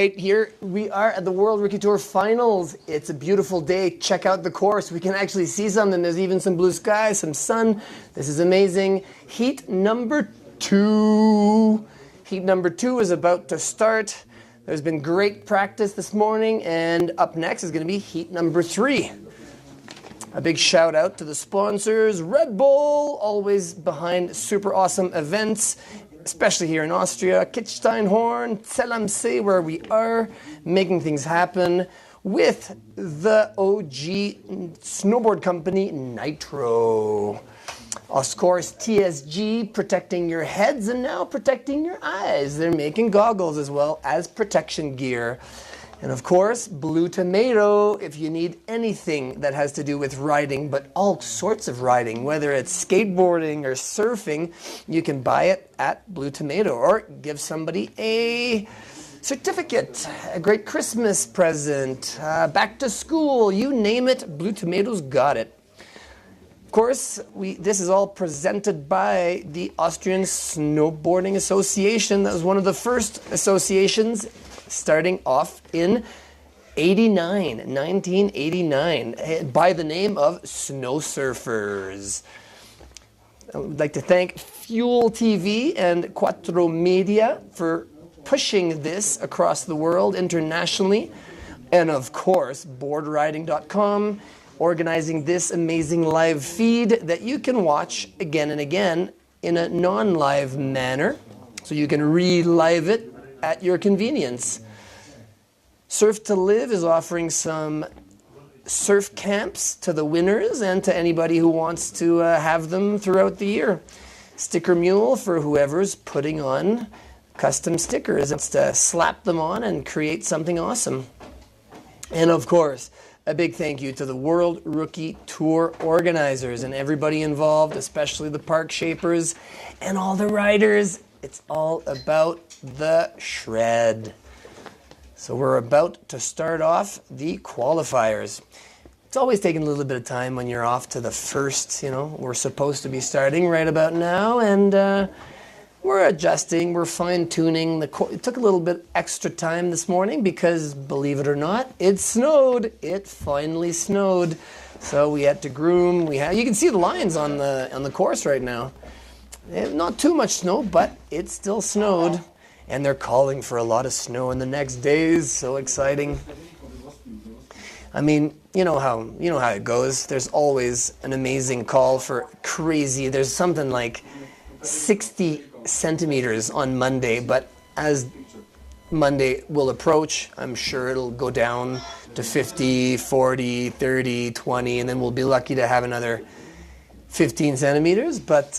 right, here we are at the World Rookie Tour Finals. It's a beautiful day. Check out the course. We can actually see something. There's even some blue sky, some sun. This is amazing. Heat number 2. Heat number 2 is about to start. There's been great practice this morning, and up next is going to be heat number 3. A big shout out to the sponsors, Red Bull, always behind super awesome events, especially here in Austria, Kitzsteinhorn, Zell, where we are making things happen with the OG snowboard company, Nitro. Of course, TSG, protecting your heads and now protecting your eyes. They're making goggles as well as protection gear. And of course, Blue Tomato, if you need anything that has to do with riding, but all sorts of riding, whether it's skateboarding or surfing, you can buy it at Blue Tomato or give somebody a certificate, a great Christmas present, back to school, you name it, Blue Tomato's got it. Of course, this is all presented by the Austrian Snowboarding Association. That was one of the first associations starting off in 1989, by the name of Snow Surfers. I would like to thank Fuel TV and Quattro Media for pushing this across the world internationally. And of course, boardriding.com, organizing this amazing live feed that you can watch again and again in a non-live manner, so you can relive it at your convenience. Surf to Live is offering some surf camps to the winners and to anybody who wants to have them throughout the year. Sticker Mule for whoever's putting on custom stickers. It's to slap them on and create something awesome. And of course, a big thank you to the World Rookie Tour organizers and everybody involved, especially the park shapers and all the riders. It's all about the shred. So we're about to start off the qualifiers. It's always taking a little bit of time when you're off to the first, we're supposed to be starting right about now, and we're adjusting, we're fine-tuning. It took a little bit extra time this morning because, believe it or not, it snowed. It finally snowed. So we had to groom. You can see the lines on the course right now. Not too much snow, but it still snowed. And they're calling for a lot of snow in the next days. So exciting. I mean, you know how it goes. There's always an amazing call for crazy. There's something like 60 centimeters on Monday, but as Monday will approach, I'm sure it'll go down to 50, 40, 30, 20, and then we'll be lucky to have another 15 centimeters. But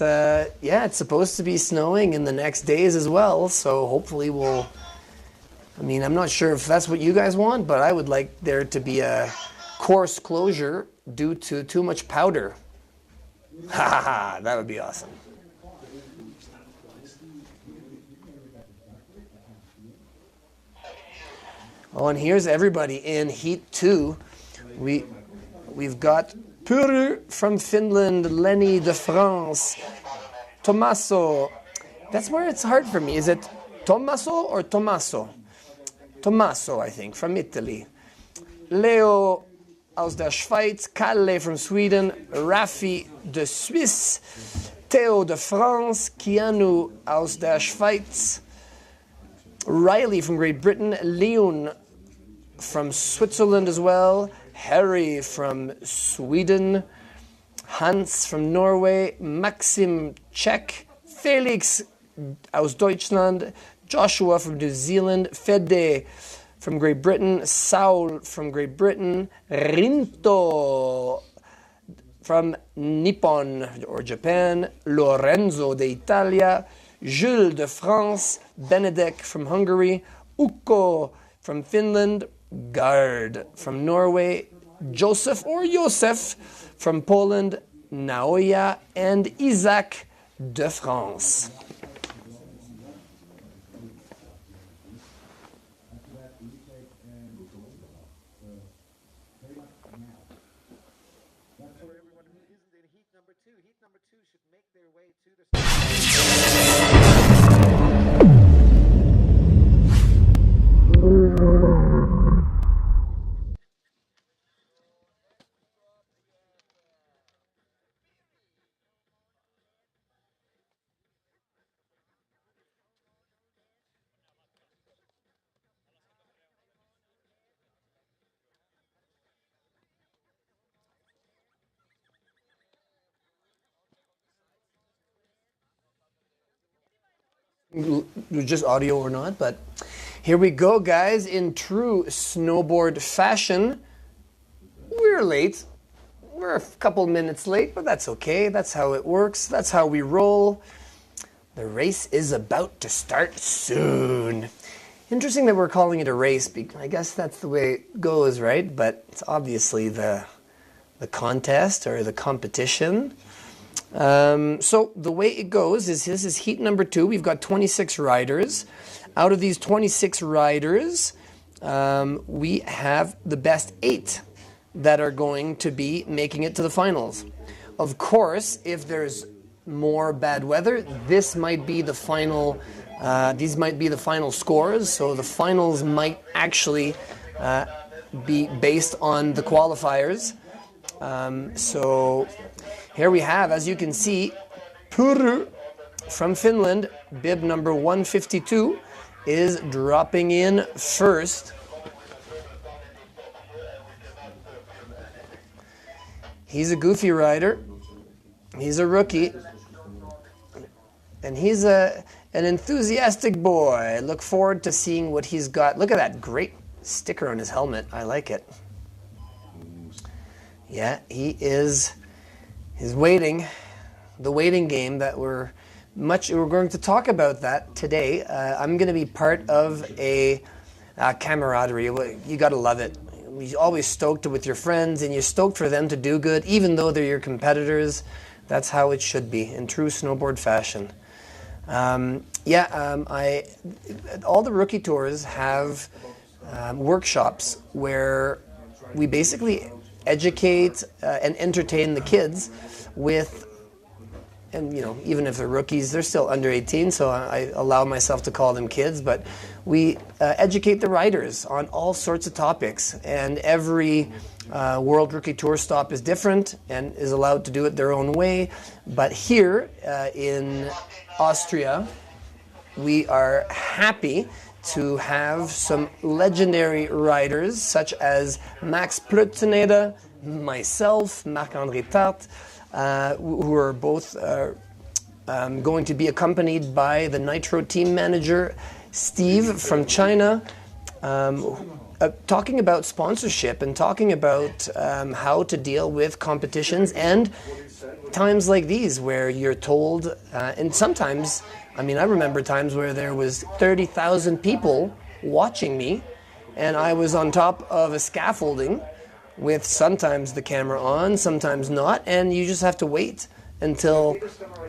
yeah, it's supposed to be snowing in the next days as well, so hopefully I'm not sure if that's what you guys want, but I would like there to be a course closure due to too much powder. Ha ha ha, that would be awesome. Oh, and here's everybody in Heat 2. We've got Puru from Finland, Lenny de France, Tommaso. That's where it's hard for me. Is it Tommaso or Tommaso? Tommaso, I think, from Italy. Leo aus der Schweiz, Kalle from Sweden, Raffi de Suisse, Theo de France, Keanu aus der Schweiz, Riley from Great Britain, Leon from Switzerland as well, Harry from Sweden, Hans from Norway, Maxim Czech, Felix aus Deutschland, Joshua from New Zealand, Fede from Great Britain, Saul from Great Britain, Rinto from Nippon or Japan, Lorenzo de Italia, Jules de France, Benedek from Hungary, Ukko from Finland, Gard from Norway, Joseph or Josef from Poland, Naoya, and Isaac de France. Heat number two should make their way to the just audio or not, but here we go, guys. In true snowboard fashion, we're late. We're a couple minutes late, but that's okay. That's how it works. That's how we roll. The race is about to start soon. Interesting that we're calling it a race. I guess that's the way it goes, right? But it's obviously the contest or the competition. So the way it goes is this is heat number 2. We've got 26 riders. Out of these 26 riders, we have the best 8 that are going to be making it to the finals. Of course, if there's more bad weather, this might be the final. These might be the final scores. So the finals might actually be based on the qualifiers. So here we have, as you can see, Puru from Finland, bib number 152, is dropping in first. He's a goofy rider. He's a rookie. And he's an enthusiastic boy. Look forward to seeing what he's got. Look at that great sticker on his helmet. I like it. Yeah, he's waiting. The waiting game that we're going to talk about that today. I'm going to be part of a camaraderie. You got to love it. You're always stoked with your friends, and you're stoked for them to do good, even though they're your competitors. That's how it should be in true snowboard fashion. All the rookie tours have workshops where we basically educate and entertain the kids with, and even if they're rookies, they're still under 18, so I allow myself to call them kids, but we educate the riders on all sorts of topics, and every World Rookie Tour stop is different and is allowed to do it their own way. But here in Austria, we are happy to have some legendary riders such as Max Plutzeneder, myself, Marc-André Tart, who are both going to be accompanied by the Nitro team manager, Steve from China, talking about sponsorship and talking about how to deal with competitions and times like these where you're told, and sometimes, I remember times where there was 30,000 people watching me, and I was on top of a scaffolding with sometimes the camera on, sometimes not, and you just have to wait until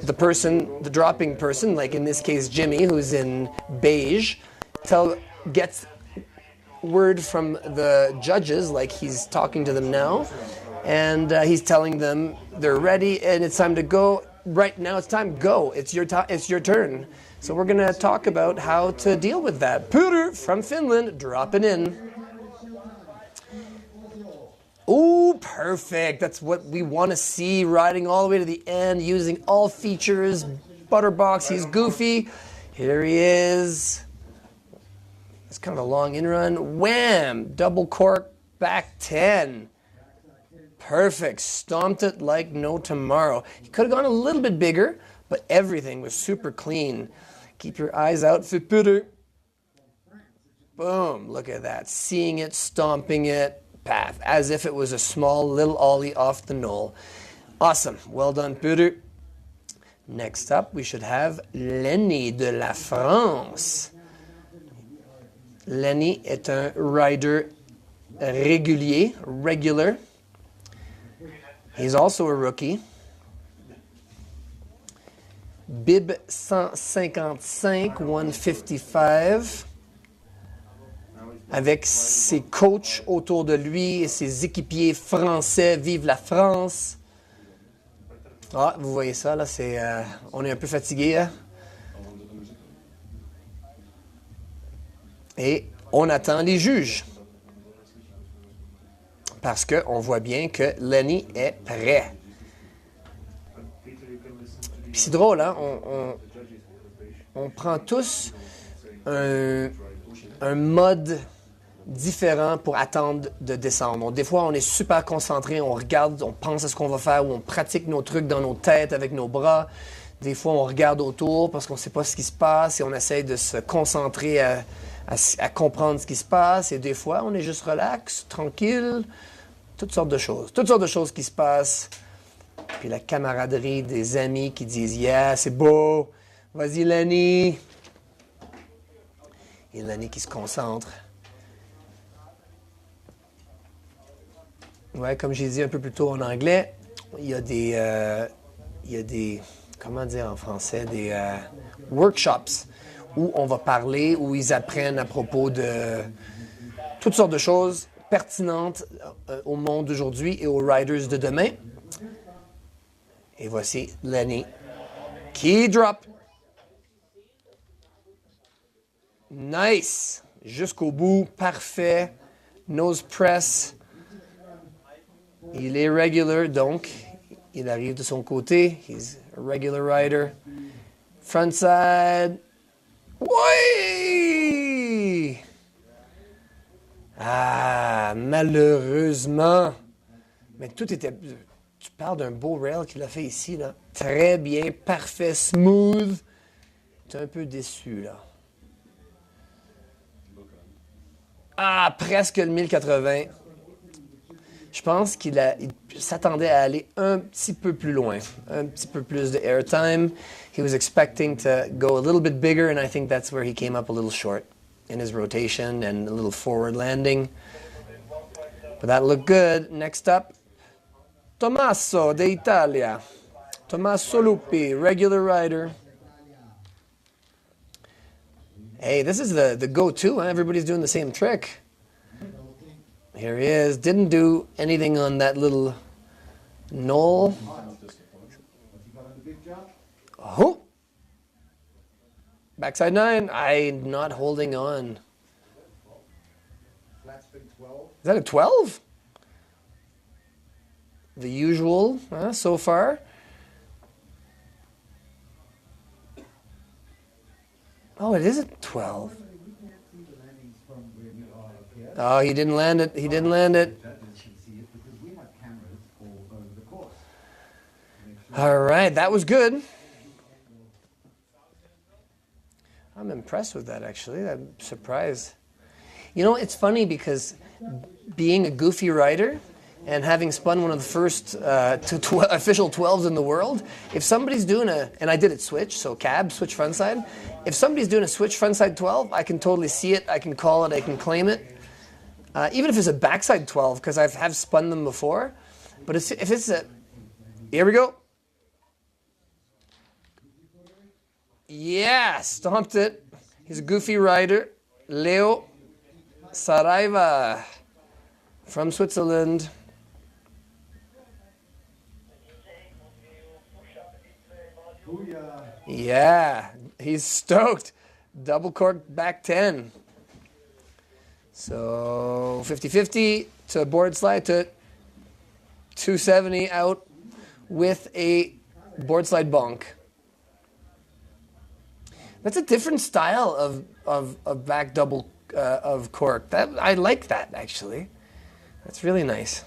the dropping person, like in this case Jimmy, who's in beige, gets word from the judges, like he's talking to them now, and he's telling them they're ready and it's time to go. Right now it's time, go. It's your turn. So we're going to talk about how to deal with that. Puru from Finland, dropping in. Ooh, perfect. That's what we want to see, riding all the way to the end, using all features. Butterbox, he's goofy. Here he is. It's kind of a long in-run. Wham! Double cork, back 10. Perfect. Stomped it like no tomorrow. He could have gone a little bit bigger, but everything was super clean. Keep your eyes out for Puru. Boom. Look at that. Seeing it, stomping it, path, as if it was a small little ollie off the knoll. Awesome. Well done, Puru. Next up, we should have Lenny de la France. Lenny est un rider regular. He's also a rookie. Bib 155, 155. Avec ses coachs autour de lui et ses équipiers français. Vive la France! Ah, vous voyez ça, là, on est un peu fatigué, hein? Et on attend les juges. Parce qu'on voit bien que Lenny est prêt. Puis c'est drôle, hein? On prend tous un mode différent pour attendre de descendre. Des fois, on est super concentré, on regarde, on pense à ce qu'on va faire, ou on pratique nos trucs dans nos têtes avec nos bras. Des fois, on regarde autour parce qu'on ne sait pas ce qui se passe et on essaye de se concentrer à comprendre ce qui se passe. Et des fois, on est juste relax, tranquille, toutes sortes de choses. Toutes sortes de choses qui se passent. Puis la camaraderie des amis qui disent « Yeah, c'est beau, vas-y Lenny ». Et Lenny qui se concentre. Ouais, comme j'ai dit un peu plus tôt en anglais, il y a des comment dire en français, des workshops où on va parler, où ils apprennent à propos de toutes sortes de choses pertinentes au monde d'aujourd'hui et aux riders de demain. Et voici Lenny. Key drop. Nice. Jusqu'au bout, parfait. Nose press. Il est regular, donc il arrive de son côté. He's a regular rider. Frontside. Oui! Ah, malheureusement. Mais tout était... Tu parles d'un beau rail qu'il a fait ici, là. Très bien, parfait, smooth. Tu es un peu déçu, là. Ah, presque le 1080. Je pense qu'il s'attendait à aller un petit peu plus loin, un petit peu plus de airtime. He was expecting to go a little bit bigger, and I think that's where he came up a little short in his rotation and a little forward landing. But that looked good. Next up, Tommaso de Italia. Tommaso Lupi, regular rider. Hey, this is the go-to, huh? Everybody's doing the same trick. Here he is. Didn't do anything on that little knoll. Oh! Backside 9. I'm not holding on. Is that a 12? The usual so far. Oh, it is a 12. Oh, he didn't land it. He didn't land it. All right, that was good. I'm impressed with that, actually. I'm surprised. You know, it's funny because being a goofy rider and having spun one of the first official 12s in the world, if somebody's doing and I did it switch, so cab, switch frontside. If somebody's doing a switch frontside 12, I can totally see it, I can call it, I can claim it. Even if it's a backside 12, because I have spun them before. But if it's a... Here we go. Yeah, stomped it. He's a goofy rider. Leo Saraiva from Switzerland. Yeah, he's stoked. Double cork back 10. So 50-50 to board slide to 270 out with a board slide bonk. That's a different style of back double of cork. I like that, actually. That's really nice.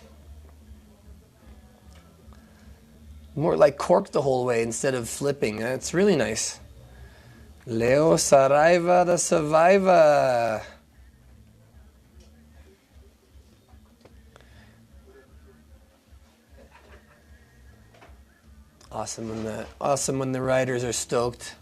More like cork the whole way instead of flipping. That's really nice. Leo Saraiva, the survivor. Awesome when the riders are stoked.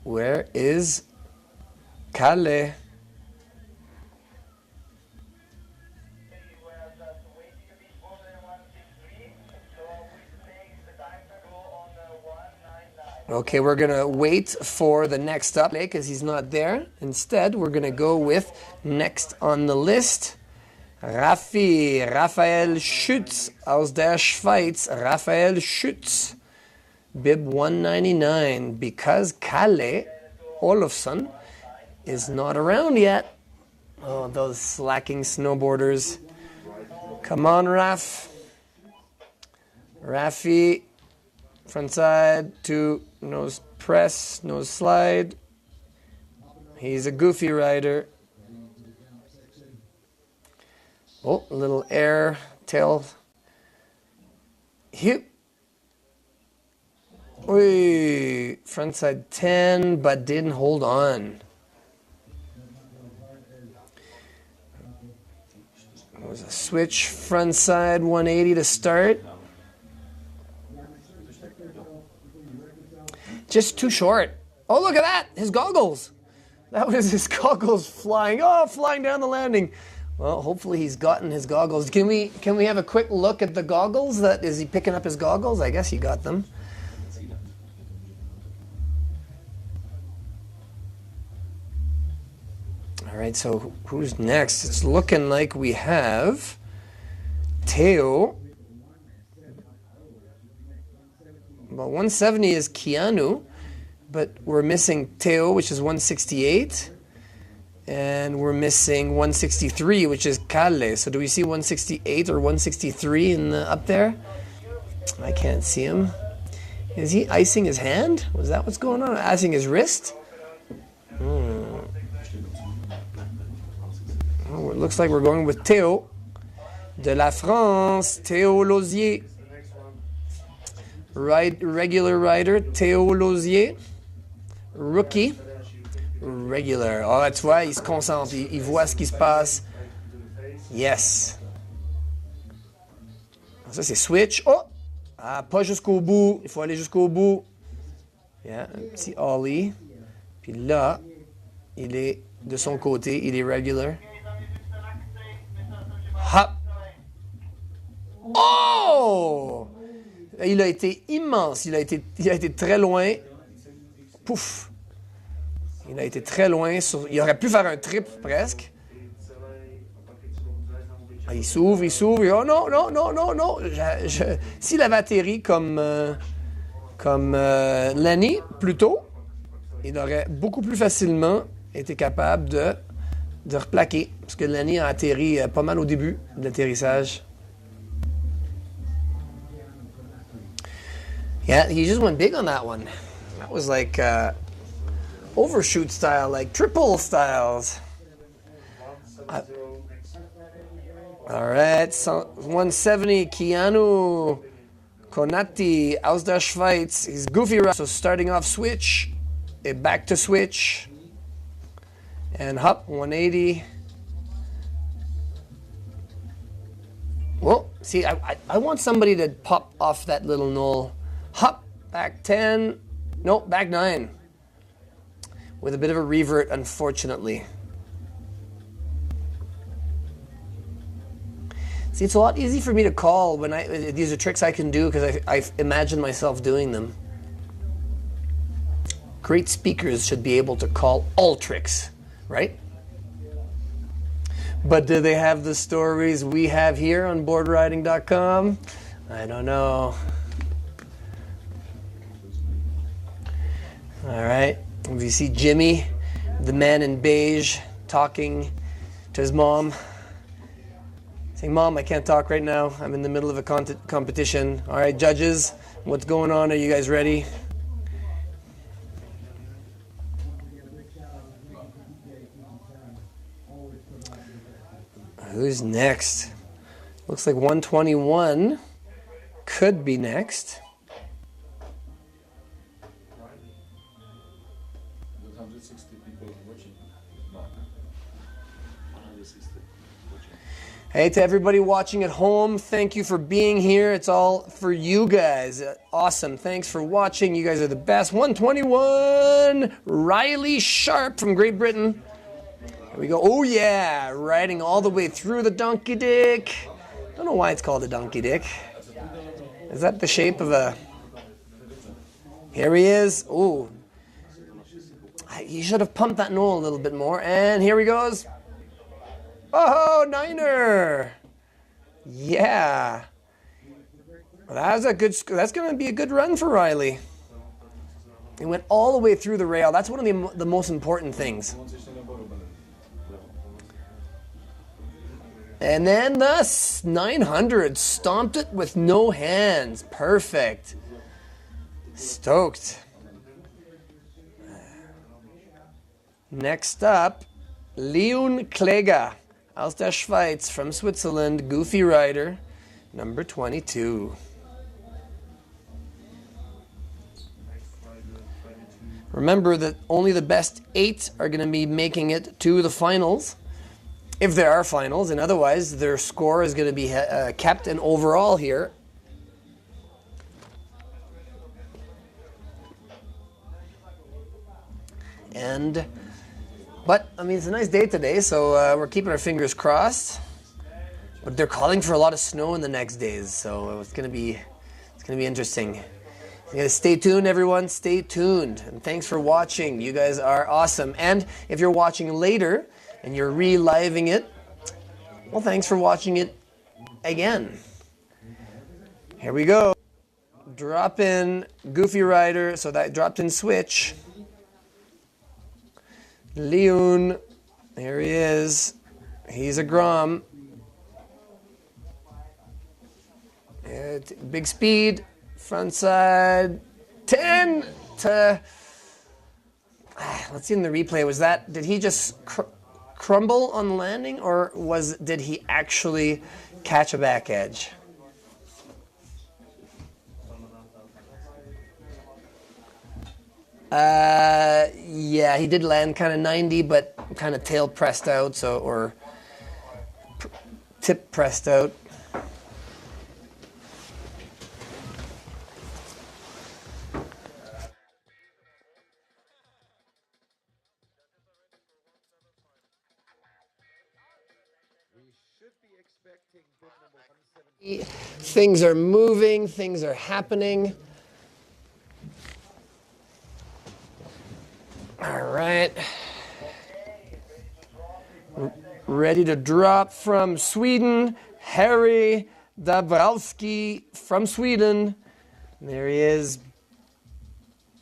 Where is Kalle? Okay, we're going to wait for the next up because he's not there. Instead, we're going to go with next on the list. Raphael Schütz aus der Schweiz. Raphael Schütz. Bib 199. Because Kalle Olofsson is not around yet. Oh, those slacking snowboarders. Come on, Rafi. Front side to nose press, nose slide. He's a goofy rider. Oh, a little air, tail. Hip. Oy, frontside 10, but didn't hold on. It was a switch, frontside 180 to start. Just too short. Oh, look at that, his goggles. That was his goggles flying. Oh, flying down the landing. Well, hopefully he's gotten his goggles. Can we have a quick look at the goggles? Is he picking up his goggles? I guess he got them. All right, so who's next? It's looking like we have Theo. Well, 170 is Keanu, but we're missing Theo, which is 168. And we're missing 163, which is Kalle. So do we see 168 or 163 up there? I can't see him. Is he icing his hand? Was that what's going on? Icing his wrist? Oh, it looks like we're going with Théo. De la France, Théo Lausier. Regular rider, Théo Lausier. Rookie. Regular. Oh, tu vois, il se concentre, il voit ce qui se passe. Yes. Ça, c'est switch. Oh! Ah, pas jusqu'au bout. Il faut aller jusqu'au bout. Yeah, un petit ollie. Puis là, il est de son côté, il est regular. Hop! Oh! Il a été immense. Il a été très loin. Pouf! Il a été très loin. Il aurait pu faire un triple presque. Ah, il s'ouvre. Oh non. S'il avait atterri comme Lenny plus tôt, il aurait beaucoup plus facilement été capable de replaquer. Parce que Lenny a atterri pas mal au début de l'atterrissage. Yeah, he just went big on that one. That was like overshoot style, like triple styles. All right, so 170, Keanu Konati aus der Schweiz. He's goofy, so starting off switch, back to switch, and hop 180. Well, see, I want somebody to pop off that little knoll. Hop, back 10, nope, back 9. With a bit of a revert, unfortunately. See, it's a lot easier for me to call when these are tricks I can do because I imagine myself doing them. Great speakers should be able to call all tricks, right? But do they have the stories we have here on boardriding.com? I don't know. All right. If you see Jimmy, the man in beige, talking to his mom, saying, "Mom, I can't talk right now. I'm in the middle of a competition. All right, judges, what's going on? Are you guys ready?" Who's next? Looks like 121 could be next. Hey, to everybody watching at home, thank you for being here. It's all for you guys. Awesome. Thanks for watching. You guys are the best. 121, Riley Sharp from Great Britain. Here we go. Oh, yeah. Riding all the way through the donkey dick. Don't know why it's called a donkey dick. Is that the shape of a... Here he is. Oh. You should have pumped that knoll a little bit more. And here he goes. Oh, niner! Yeah. Well, that's going to be a good run for Riley. He went all the way through the rail. That's one of the most important things. And then the 900 stomped it with no hands. Perfect. Stoked. Next up, Leon Kläger aus der Schweiz, from Switzerland, goofy rider, number 22. Remember that only the best 8 are going to be making it to the finals, if there are finals, and otherwise their score is going to be kept in overall here. But I mean, it's a nice day today, so we're keeping our fingers crossed. But they're calling for a lot of snow in the next days, so it's gonna be interesting. You gotta stay tuned, everyone. Stay tuned, and thanks for watching. You guys are awesome. And if you're watching later and you're reliving it, well, thanks for watching it again. Here we go. Drop in goofy rider. So that dropped in switch. Leon, here he is. He's a Grom. Big speed, front side, 10 to. Let's see in the replay. Did he just crumble on landing, or did he actually catch a back edge? Yeah, he did land kind of 90, but kind of tail pressed out, or tip pressed out. Things are moving, things are happening. All right. Ready to drop from Sweden, Harry Dabrowski from Sweden. There he is.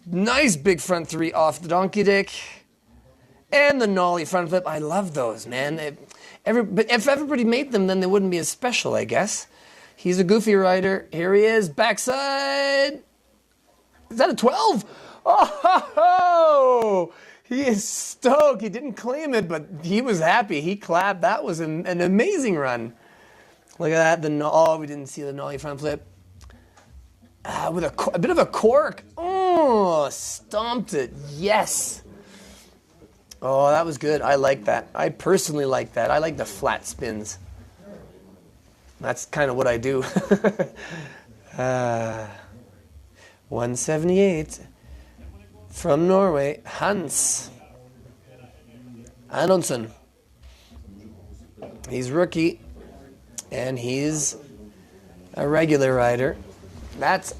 Nice big front 3 off the donkey dick. And the nollie front flip. I love those, man. But if everybody made them, then they wouldn't be as special, I guess. He's a goofy rider. Here he is, backside. Is that a 12? Oh, he is stoked. He didn't claim it, but he was happy. He clapped. That was an amazing run. Look at that. We didn't see the nollie front flip. With a bit of a cork. Oh, stomped it. Yes. Oh, that was good. I like that. I personally like that. I like the flat spins. That's kind of what I do. 178 from Norway, Hans Antonsen. He's rookie, and he's a regular rider. That's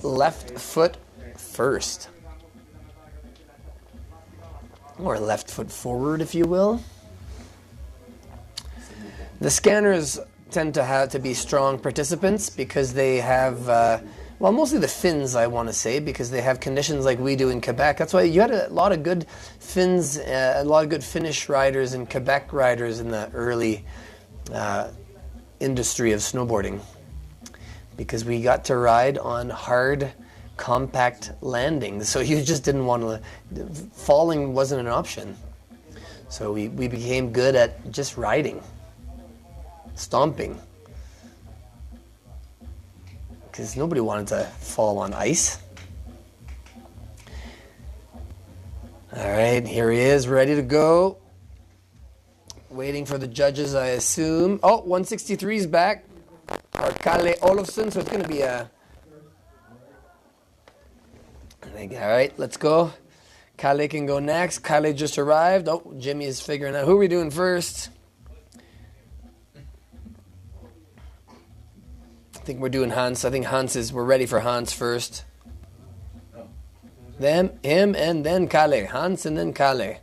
left foot first. Or left foot forward, if you will. The scanners tend to be strong participants because they have, well, mostly the Finns, I want to say, because they have conditions like we do in Quebec. That's why you had a lot of good Finns, a lot of good Finnish riders and Quebec riders in the early industry of snowboarding, because we got to ride on hard, compact landings, so you just didn't want to, falling wasn't an option. So we became good at just riding, stomping, because nobody wanted to fall on ice. All right, here he is, ready to go. Waiting for the judges, I assume. Oh, 163 is back. Or Kalle Olofsson, so it's going to be a... All right, let's go. Kalle can go next. Kalle just arrived. Oh, Jimmy is figuring out. Who are we doing first? I think we're doing Hans. I think we're ready for Hans first. Him, and then Kalle. Hans and then Kalle.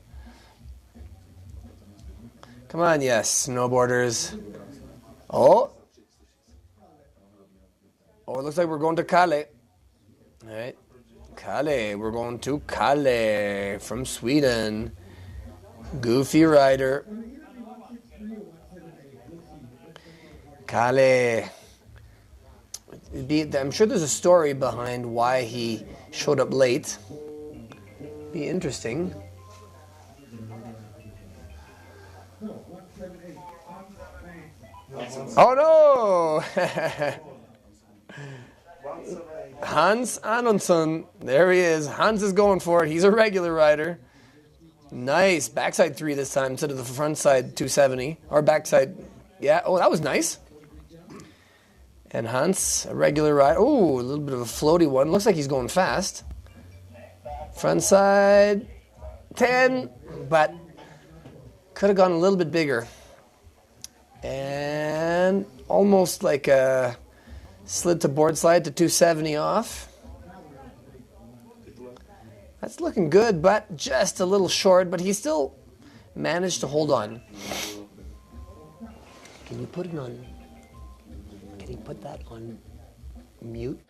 Come on, yes, snowboarders. Oh, it looks like we're going to Kalle. All right. Kalle, we're going to Kalle from Sweden. Goofy rider. Kalle. I'm sure there's a story behind why he showed up late. Be interesting. Oh no! Hans Anundsen. There he is. Hans is going for it. He's a regular rider. Nice. Backside 3 this time instead of the front side 270. Or backside. Yeah. Oh, that was nice. And Hans, a regular rider. Oh, a little bit of a floaty one. Looks like he's going fast. Front side 10. But could have gone a little bit bigger. And almost like a slid to board slide to 270 off. That's looking good, but just a little short, but he still managed to hold on. Can you put it on? Can you put that on mute?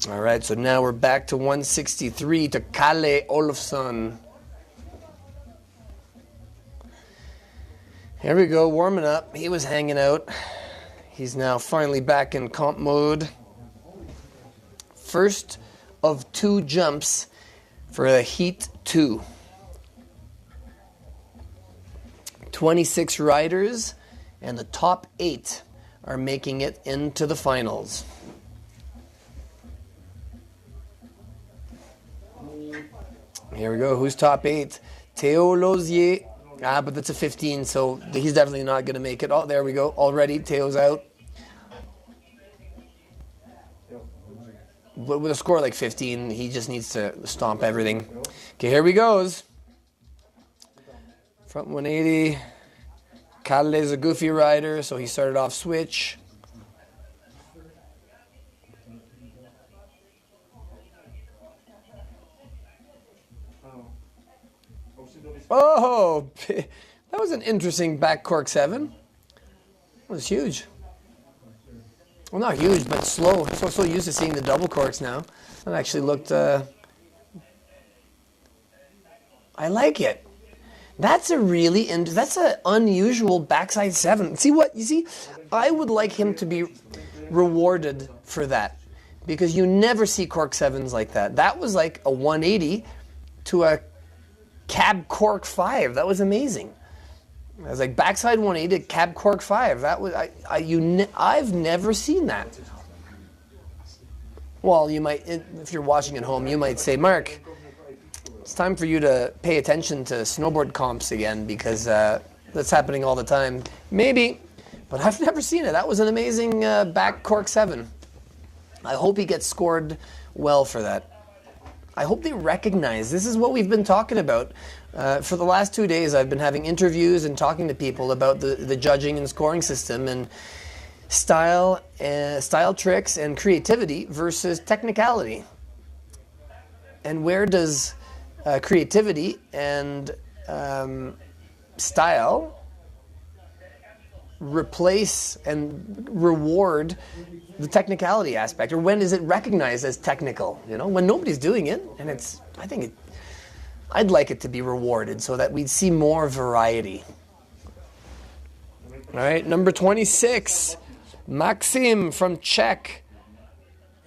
All right, so now we're back to 163 to Kalle Olofsson. Here we go, warming up. He was hanging out. He's now finally back in comp mode. First of 2 jumps for the Heat 2. 26 riders, and the top 8 are making it into the finals. Here we go. Who's top 8? Theo Lozier. But that's a 15, so he's definitely not going to make it. Oh, there we go. Already, Theo's out. But with a score like 15, he just needs to stomp everything. Okay, here we goes. Front 180. Kalle is a goofy rider, so he started off switch. Oh, that was an interesting back cork 7. That was huge. Well, not huge, but slow. I'm so used to seeing the double corks now. That actually looked... I like it. That's a really... That's an unusual backside 7. See what? You see? I would like him to be rewarded for that. Because you never see cork 7s like that. That was like a 180 to a cab cork 5. That was amazing. I was like backside 180 cab cork 5. That was I've never seen that. Well, you might, if you're watching at home, you might say, Mark, it's time for you to pay attention to snowboard comps again because that's happening all the time. Maybe, but I've never seen it. That was an amazing back cork 7. I hope he gets scored well for that. I hope they recognize this is what we've been talking about. For the last 2 days, I've been having interviews and talking to people about the judging and scoring system and style tricks and creativity versus technicality. And where does creativity and style replace and reward the technicality aspect, or when is it recognized as technical? You know, when nobody's doing it, and I'd like it to be rewarded so that we'd see more variety. All right, number 26, Maxim from Czech,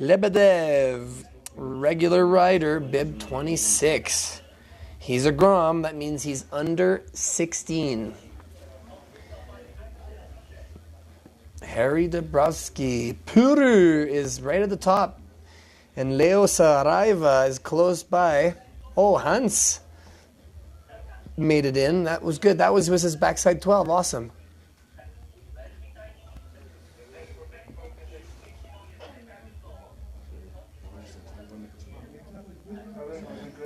Lebedev, regular rider, bib 26. He's a Grom, that means he's under 16. Harry Dabrowski. Puru is right at the top. And Leo Saraiva is close by. Oh, Hans made it in. That was good. That was his backside 12. Awesome.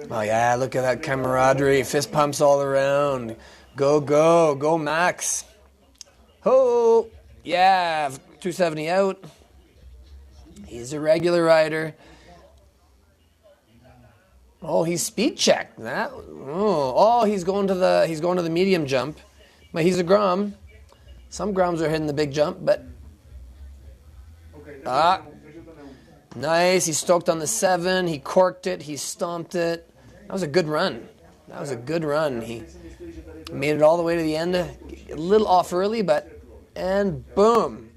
Oh, yeah. Look at that camaraderie. Fist pumps all around. Go, go. Go, Max. Ho! Yeah, 270 out. He's a regular rider. Oh, he's speed checked. He's going to the medium jump. But he's a Grom. Some Groms are hitting the big jump, but nice. He's stoked on the 7. He corked it. He stomped it. That was a good run. He made it all the way to the end. a little off early, and boom.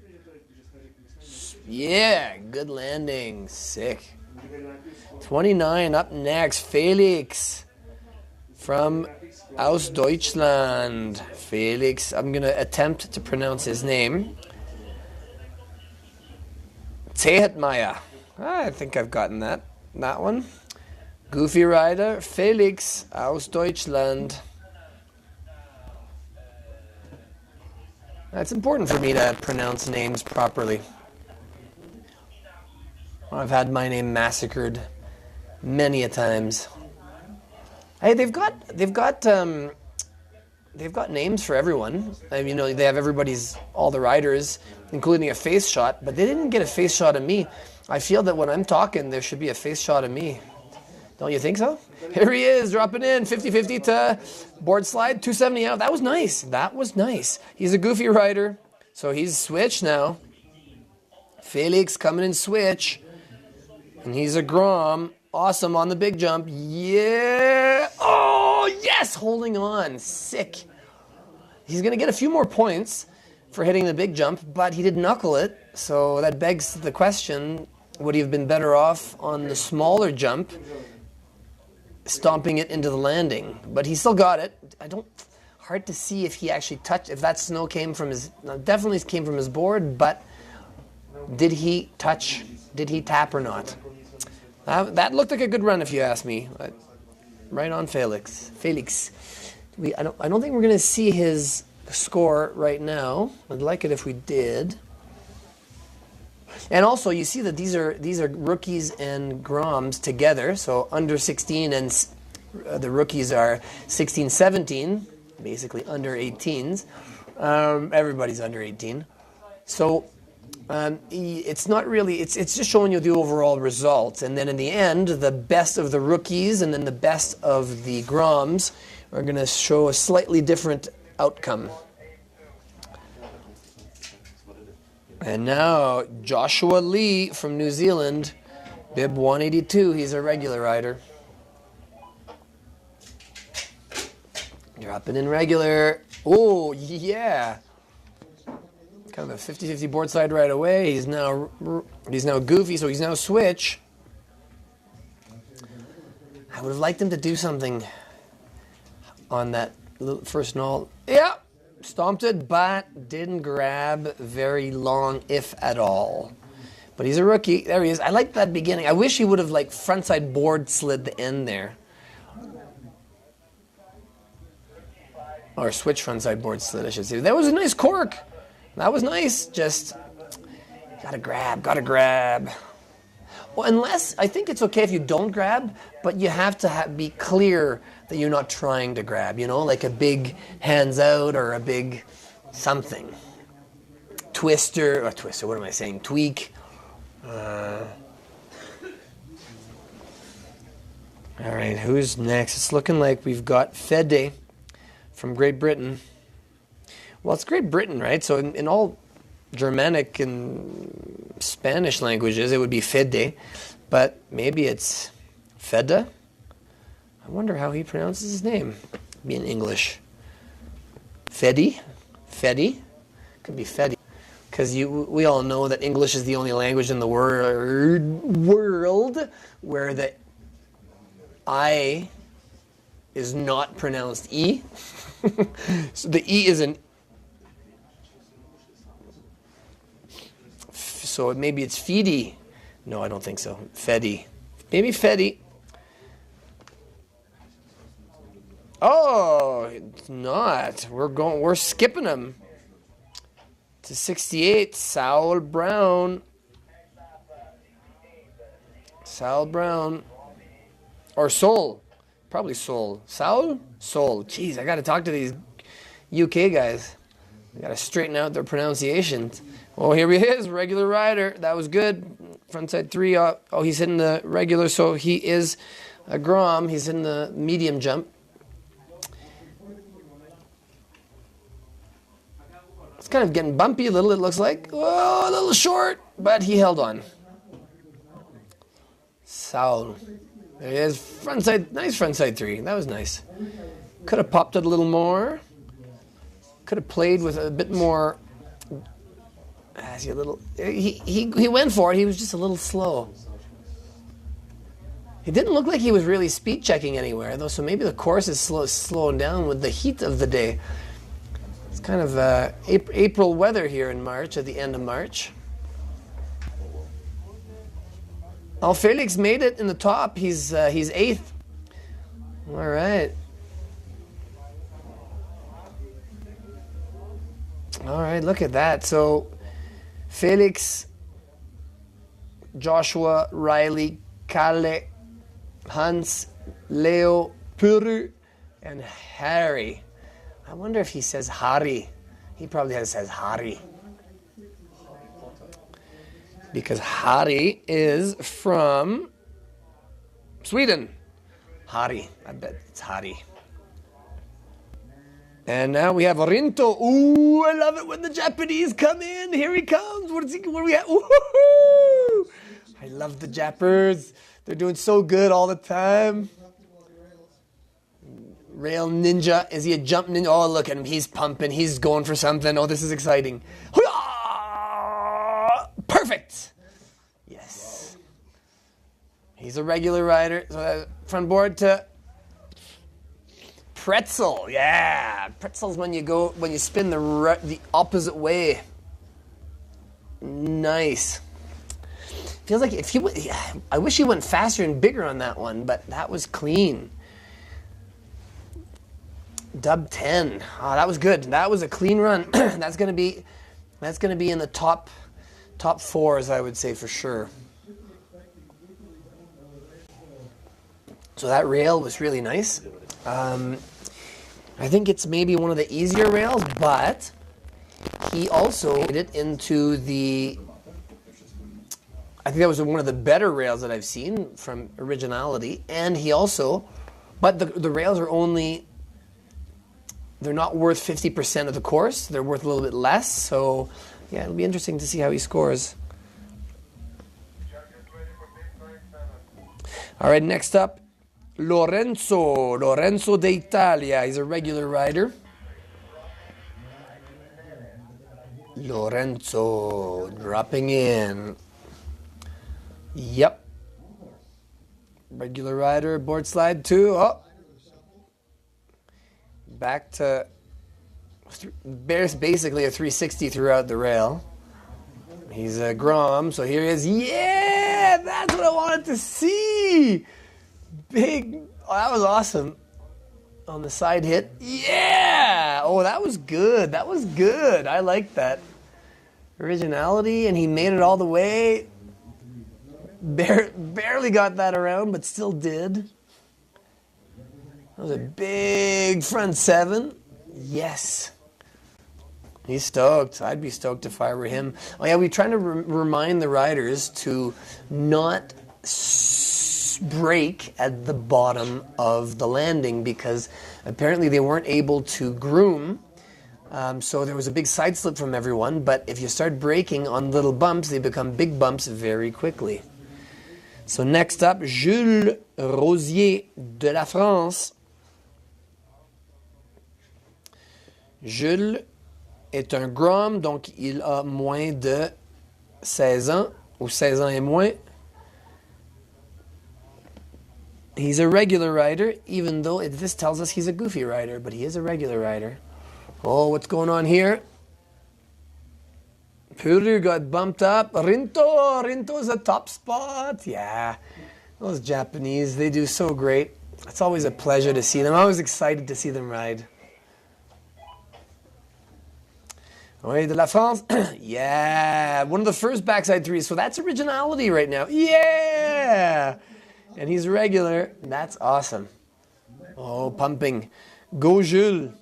Yeah, good landing. Sick. 29 up next. Felix from aus Deutschland. Felix, I'm going to attempt to pronounce his name. Zehetmeier. I think I've gotten that one. Goofy rider, Felix aus Deutschland. It's important for me to pronounce names properly. I've had my name massacred many a times. Hey, they've got names for everyone. I mean, they have all the riders, including a face shot, but they didn't get a face shot of me. I feel that when I'm talking, there should be a face shot of me. Don't you think so? Here he is, dropping in, 50-50 to board slide, 270 out. That was nice. That was nice. He's a goofy rider, so he's switch now. Felix coming in switch, and he's a Grom. Awesome on the big jump. Yeah. Oh, yes, holding on. Sick. He's going to get a few more points for hitting the big jump, but he did knuckle it, so that begs the question, would he have been better off on the smaller jump, stomping it into the landing? But he still got it. Hard to see if he actually touched, if that snow came from definitely came from his board, but did he tap or not? That looked like a good run if you ask me. Right on Felix. I don't think we're going to see his score right now. I'd like it if we did. And also, you see that these are rookies and Groms together. So under 16 and the rookies are 16, 17, basically under 18s. Everybody's under 18. So it's not really, it's just showing you the overall results. And then in the end, the best of the rookies and then the best of the Groms are going to show a slightly different outcome. And now, Joshua Lee from New Zealand, bib 182, he's a regular rider. Dropping in regular. Oh, yeah. Kind of a 50-50 board slide right away. He's now goofy, so he's now switch. I would have liked him to do something on that first null. Yeah, stomped it, but didn't grab very long, if at all. But he's a rookie. There he is. I like that beginning. I wish he would have frontside board slid the end there. Or switch frontside board slid, I should say. That was a nice cork. That was nice. Just gotta grab. Well, unless, I think it's okay if you don't grab, but you have to be clear that you're not trying to grab, like a big hands out or a big something. Tweak. All right, who's next? It's looking like we've got Fede from Great Britain. Well, it's Great Britain, right? So in all Germanic and Spanish languages, it would be Fede, but maybe it's Fede. I wonder how he pronounces his name. Be in English. Fede? Could be Fede. Because we all know that English is the only language in the world where the I is not pronounced E. So the E is an... So maybe it's Fede. No, I don't think so. Fede. Maybe Fede. Oh, it's not. We're skipping him. To 68, Saul Brown. Or Sol. Probably Sol. Saul? Sol. Jeez, I got to talk to these UK guys. I got to straighten out their pronunciations. Oh, here he is, regular rider. That was good. Frontside 3. Oh, he's hitting the regular, so he is a Grom. He's in the medium jump. It's kind of getting bumpy a little, it looks like. Oh, a little short, but he held on. Saul. There he is. Nice frontside 3. That was nice. Could have popped it a little more. could have played with a bit more. He went for it. He was just a little slow. It didn't look like he was really speed checking anywhere, though. So maybe the course is slowing down with the heat of the day. It's kind of April weather here in March, at the end of March. Oh, Felix made it in the top. He's 8th. All right. All right, look at that. So Felix, Joshua, Riley, Kalle, Hans, Leo, Puru, and Harry. I wonder if he says Harry. He probably says Harry. Because Harry is from Sweden. Harry. I bet it's Harry. And now we have Rinto. Ooh, I love it when the Japanese come in. Here he comes. What do we have? Woohoo! I love the Jappers. They're doing so good all the time. Rail ninja. Is he a jump ninja? Oh, look at him. He's pumping. He's going for something. Oh, this is exciting. Perfect. Yes. He's a regular rider. So front board to pretzel. Yeah. Pretzel's when you spin the opposite way. Nice. Feels like I wish he went faster and bigger on that one, but that was clean. Dub 10. Oh, that was good. That was a clean run. That's gonna be in the top 4s, I would say, for sure. So that rail was really nice. I think it's maybe one of the easier rails, but he also made it into the. I think that was one of the better rails that I've seen from originality, and he also, but the rails are only. They're not worth 50% of the course. They're worth a little bit less. So, yeah, it'll be interesting to see how he scores. All right, next up, Lorenzo d'Italia. He's a regular rider. Lorenzo dropping in. Yep. Regular rider, board slide 2. Oh. Back to basically a 360 throughout the rail. He's a Grom, so here he is. Yeah, that's what I wanted to see. Big, oh, that was awesome. On the side hit. Yeah, oh, that was good. That was good. I like that. Originality, and he made it all the way. Barely got that around, but still did. That was a big front 7. Yes. He's stoked. I'd be stoked if I were him. Oh yeah, we're trying to remind the riders to not brake at the bottom of the landing because apparently they weren't able to groom. So there was a big side slip from everyone. But if you start braking on little bumps, they become big bumps very quickly. So next up, Jules Rosier de la France. Jules est un Grom, donc il a moins de 16 ans, ou 16 ans et moins. He's a regular rider, even though this tells us he's a goofy rider, but he is a regular rider. Oh, what's going on here? Puru got bumped up. Rinto's a top spot. Yeah, those Japanese, they do so great. It's always a pleasure to see them. I'm always excited to see them ride. Oui, de la France. Yeah, one of the first backside 3s. So that's originality right now. Yeah! And he's regular. That's awesome. Oh, pumping. Go, Jules.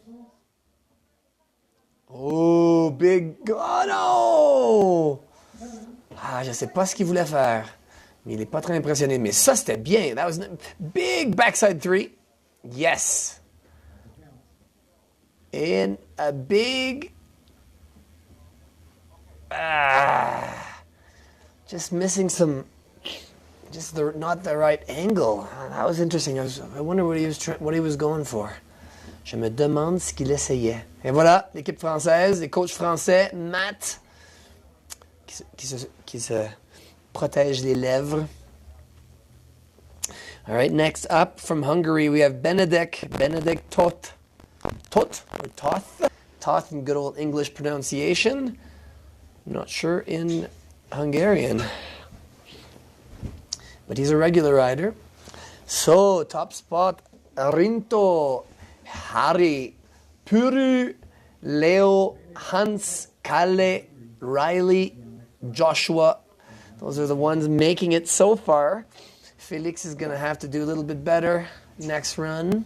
Oh, big. Oh no! Ah, je sais pas ce qu'il voulait faire. Mais il est pas très impressionné. Mais ça, c'était bien. That was big backside 3. Yes. And a big. Just missing some, not the right angle. That was interesting. I wonder what he was going for. Je me demande ce qu'il essayait. Et voilà, l'équipe française, les coachs français, Matt, qui se protège les lèvres. All right, next up from Hungary, we have Benedict Toth. Toth or Toth? Toth in good old English pronunciation. I'm not sure in Hungarian. But he's a regular rider. So, top spot, Rinto, Harry, Puru, Leo, Hans, Kalle, Riley, Joshua. Those are the ones making it so far. Felix is going to have to do a little bit better next run.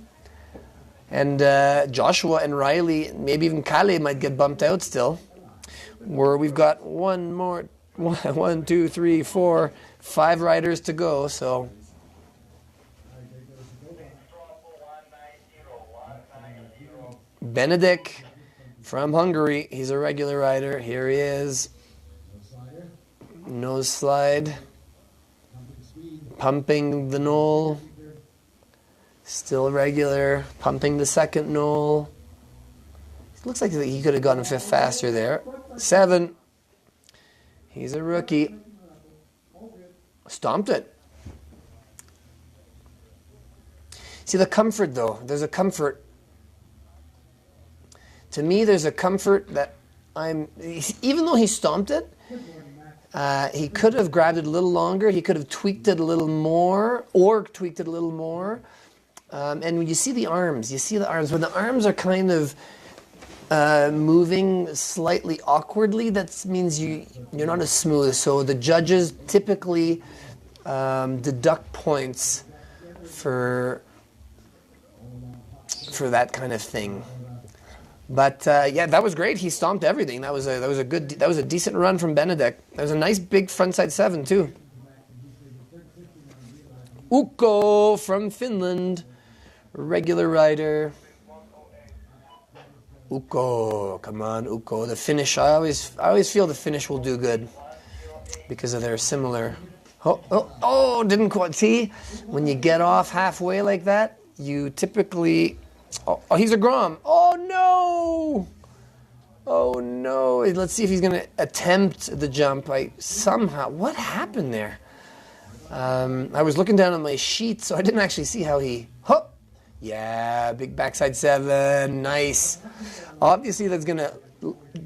And Joshua and Riley, maybe even Kalle might get bumped out still. Where we've got one, two, three, four, 5 riders to go, so... Benedict from Hungary, he's a regular rider. Here he is. Nose slide. Pumping the knoll. Still regular. Pumping the second knoll. Looks like he could have gone a fifth faster there. 7. He's a rookie. Stomped it. See the comfort though. There's a comfort. To me, there's a comfort that even though he stomped it, he could have grabbed it a little longer. He could have tweaked it a little more, and when you see the arms, when the arms are kind of moving slightly awkwardly, that means you're not as smooth. So the judges typically deduct points for that kind of thing. But yeah, that was great. He stomped everything. That was a decent run from Benedict. That was a nice big frontside 7 too. Ukko from Finland, regular rider. Ukko, come on, Ukko. The finish. I always feel the finish will do good because of their similar. Oh! Didn't quite see. When you get off halfway like that, you typically. Oh, he's a Grom. Oh no! Oh no! Let's see if he's going to attempt the jump. What happened there? I was looking down on my sheet, so I didn't actually see how he. Yeah, big backside 7. Nice. Obviously, that's going to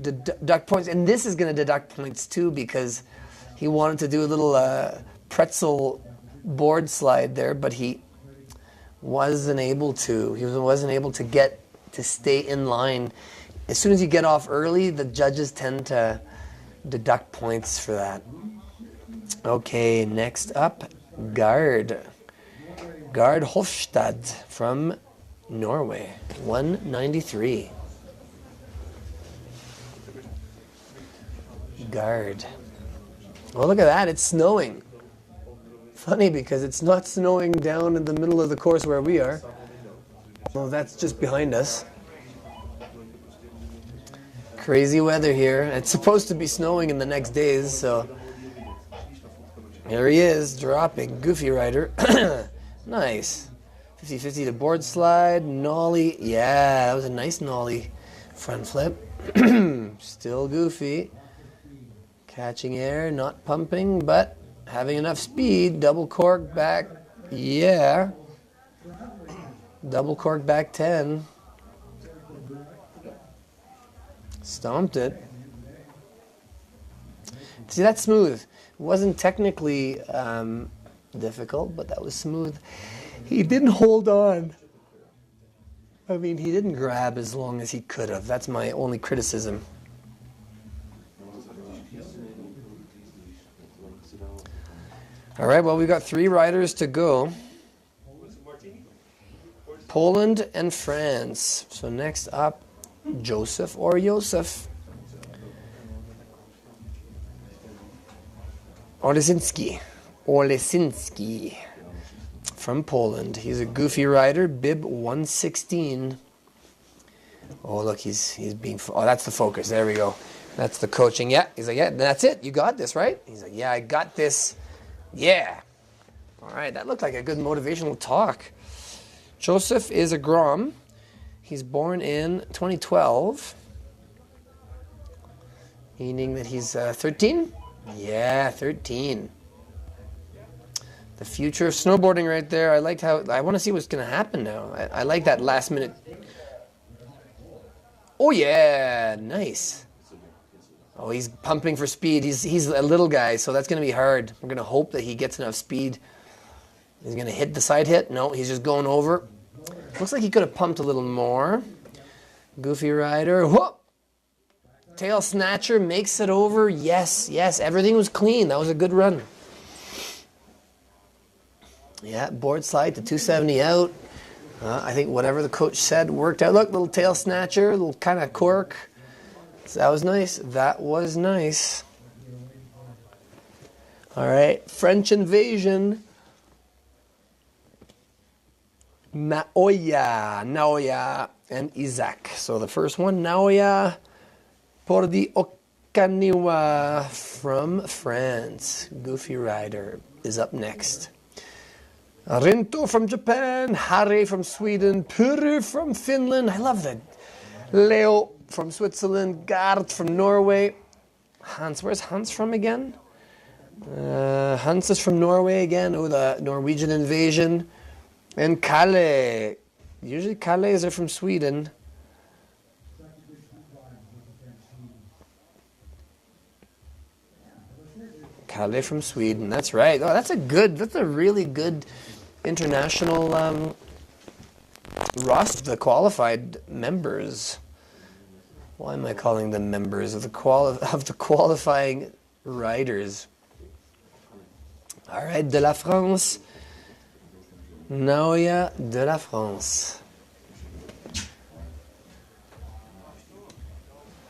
deduct points, and this is going to deduct points too because he wanted to do a little pretzel board slide there, but he wasn't able to. He wasn't able to get to stay in line. As soon as you get off early, the judges tend to deduct points for that. Okay, next up, Gard Hofstad from Norway, 193. Gard. Well, look at that. It's snowing. Funny because it's not snowing down in the middle of the course where we are. Well, that's just behind us. Crazy weather here. It's supposed to be snowing in the next days, so here he is, dropping. Goofy rider. Nice. 50-50 to board slide, nollie. Yeah, that was a nice nollie front flip. Still goofy. Catching air, not pumping, but having enough speed. Double cork back. Yeah. Double cork back 10. Stomped it. See, that's smooth. It wasn't technically difficult, but that was smooth. He didn't hold on. I mean, he didn't grab as long as he could have. That's my only criticism. All right, well, we've got 3 riders to go. Poland and France. So next up, Joseph or Josef. Olesinski from Poland. He's a goofy rider, bib 116. Oh, look, he's being... Oh, that's the focus. There we go. That's the coaching. Yeah, he's like, yeah, that's it. You got this, right? He's like, yeah, I got this. Yeah. All right, that looked like a good motivational talk. Joseph is a Grom. He's born in 2012, meaning that he's 13? Yeah, 13. The future of snowboarding right there. I liked how, I want to see what's going to happen now. I like that last minute. Oh yeah, nice. Oh, he's pumping for speed. He's a little guy, so that's going to be hard. We're going to hope that he gets enough speed. He's going to hit the side hit. No, he's just going over. Looks like he could have pumped a little more. Goofy rider. Whoop! Tail snatcher makes it over. Yes, yes. Everything was clean. That was a good run. Yeah, board slide to 270 out. I think whatever the coach said worked out. Look, little tail snatcher, little kind of cork. So that was nice. That was nice. All right, French invasion. Naoya, and Isaac. So the first one, Naoya Pordi Okaniwa from France. Goofy rider is up next. Rinto from Japan, Hare from Sweden, Puru from Finland. I love that. Leo from Switzerland, Gard from Norway. Hans, where's Hans from again? Hans is from Norway again. Oh, the Norwegian invasion. And Kalle. Usually Kalles are from Sweden. Kalle from Sweden. That's right. Oh, that's a really good international roster of the qualified members. Why am I calling them members of the qualifying riders? All right, de la France. Naoya de la France.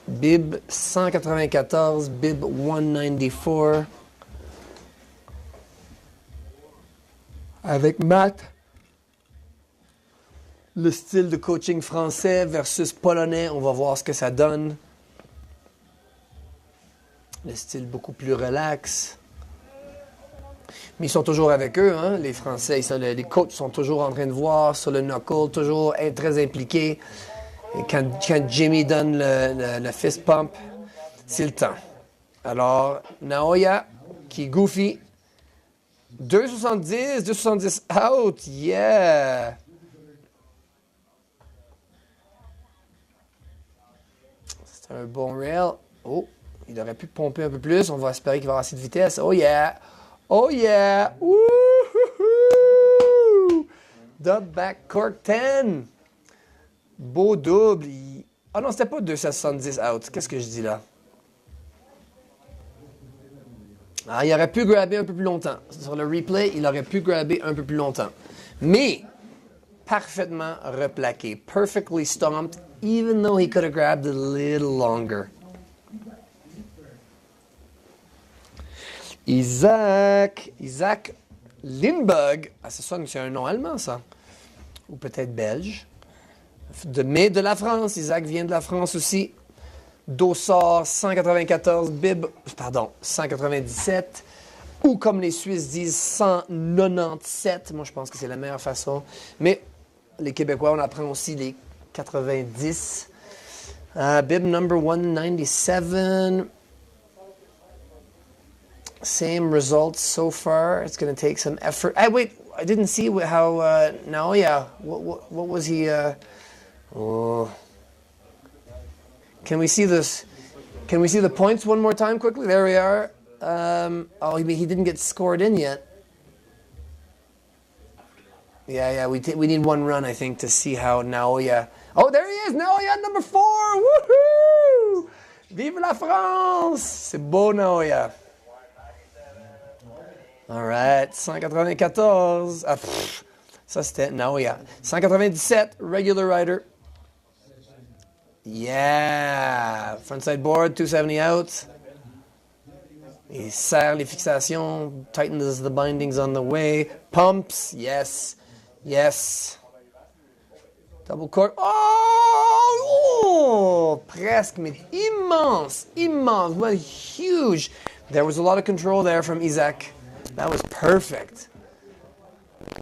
Bib 194, bib 194. Avec Matt, le style de coaching français versus polonais, on va voir ce que ça donne. Le style beaucoup plus relax. Mais ils sont toujours avec eux, hein, les Français. Les coachs sont toujours en train de voir sur le knuckle, toujours très impliqués. Et quand Jimmy donne le fist pump, c'est le temps. Alors, Naoya, qui est goofy. 2,70 out, yeah! C'est un bon rail. Oh, il aurait pu pomper un peu plus. On va espérer qu'il va avoir assez de vitesse. Oh yeah! Oh yeah! Wouhou! Dub back cork 10. Beau double. Ah non, c'était pas 270 out. Qu'est-ce que je dis là? Ah, il aurait pu grabber un peu plus longtemps. Sur le replay, il aurait pu grabber un peu plus longtemps. Mais, parfaitement replaqué. Perfectly stomped, even though he could have grabbed a little longer. Isaac Lindberg. Ah, ça sonne que c'est un nom allemand, ça. Ou peut-être belge. Mais de la France. Isaac vient de la France aussi. Dossard 194, bib, 197. Ou comme les Suisses disent, 197. Moi, je pense que c'est la meilleure façon. Mais les Québécois, on apprend aussi les 90. Bib number 197. Same results so far. It's going to take some effort. Wait, I didn't see how Naoya. What was he? Can we see this? Can we see the points one more time quickly? There we are. He didn't get scored in yet. Yeah. We need one run, I think, to see how Naoya. Oh, there he is, Naoya number 4. Woohoo! Vive la France! C'est beau, Naoya. All right, 194. Ça c'était Naoya. 197, regular rider. Yeah! Frontside board, 270 out. Il serre les fixations, tightens the bindings on the way. Pumps, yes. Double cork. Oh! Presque, mais immense. What huge. There was a lot of control there from Isaac. That was perfect.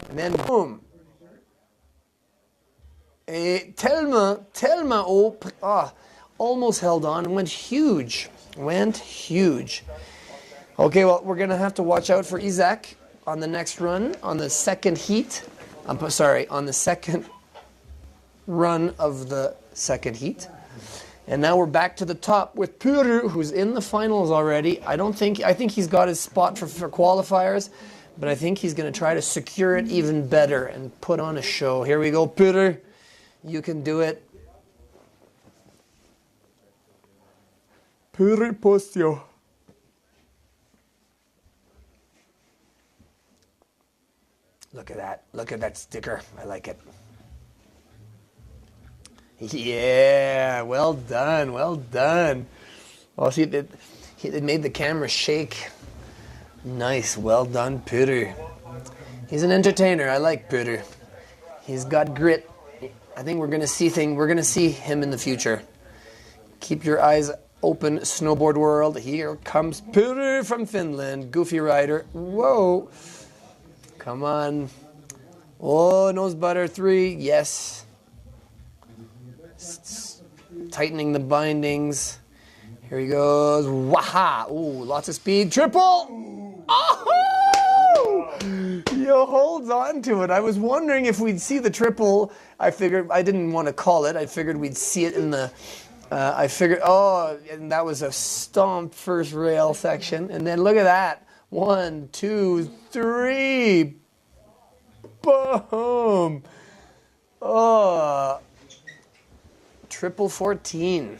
And then boom. Et tellement haut. Ah, almost held on. Went huge. Went huge. Okay, well, we're going to have to watch out for Isaac on the next run, on the second heat. I'm sorry, on the second run of the second heat. And now we're back to the top with Puru, who's in the finals already. I think he's got his spot for qualifiers, but I think he's going to try to secure it even better and put on a show. Here we go, Puru. You can do it. Puru Postio. Look at that. Look at that sticker. I like it. Yeah, well done, well done. Oh, see, it made the camera shake. Nice, well done, Peter. He's an entertainer. I like Peter. He's got grit. I think we're gonna see him in the future. Keep your eyes open, snowboard world. Here comes Peter from Finland, goofy rider. Whoa. Come on. Oh, nose butter 3. Yes. Tightening the bindings. Here he goes. Waha. Ooh, lots of speed. Triple. Oh! He holds on to it. I was wondering if we'd see the triple. I didn't want to call it. I figured we'd see it in the... and that was a stomp first rail section. And then look at that. 1, 2, 3. Boom. Oh. Triple 14.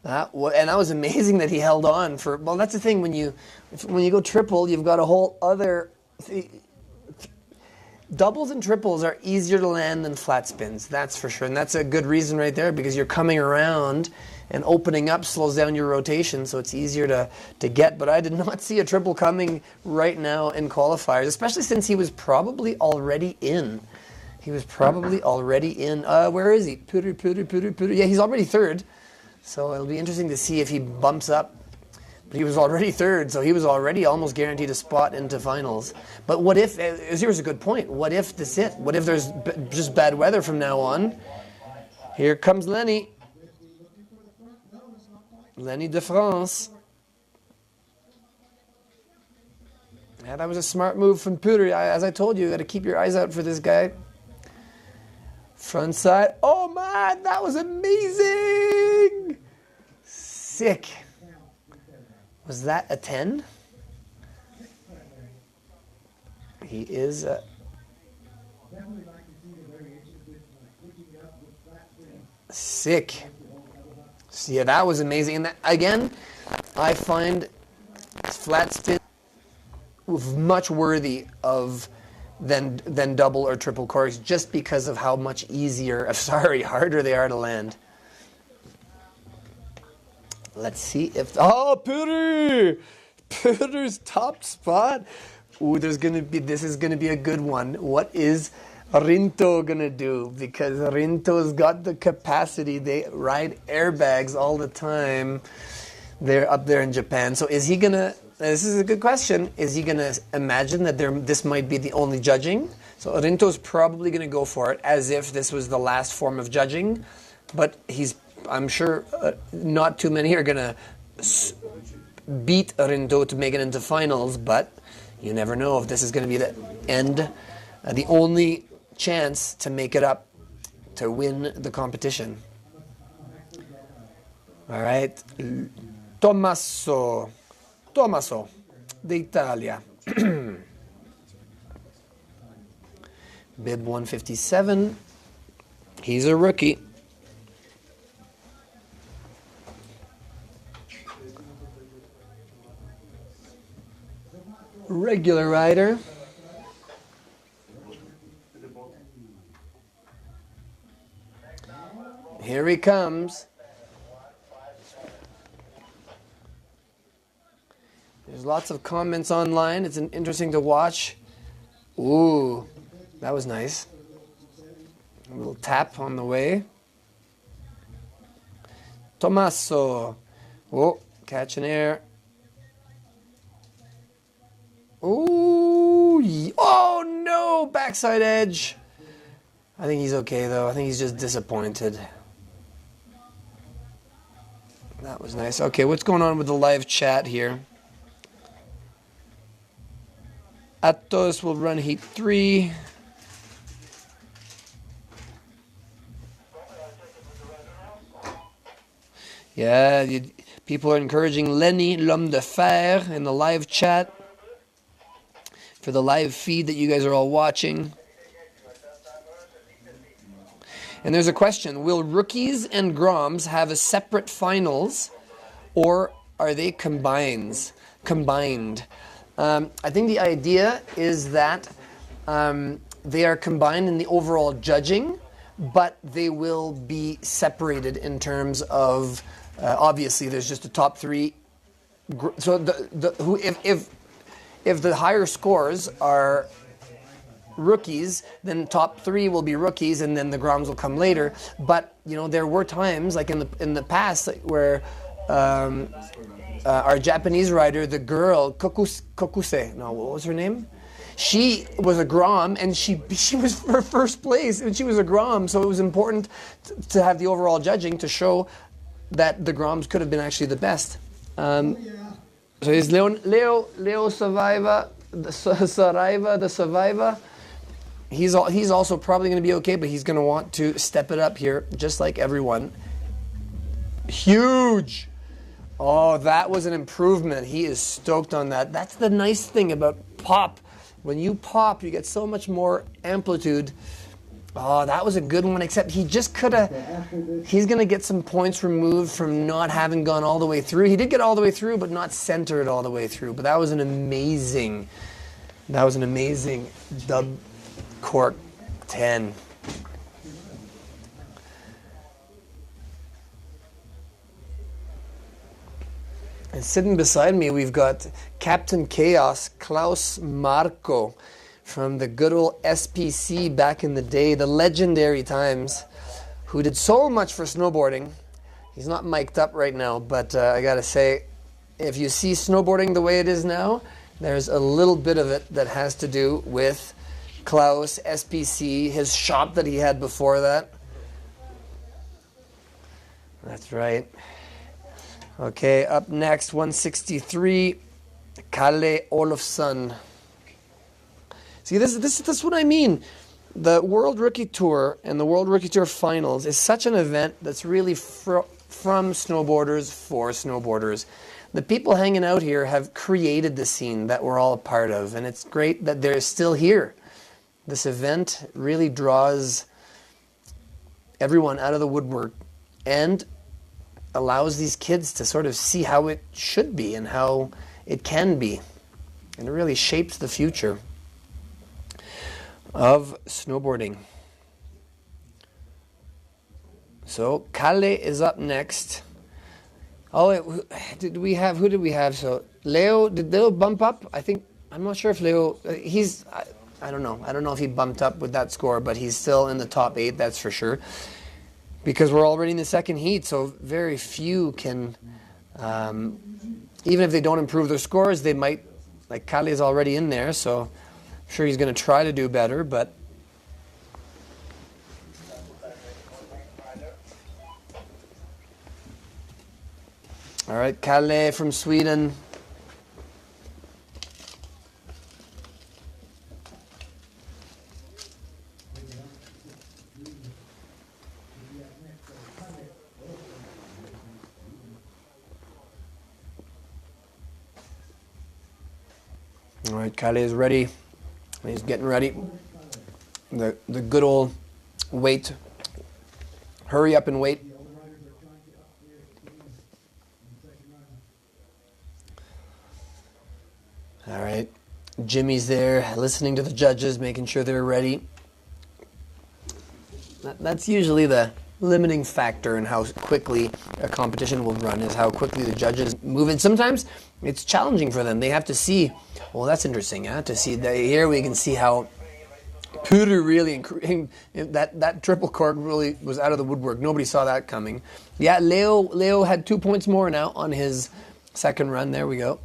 That was amazing that he held on for. Well, that's the thing when you go triple, you've got a whole other. Doubles and triples are easier to land than flat spins. That's for sure, and that's a good reason right there because you're coming around and opening up slows down your rotation, so it's easier to get. But I did not see a triple coming right now in qualifiers, especially since he was probably already in. Where is he? Pudu. Yeah, he's already third. So it'll be interesting to see if he bumps up. But he was already third, so he was already almost guaranteed a spot into finals. But what if, here's a good point, what if this is it? What if there's just bad weather from now on? Here comes Lenny. Lenny de France. Yeah, that was a smart move from Puder. As I told you, you got to keep your eyes out for this guy. Front side. Oh man, that was amazing! Sick. Was that a 10? He is sick. So yeah, that was amazing. And that, again, I find flat spin much worthy of than double or triple corks just because of how much harder they are to land. Let's see if Puder's top spot. Ooh, this is gonna be a good one. What is Rinto gonna do? Because Rinto's got the capacity. They ride airbags all the time. They're up there in Japan. So is he gonna? This is a good question. Is he gonna imagine that this might be the only judging? So Rinto's probably gonna go for it as if this was the last form of judging. But I'm sure not too many are gonna beat Rinto to make it into finals. But you never know if this is gonna be the end, the only chance to make it up, to win the competition. All right, Tommaso d'Italia. Bib 157. He's a rookie. Regular rider. Here he comes. There's lots of comments online. It's interesting to watch. Ooh, that was nice. A little tap on the way. Tommaso. Oh, catching air. Ooh, oh no, backside edge. I think he's okay, though. I think he's just disappointed. That was nice. Okay, what's going on with the live chat here? Atos will run heat 3. Yeah, people are encouraging Lenny L'Homme de Fer in the live chat for the live feed that you guys are all watching. And there's a question, will rookies and Groms have a separate finals or are they combined? I think the idea is that they are combined in the overall judging, but they will be separated in terms of obviously there's just a top 3. So if the higher scores are rookies, then top 3 will be rookies, and then the Groms will come later. But you know, there were times like in the past where our Japanese rider, the girl Kokuse, no, what was her name? She was a Grom, and she was for first place, and she was a Grom. So it was important to have the overall judging to show that the Groms could have been actually the best. So is Leo Survivor, the Survivor. He's also probably going to be okay, but he's going to want to step it up here, just like everyone. Huge. Oh, that was an improvement. He is stoked on that. That's the nice thing about pop. When you pop, you get so much more amplitude. Oh, that was a good one, except he just could have... He's going to get some points removed from not having gone all the way through. He did get all the way through, but not centered all the way through. But that was an amazing dub cork 10. And sitting beside me, we've got Captain Chaos, Klaus Marco, from the good old SPC back in the day, the legendary times, who did so much for snowboarding. He's not mic'd up right now, but I gotta say, if you see snowboarding the way it is now, there's a little bit of it that has to do with Klaus, SPC, his shop that he had before that. That's right. Okay, up next, 163, Kalle Olofsson. See, this is what I mean. The World Rookie Tour and the World Rookie Tour Finals is such an event that's really from snowboarders for snowboarders. The people hanging out here have created the scene that we're all a part of, and it's great that they're still here. This event really draws everyone out of the woodwork and allows these kids to sort of see how it should be and how it can be. And it really shapes the future of snowboarding. So Kalle is up next. Oh, who did we have? So Leo, did Leo bump up? I'm not sure if Leo, I don't know. I don't know if he bumped up with that score, but he's still in the top 8, that's for sure. Because we're already in the second heat, so very few can, even if they don't improve their scores, they might, like Kalle is already in there, so I'm sure he's going to try to do better, but all right, Kalle from Sweden. All right, Kalle is ready. He's getting ready. The good old wait. Hurry up and wait. All right. Jimmy's there, listening to the judges, making sure they're ready. That's usually the limiting factor in how quickly a competition will run, is how quickly the judges move. And sometimes it's challenging for them. They have to see, well, that's interesting, huh? To see that here we can see how Puru really, that triple cork really was out of the woodwork. Nobody saw that coming. Yeah, Leo had 2 points more now on his second run. There we go.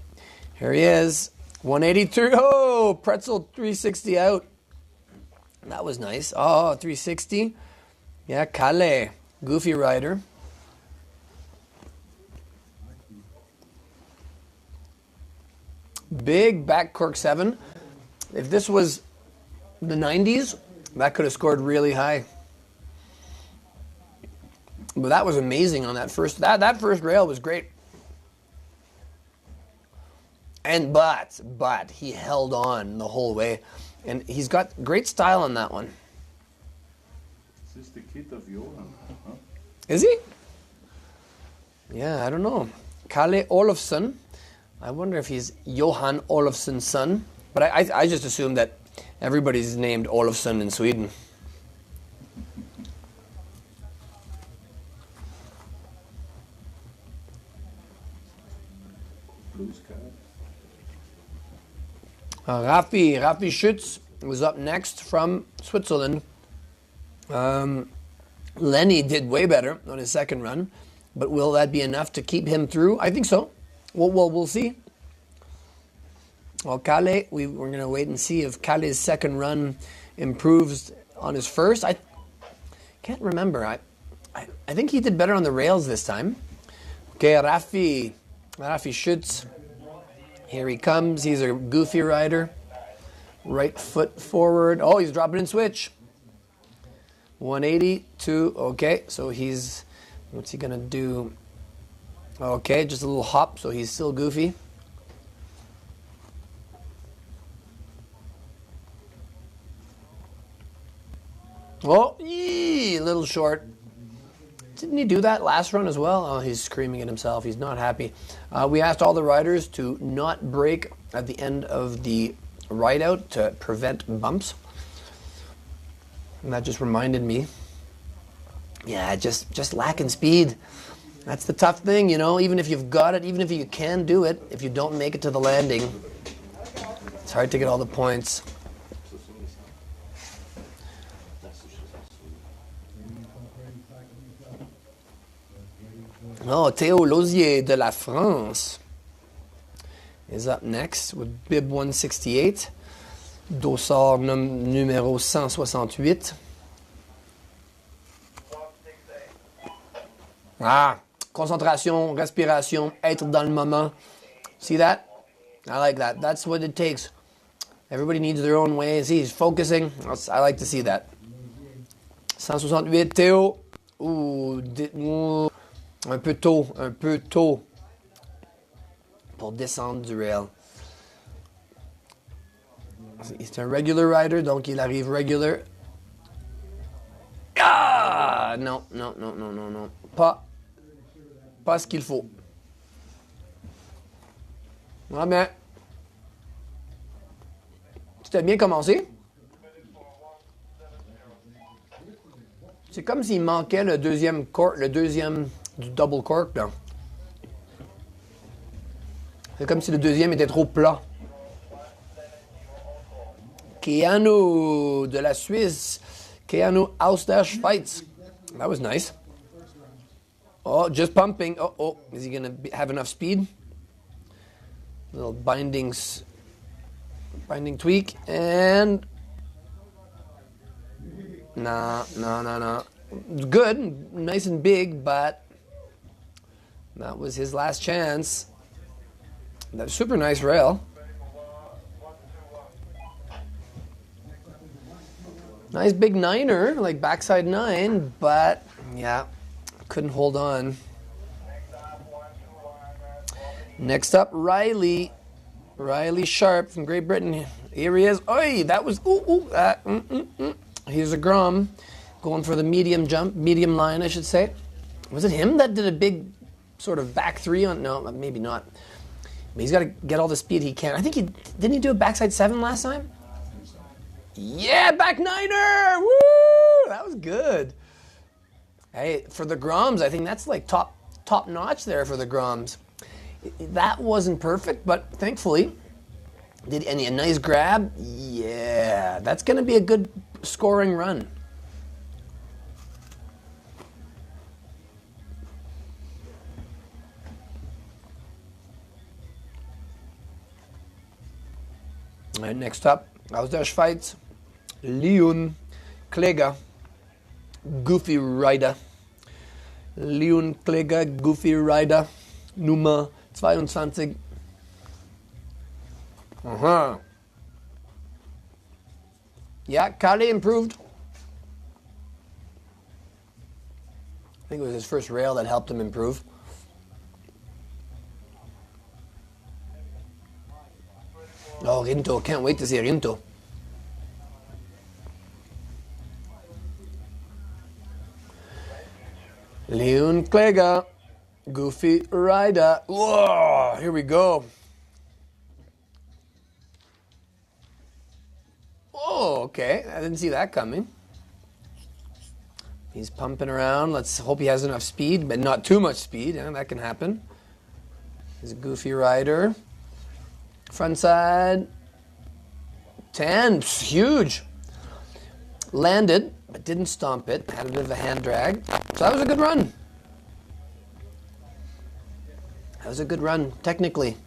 Here he is. 183. Oh, pretzel 360 out. That was nice. Oh, 360. Yeah, Calais. Goofy rider. Big back cork 7. If this was the 90s, that could have scored really high. But that was amazing on that first. That first rail was great. And but he held on the whole way, and he's got great style on that one. This is the kid of Johan. Huh? Is he? Yeah, I don't know. Kalle Olofsson. I wonder if he's Johan Olofsson's son. But I just assume that everybody's named Olofsson in Sweden. Blue sky. Rafi Schütz was up next from Switzerland. Lenny did way better on his second run, but will that be enough to keep him through? I think so. We'll see. Well, Kalle, we're going to wait and see if Kalle's second run improves on his first. I can't remember. I think he did better on the rails this time. Okay, Rafi Schütz. Here he comes. He's a goofy rider. Right foot forward. Oh, he's dropping in switch. 180 to, okay, so what's he going to do? Okay, just a little hop, so he's still goofy. Oh, a little short. Didn't he do that last run as well? Oh, he's screaming at himself. He's not happy. We asked all the riders to not brake at the end of the ride out to prevent bumps. And that just reminded me. Yeah, just lacking speed. That's the tough thing, you know. Even if you've got it, even if you can do it, if you don't make it to the landing, it's hard to get all the points. Oh, Théo Lausier de la France is up next with bib 168. Dossard numéro 168. Ah, concentration, respiration, être dans le moment. See that? I like that. That's what it takes. Everybody needs their own way. See, he's focusing. I like to see that. 168, Théo. Ouh, un peu tôt pour descendre du rail. C'est un regular rider, donc il arrive regular. Ah! Non. Pas ce qu'il faut. Ah ben, c'était bien commencé. C'est comme s'il manquait le deuxième du double cork, là. C'est comme si le deuxième était trop plat. Keanu de la Suisse. Keanu aus der Schweiz. That was nice. Oh, just pumping. Oh. Is he going to have enough speed? Little binding tweak. And... No. Good. Nice and big, but... that was his last chance. That's super nice rail. Nice big niner, like backside 9, but yeah, couldn't hold on. Next up, Riley Sharp from Great Britain. Here he is. Oi, that was Here's a Grom going for the medium line, I should say. Was it him that did a big sort of back 3 on? No, maybe not. But he's got to get all the speed he can. I think didn't he do a backside 7 last time? Yeah, back niner! Woo! That was good. Hey, for the Groms, I think that's like top notch there for the Groms. That wasn't perfect, but thankfully, did a nice grab? Yeah, that's going to be a good scoring run. All right, next up, Aus der Schweiz, Leon Klega, Goofy Rider. Leon Klega, Goofy Rider, Nummer 22. Uh-huh. Yeah, Kale improved. I think it was his first rail that helped him improve. Oh, Rinto. Can't wait to see Rinto. Leon Klega, Goofy Rider. Whoa, here we go. Oh, okay. I didn't see that coming. He's pumping around. Let's hope he has enough speed, but not too much speed. Yeah, that can happen. He's a Goofy Rider. Front side. 10. Huge. Landed, but didn't stomp it. Had a bit of a hand drag. So that was a good run. That was a good run, technically.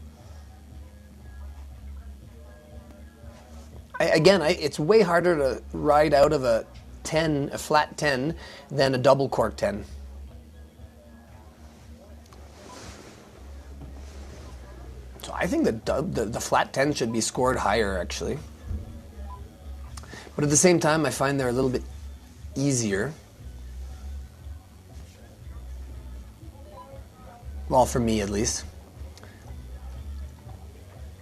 It's way harder to ride out of a 10, a flat 10, than a double cork 10. So I think the flat 10 should be scored higher, actually. But at the same time, I find they're a little bit easier. Well, for me at least.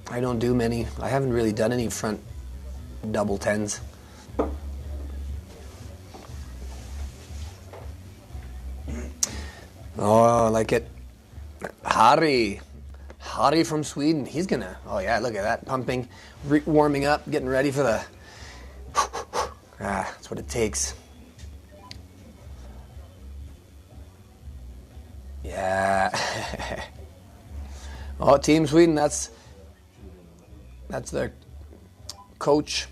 I haven't really done any front double 10s. Oh, I like it. Harry from Sweden. He's gonna, oh yeah, look at that. Pumping, warming up, getting ready for the, that's what it takes. Yeah. Oh, Team Sweden, that's their coach,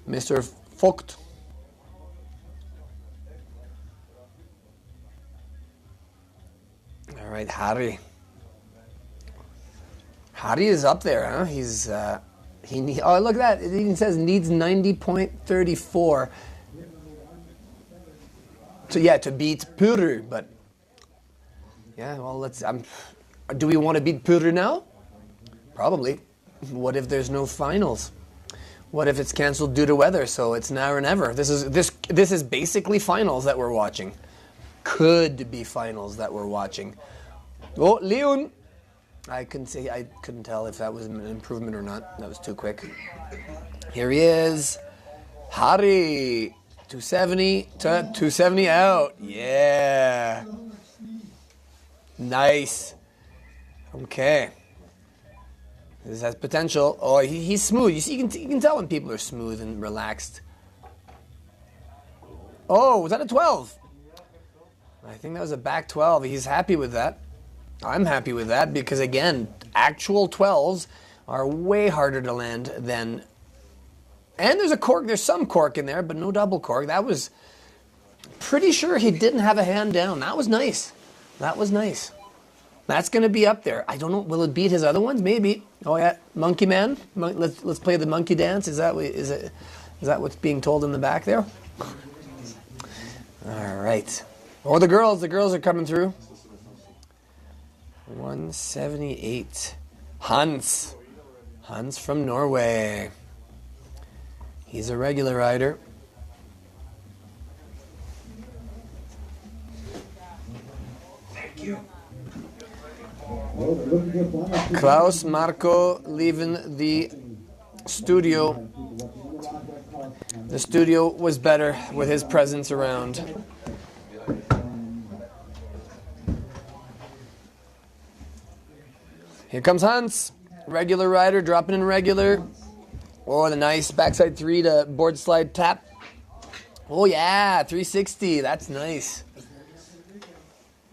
Mr. Vogt. All right, Harry. Harry is up there, huh? He's oh, look at that. It even says needs 90.34. To beat Puru, but yeah, well, do we want to beat Puru now? Probably. What if there's no finals? What if it's canceled due to weather? So it's now or never. This is basically finals that we're watching. Could be finals that we're watching. Oh, Leon! I couldn't tell if that was an improvement or not. That was too quick. Here he is. Harry. 270 to 270 out. Yeah. Nice. Okay. This has potential. Oh, he's smooth. You see, you can tell when people are smooth and relaxed. Oh, was that a 12? I think that was a back 12. He's happy with that. I'm happy with that because, again, actual 12s are way harder to land than... And there's some cork in there, but no double cork. That was... Pretty sure he didn't have a hand down. That was nice. That was nice. That's going to be up there. I don't know. Will it beat his other ones? Maybe. Oh, yeah. Monkey Man. Let's play the monkey dance. Is that what's being told in the back there? All right. Oh, the girls. The girls are coming through. 178. Hans from Norway. He's a regular rider. Thank you. Klaus Marco leaving the studio. The studio was better with his presence around. Here comes Hans, regular rider, dropping in regular. Oh, the nice backside 3 to board slide tap. Oh yeah, 360, that's nice.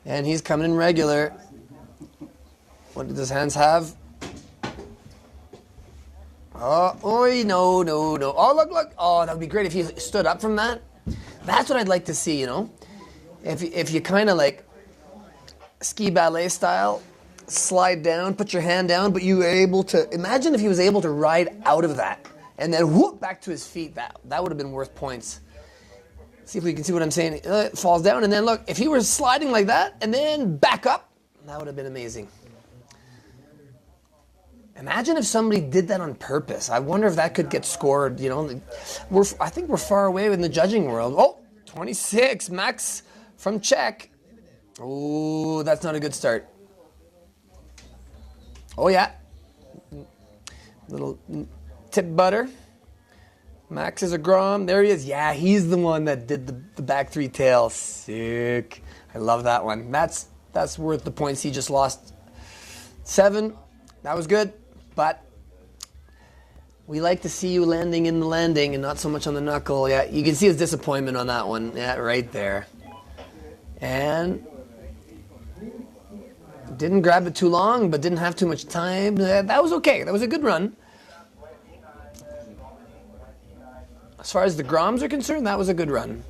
And he's coming in regular. What does Hans have? Oh, no. Oh, look. Oh, that would be great if he stood up from that. That's what I'd like to see, you know. If you kind of like ski ballet style, slide down, put your hand down, but you were able to, imagine if he was able to ride out of that and then whoop, back to his feet. That would have been worth points. See if we can see what I'm saying. Falls down, and then look, if he were sliding like that, and then back up, that would have been amazing. Imagine if somebody did that on purpose. I wonder if that could get scored. You know, I think we're far away in the judging world. Oh, 26, Max from Czech. Oh, that's not a good start. Oh, yeah. Little tip butter. Max is a Grom. There he is. Yeah, he's the one that did the back three tails. Sick. I love that one. That's worth the points. He just lost 7. That was good, but we like to see you landing in the landing and not so much on the knuckle. Yeah, you can see his disappointment on that one. Yeah, right there. And didn't grab it too long, but didn't have too much time. That was okay. That was a good run. As far as the Groms are concerned, that was a good run.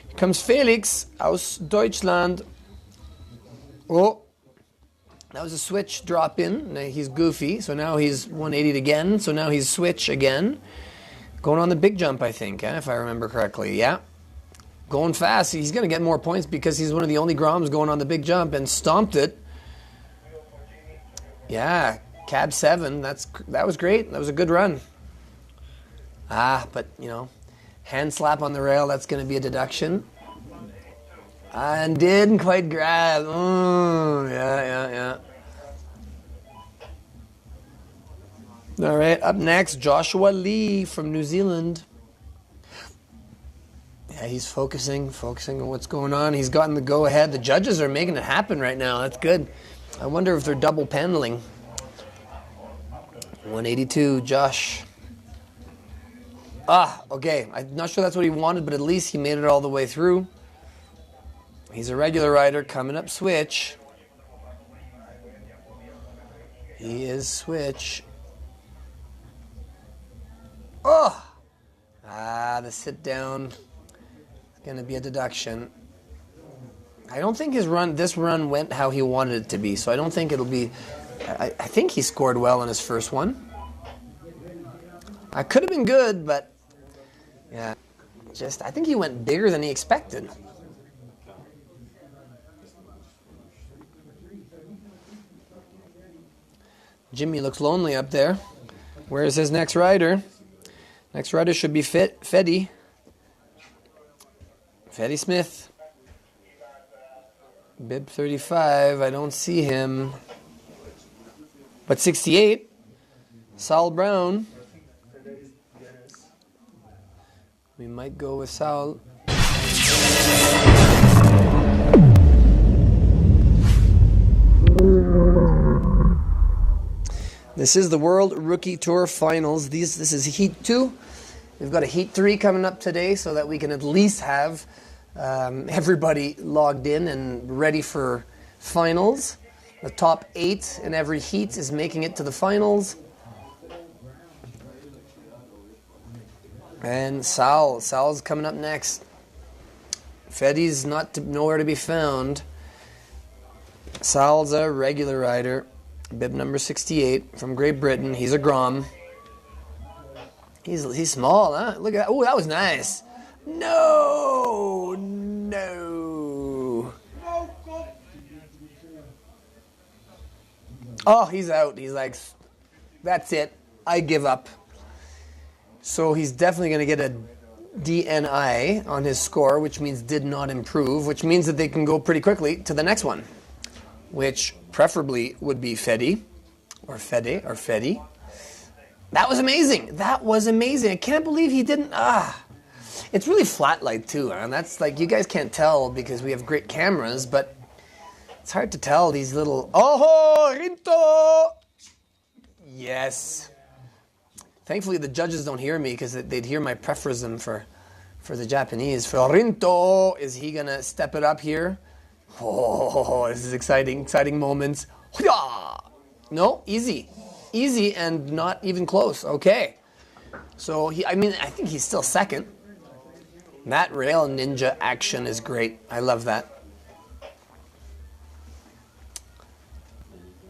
Here comes Felix aus Deutschland. Oh, that was a switch drop in. He's goofy, so now he's 180'd again. So now he's switch again. Going on the big jump, I think, if I remember correctly. Yeah. Going fast. He's going to get more points because he's one of the only Groms going on the big jump and stomped it. Yeah, cab 7. That was great. That was a good run. But, you know, hand slap on the rail, that's going to be a deduction. And didn't quite grab. Oh, yeah. All right, up next, Joshua Lee from New Zealand. Yeah, he's focusing on what's going on. He's gotten the go-ahead. The judges are making it happen right now. That's good. I wonder if they're double paneling. 182, Josh. Okay. I'm not sure that's what he wanted, but at least he made it all the way through. He's a regular rider coming up switch. He is switch. The sit down is going to be a deduction. I don't think this run went how he wanted it to be, so I don't think it'll be. I think he scored well on his first one. I could have been good, but yeah, I think he went bigger than he expected. Jimmy looks lonely up there. Where's his next rider? Next rider should be Feddy Smith. Bib 35, I don't see him. But 68, Saul Brown. We might go with Saul. This is the World Rookie Tour Finals. This is Heat 2. We've got a Heat 3 coming up today so that we can at least have everybody logged in and ready for finals. The top 8 in every heat is making it to the finals. And Sal's coming up next. Feddy's nowhere to be found. Sal's a regular rider. Bib number 68 from Great Britain. He's a Grom. He's small, huh? Look at that. Oh, that was nice. No. Oh, he's out. He's like, that's it. I give up. So he's definitely going to get a DNI on his score, which means did not improve, which means that they can go pretty quickly to the next one, which preferably would be Feddy. That was amazing. I can't believe he didn't. It's really flat light too, and that's like, you guys can't tell because we have great cameras, but it's hard to tell these little. Oh, Rinto! Yes. Thankfully, the judges don't hear me because they'd hear my preferism for the Japanese. For Rinto, is he gonna step it up here? Oh, this is exciting moments. No, easy and not even close. Okay, so I think he's still second. That rail ninja action is great. I love that.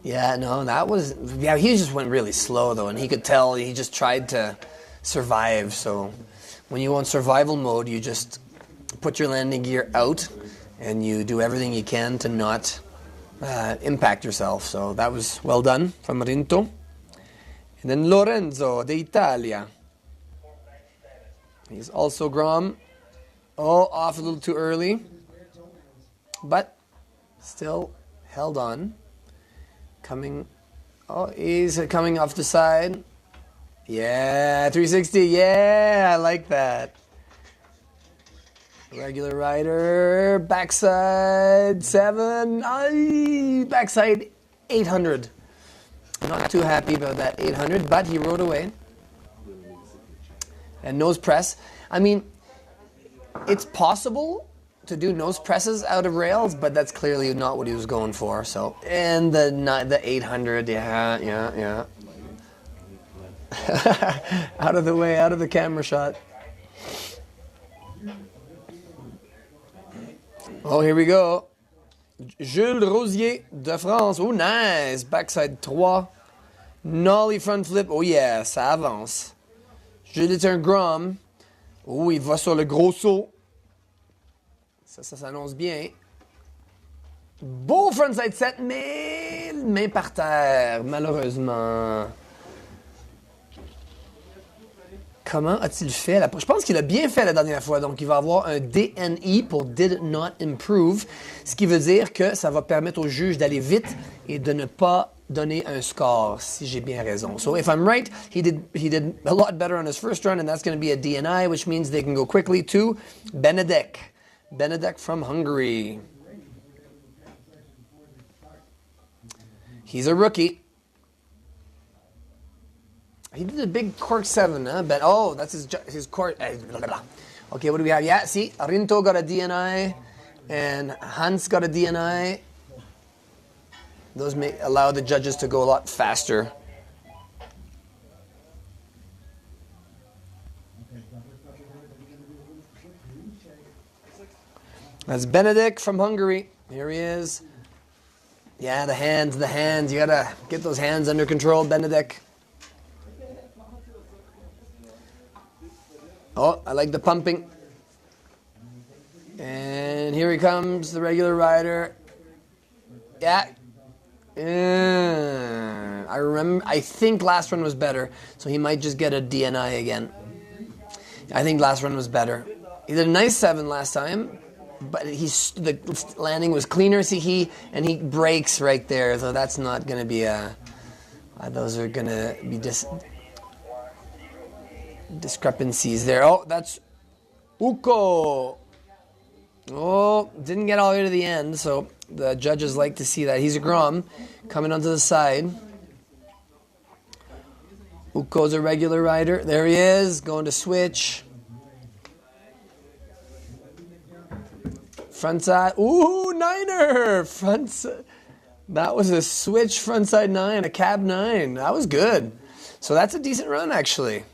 Yeah, no, he just went really slow though, and he could tell he just tried to survive. So when you go in survival mode, you just put your landing gear out and you do everything you can to not impact yourself. So that was well done from Rinto. And then Lorenzo de Italia. He's also Grom. Oh, off a little too early. But still held on. He's coming off the side. Yeah, 360. Yeah, I like that. Regular rider, backside 7. Backside 800. Not too happy about that 800, but he rode away. And nose press. I mean, it's possible to do nose presses out of rails, but that's clearly not what he was going for. So, and the 800, yeah. Out of the way, out of the camera shot. Oh, here we go. Jules Rosier de France. Oh, nice. Backside 3. Nollie front flip. Oh, yeah, ça avance. Jules est un Grom. Oh, il va sur le gros saut. Ça s'annonce bien. Beau frontside 7, mais main par terre, malheureusement. Comment a-t-il fait? Je pense qu'il a bien fait la dernière fois. Donc, il va avoir un DNI pour Did Not Improve. Ce qui veut dire que ça va permettre au juge d'aller vite et de ne pas donner un score, si j'ai bien raison. So, if I'm right, he did a lot better on his first run, and that's going to be a DNI, which means they can go quickly to Benedek. Benedek from Hungary. He's a rookie. He did a big cork 7, huh? But that's his cork. Okay, what do we have? Yeah, see, Rinto got a DNI, and Hans got a DNI. Those may allow the judges to go a lot faster. That's Benedict from Hungary. Here he is. Yeah, the hands. You gotta get those hands under control, Benedict. Oh, I like the pumping. And here he comes, the regular rider. Yeah. I think last run was better, so he might just get a DNI again. I think last run was better. He did a nice 7 last time, but the landing was cleaner. See, he breaks right there, so that's not going to be those are going to be discrepancies there. Oh, that's Uko. Oh, didn't get all the way to the end, so the judges like to see that. He's a Grom coming onto the side. Uko's a regular rider. There he is, going to switch. Frontside. Ooh, 9er! That was a switch frontside 9, a cab 9. That was good. So that's a decent run, actually.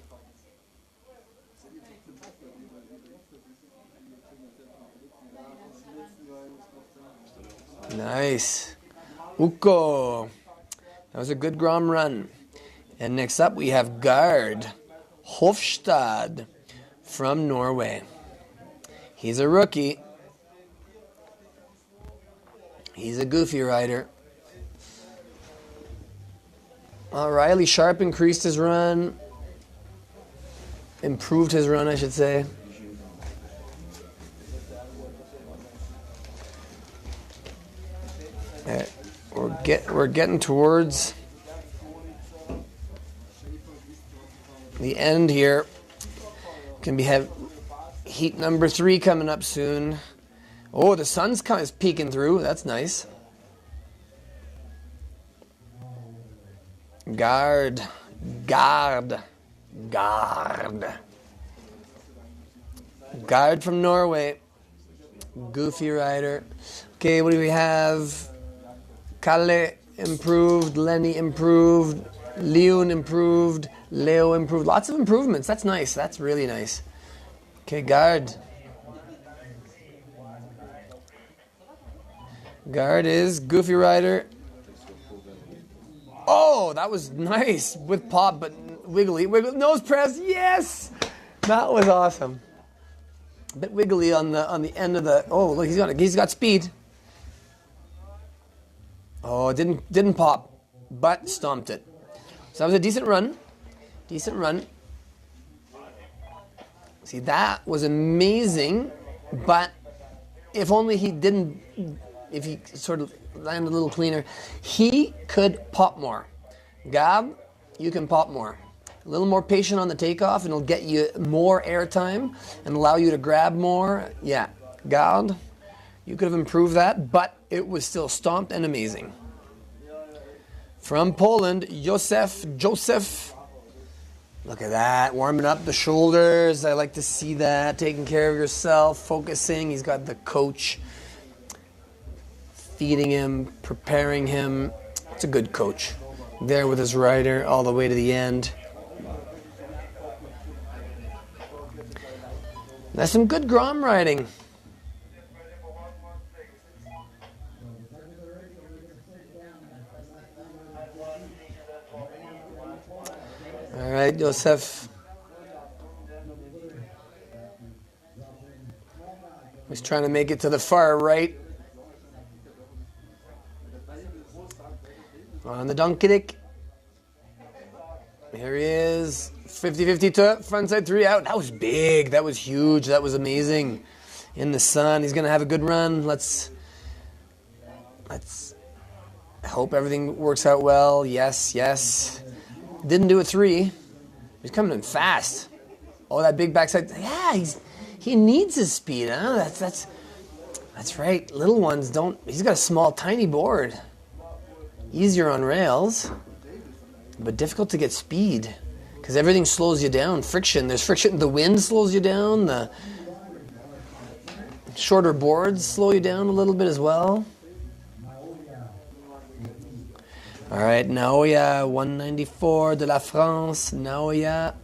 Nice. Uko. That was a good Grom run. And next up we have Gard Hofstad from Norway. He's a rookie. He's a goofy rider. Riley Sharp increased his run. Improved his run, I should say. We're getting towards the end here. Have heat number 3 coming up soon. Oh, the sun's is peeking through. That's nice. Gard from Norway. Goofy rider. Okay, what do we have? Kalle improved, Lenny improved, Leon improved, Leo improved. Lots of improvements. That's nice. That's really nice. Okay, Gard. Gard is goofy rider. Oh, that was nice with pop, but wiggly, nose press, yes! That was awesome. A bit wiggly on the end of the, oh, look, he's got speed. Oh, it didn't pop, but stomped it. So that was a decent run. See, that was amazing, but if only if he sort of landed a little cleaner, he could pop more. Gab, you can pop more. A little more patient on the takeoff, and it'll get you more air time and allow you to grab more. Yeah, Gab, you could have improved that, but it was still stomped and amazing. From Poland, Joseph. Look at that, warming up the shoulders. I like to see that, taking care of yourself, focusing. He's got the coach feeding him, preparing him. It's a good coach. There with his rider all the way to the end. That's some good Grom riding. All right, Joseph. He's trying to make it to the far right. On the Dunkirk. Here he is. 50-50 to frontside 3 out. That was big. That was huge. That was amazing. In the sun. He's going to have a good run. Let's hope everything works out well. Yes. Didn't do a 3. He's coming in fast. Oh, that big backside. Yeah, he needs his speed, huh? That's right. Little ones don't. He's got a small, tiny board. Easier on rails, but difficult to get speed because everything slows you down. There's friction. The wind slows you down. The shorter boards slow you down a little bit as well. All right, Naoya, 194 de la France. Naoya,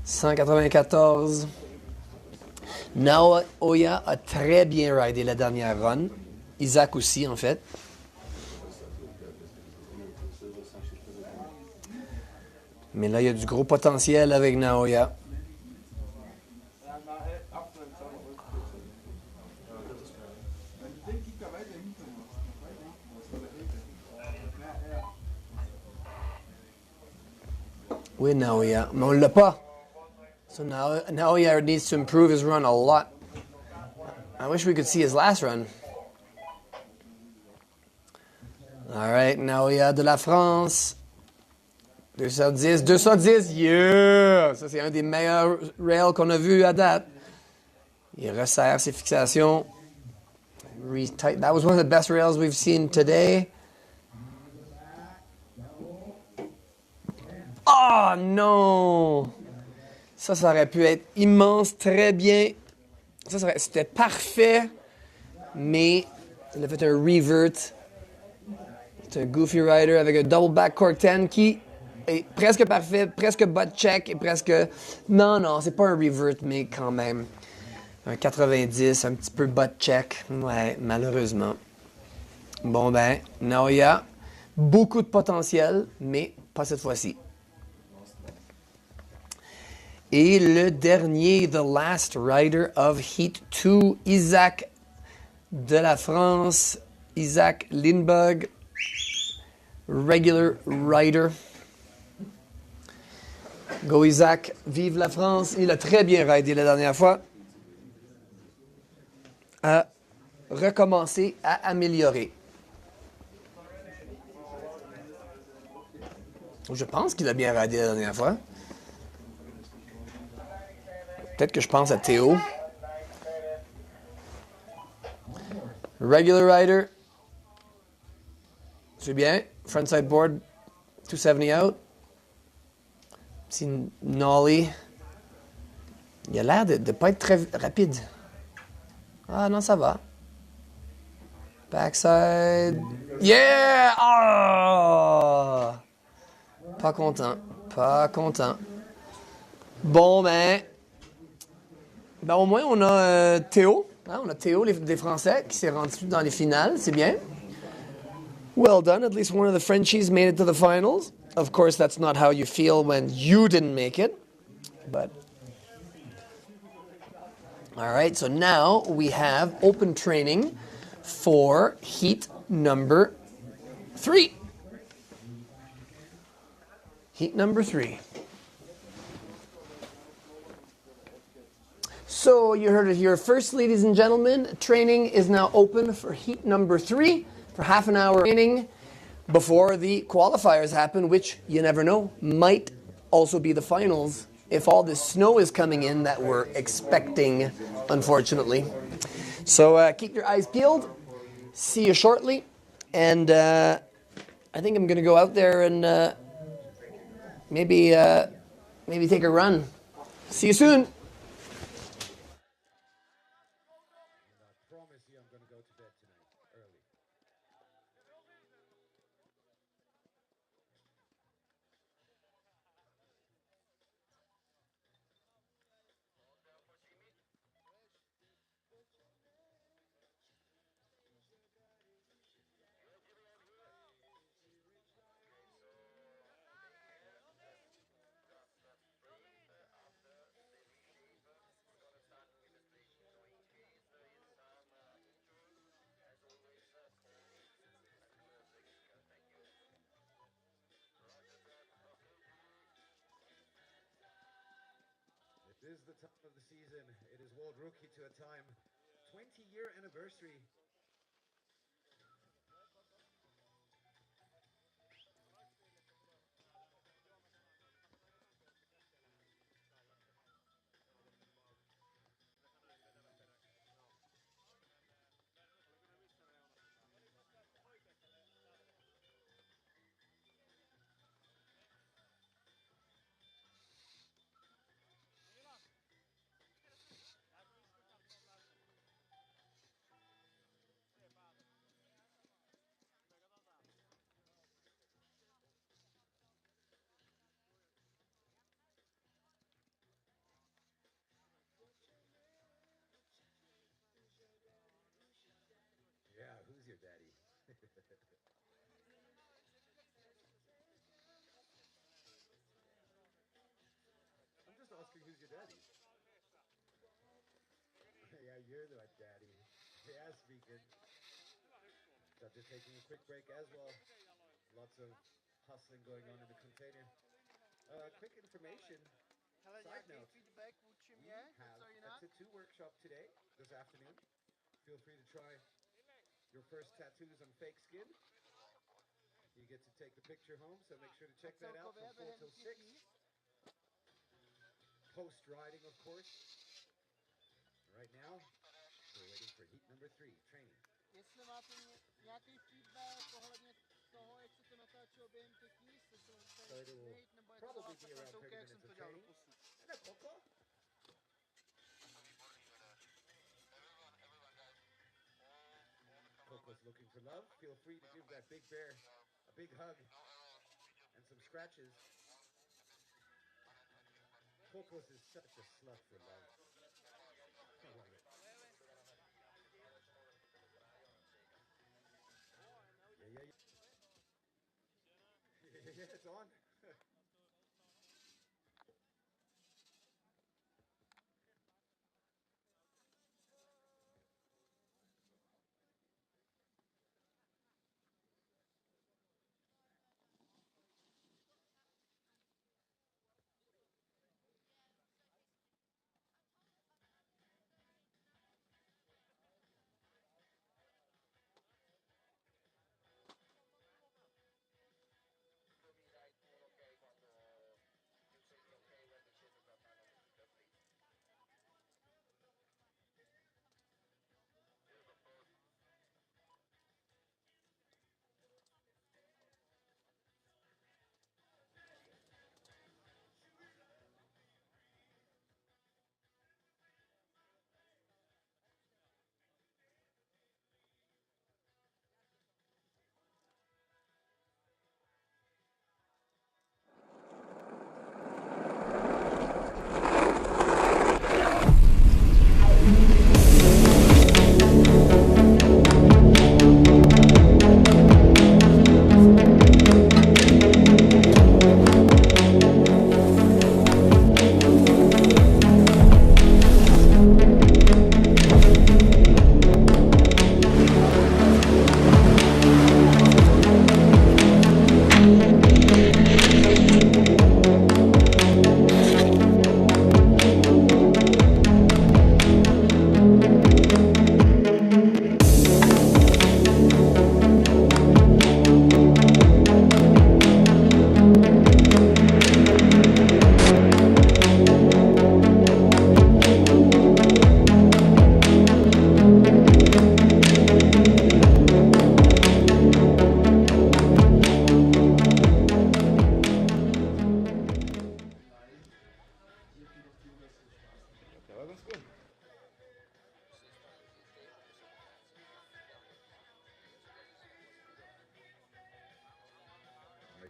194. Naoya a très bien ridé la dernière run. Isaac aussi, en fait. Mais là, il y a du gros potentiel avec Naoya. Oui, Naoya. Mais on l'a pas. So Naoya needs to improve his run a lot. I wish we could see his last run. All right, Naoya de la France. 210, yeah! Ça, c'est un des meilleurs rails qu'on a vu à date. Il resserre ses fixations. That was one of the best rails we've seen today. Oh non! Ça aurait pu être immense, très bien. C'était parfait, mais il a fait un revert. C'est un goofy rider avec un double back cork 10 qui est presque parfait, presque butt check et presque... Non, c'est pas un revert, mais quand même. Un 90, un petit peu butt check. Ouais, malheureusement. Bon ben, Naoya, beaucoup de potentiel, mais pas cette fois-ci. Et le dernier, the last rider of Heat 2, Isaac de la France. Isaac Lindbergh, regular rider. Go Isaac, vive la France. Il a très bien ridé la dernière fois. À recommencer, à améliorer. Je pense qu'il a bien ridé la dernière fois. Peut-être que je pense à Théo. Regular rider. C'est bien. Frontside board. 270 out. Petit nollie. Il a l'air de ne pas être très rapide. Ah non, ça va. Backside. Yeah! Oh! Pas content. Bon, ben au moins, on a Théo. Hein, on a Théo des Français qui s'est rendu dans les finales. C'est bien. Well done. At least one of the Frenchies made it to the finals. Of course, that's not how you feel when you didn't make it. But all right, so now we have open training for heat number 3. Heat number 3. So you heard it here first, ladies and gentlemen. Training is now open for heat number 3 for half an hour training before the qualifiers happen, which you never know, might also be the finals if all this snow is coming in that we're expecting, unfortunately. So keep your eyes peeled. See you shortly. And I think I'm going to go out there and maybe take a run. See you soon. It is the time of the season. It is World Rookie to a time. 20-year anniversary. Yeah, who's your daddy? I'm just asking who's your daddy. Yeah, you're the daddy. Yeah, speaking. Just taking a quick break as well. Lots of hustling going on in the container. Quick information. Side note. We have a tattoo workshop today, this afternoon. Feel free to try your first tattoos on fake skin. You get to take the picture home, so make sure to check that out from 4 till 6. Post-riding, of course. Right now, we're waiting for heat number 3, training. Jestli máte nějaký feedback ohledně toho, jak se to natáčelo během těch míst, jestli to So it will nejít, nebo je to probably be taková around 30 touka, jak jsem minutes to of dělal training. doposud. And a coco. Coco's looking for love. Feel free to give that big bear a big hug and some scratches. Coco's is such a slut for love. I love it. Yeah. Yeah, it's on.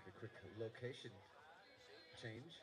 A quick location change.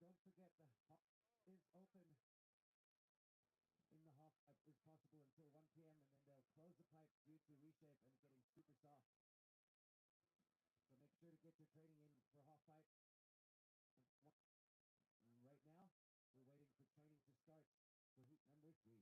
Don't forget the hop is open in the half pipe is possible until 1 p.m. and then they'll close the pipe due to reshape and getting super soft. So make sure to get your training in for half pipe. Right now, we're waiting for training to start for heat number 3.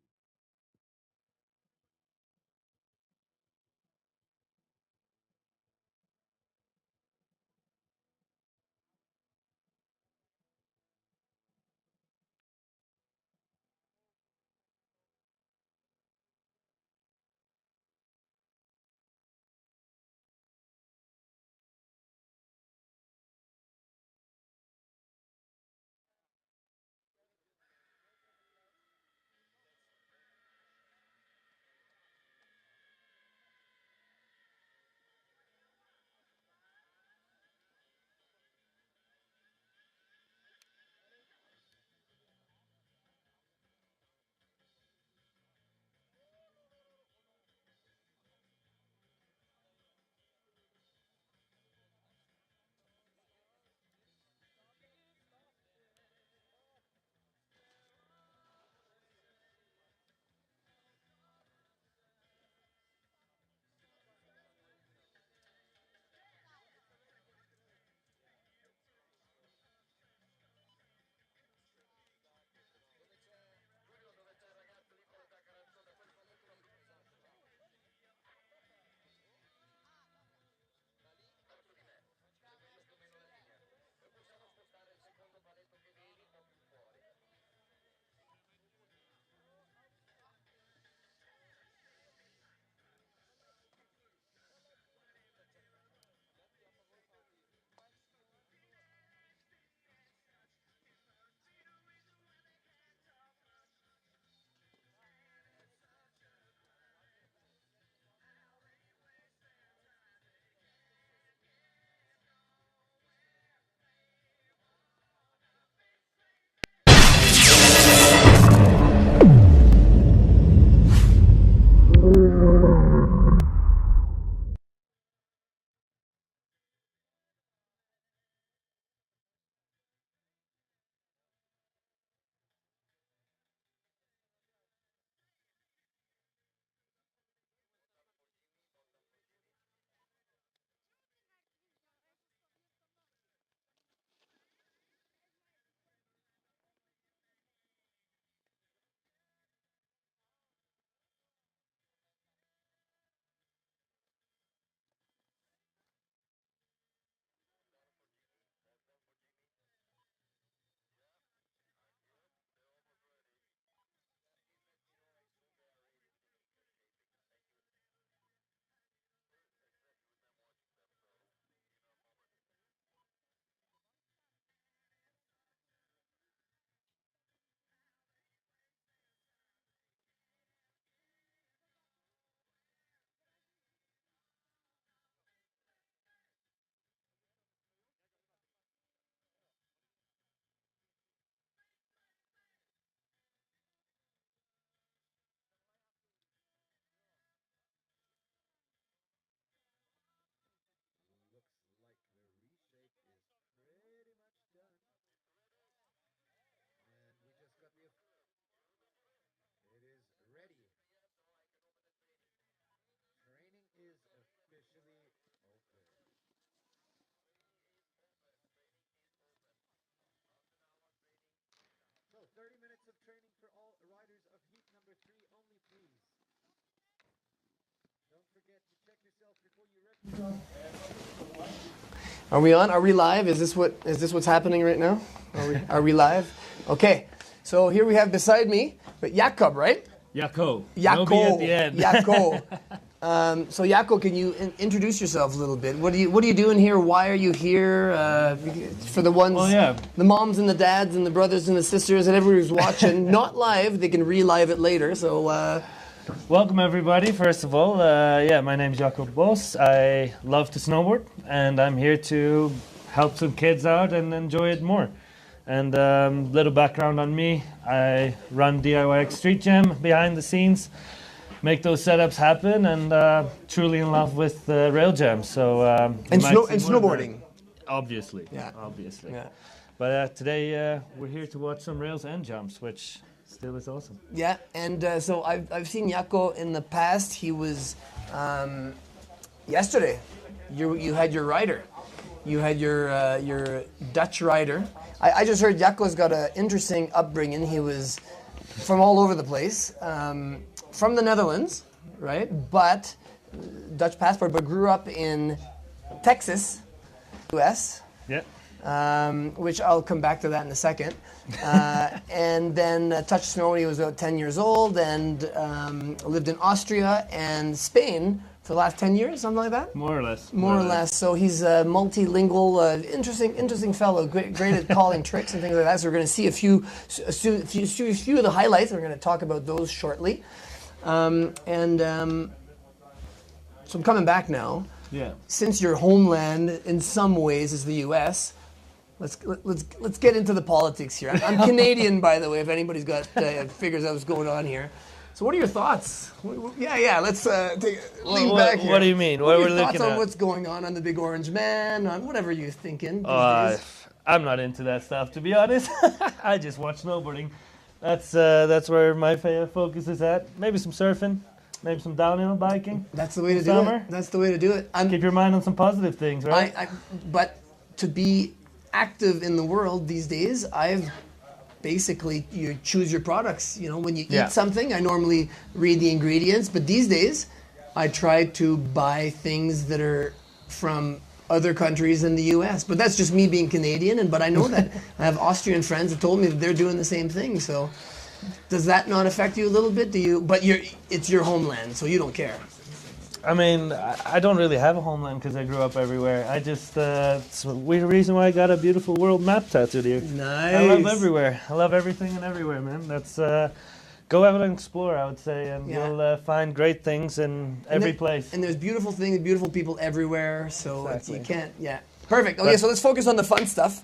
30 minutes of training for all riders of heat number 3 only, please. Don't forget to check yourself before you wreck yourself. Are we on? Are we live? Is this what's happening right now? Are we live? Okay. So here we have beside me, but Jakob, right? Jaco. Jaco. No B at the end. Jaco. So Jaco, can you introduce yourself a little bit? What are you doing here? Why are you here? For the ones, the moms and the dads and the brothers and the sisters and everybody who's watching, not live, they can relive it later. So. Welcome everybody, first of all. My name's Jacob Bos. I love to snowboard and I'm here to help some kids out and enjoy it more. And little background on me, I run DIY Street Gym behind the scenes, make those setups happen, and truly in love with rail jams. So and snowboarding. Obviously. Yeah. Obviously. Yeah. But today we're here to watch some rails and jumps, which still is awesome. Yeah, and so I've seen Jaco in the past. He was yesterday. You had your rider. You had your Dutch rider. I just heard Jaco's got an interesting upbringing. He was from all over the place, from the Netherlands, right? But Dutch passport, but grew up in Texas, U.S. Yeah. Which I'll come back to that in a second. And then touched snow when he was about 10 years old, and lived in Austria and Spain for the last 10 years, something like that? More or less. More or less. So he's a multilingual, interesting fellow, great at calling tricks and things like that. So we're going to see a few of the highlights. We're going to talk about those shortly. So I'm coming back now. Yeah. Since your homeland, in some ways, is the U.S., let's get into the politics here. I'm Canadian, by the way, if anybody's got figures out what's going on here. So what are your thoughts? Yeah, let's lean back here. What do you mean? What are your we're thoughts looking on at? what's going on the Big Orange Man, on whatever you're thinking these days? I'm not into that stuff, to be honest. I just watch snowboarding. That's where my focus is at. Maybe some surfing, maybe some downhill biking. That's the way to do it. That's the way to do it. Keep your mind on some positive things, right? But to be active in the world these days, basically, you choose your products. You know, when you eat something, I normally read the ingredients, but these days, I try to buy things that are from other countries in the U.S. But that's just me being Canadian, but I know that I have Austrian friends that told me that they're doing the same thing. So, does that not affect you a little bit? But it's your homeland, so you don't care. I mean, I don't really have a homeland because I grew up everywhere. I just, it's the reason why I got a beautiful world map tattooed here. Nice. I love everywhere. I love everything and everywhere, man. That's, go out and explore, I would say, and you'll find great things in every place. And there's beautiful things, beautiful people everywhere, so Exactly. you can't, Perfect. Okay, so let's focus on the fun stuff.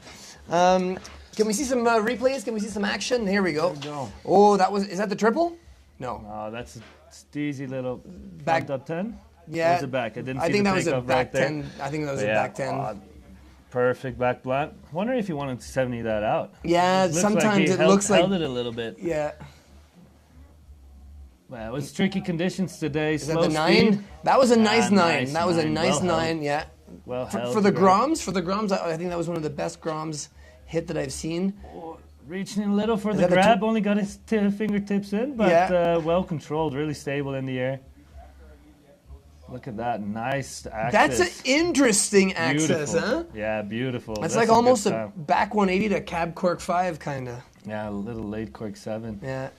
Can we see some replays? Can we see some action? Here we go. There we go. Oh, is that the triple? No. Oh, that's a steezy little Back- up 10. Yeah. Or was it back? I didn't see I think the that was a takeoff back right there. 10. I think that was a back 10. Perfect back blunt. Wondering if he wanted to 70 that out. Yeah, Looks sometimes like he it looks like... held it a little bit. Yeah. Well, it was tricky conditions today. Is that the 9? That was a nice 9. That was a nice Well 9, held. yeah. Well held. For the Groms, I think that was one of the best Groms hit that I've seen. Reaching a little for the that the grab, only got his fingertips in, but well controlled, really stable in the air. Look at that, nice access. That's an interesting access, Beautiful. huh? Yeah, beautiful. That's like a almost good a style. back 180 to cab cork 5, kind of. Yeah, a little late cork 7. Yeah.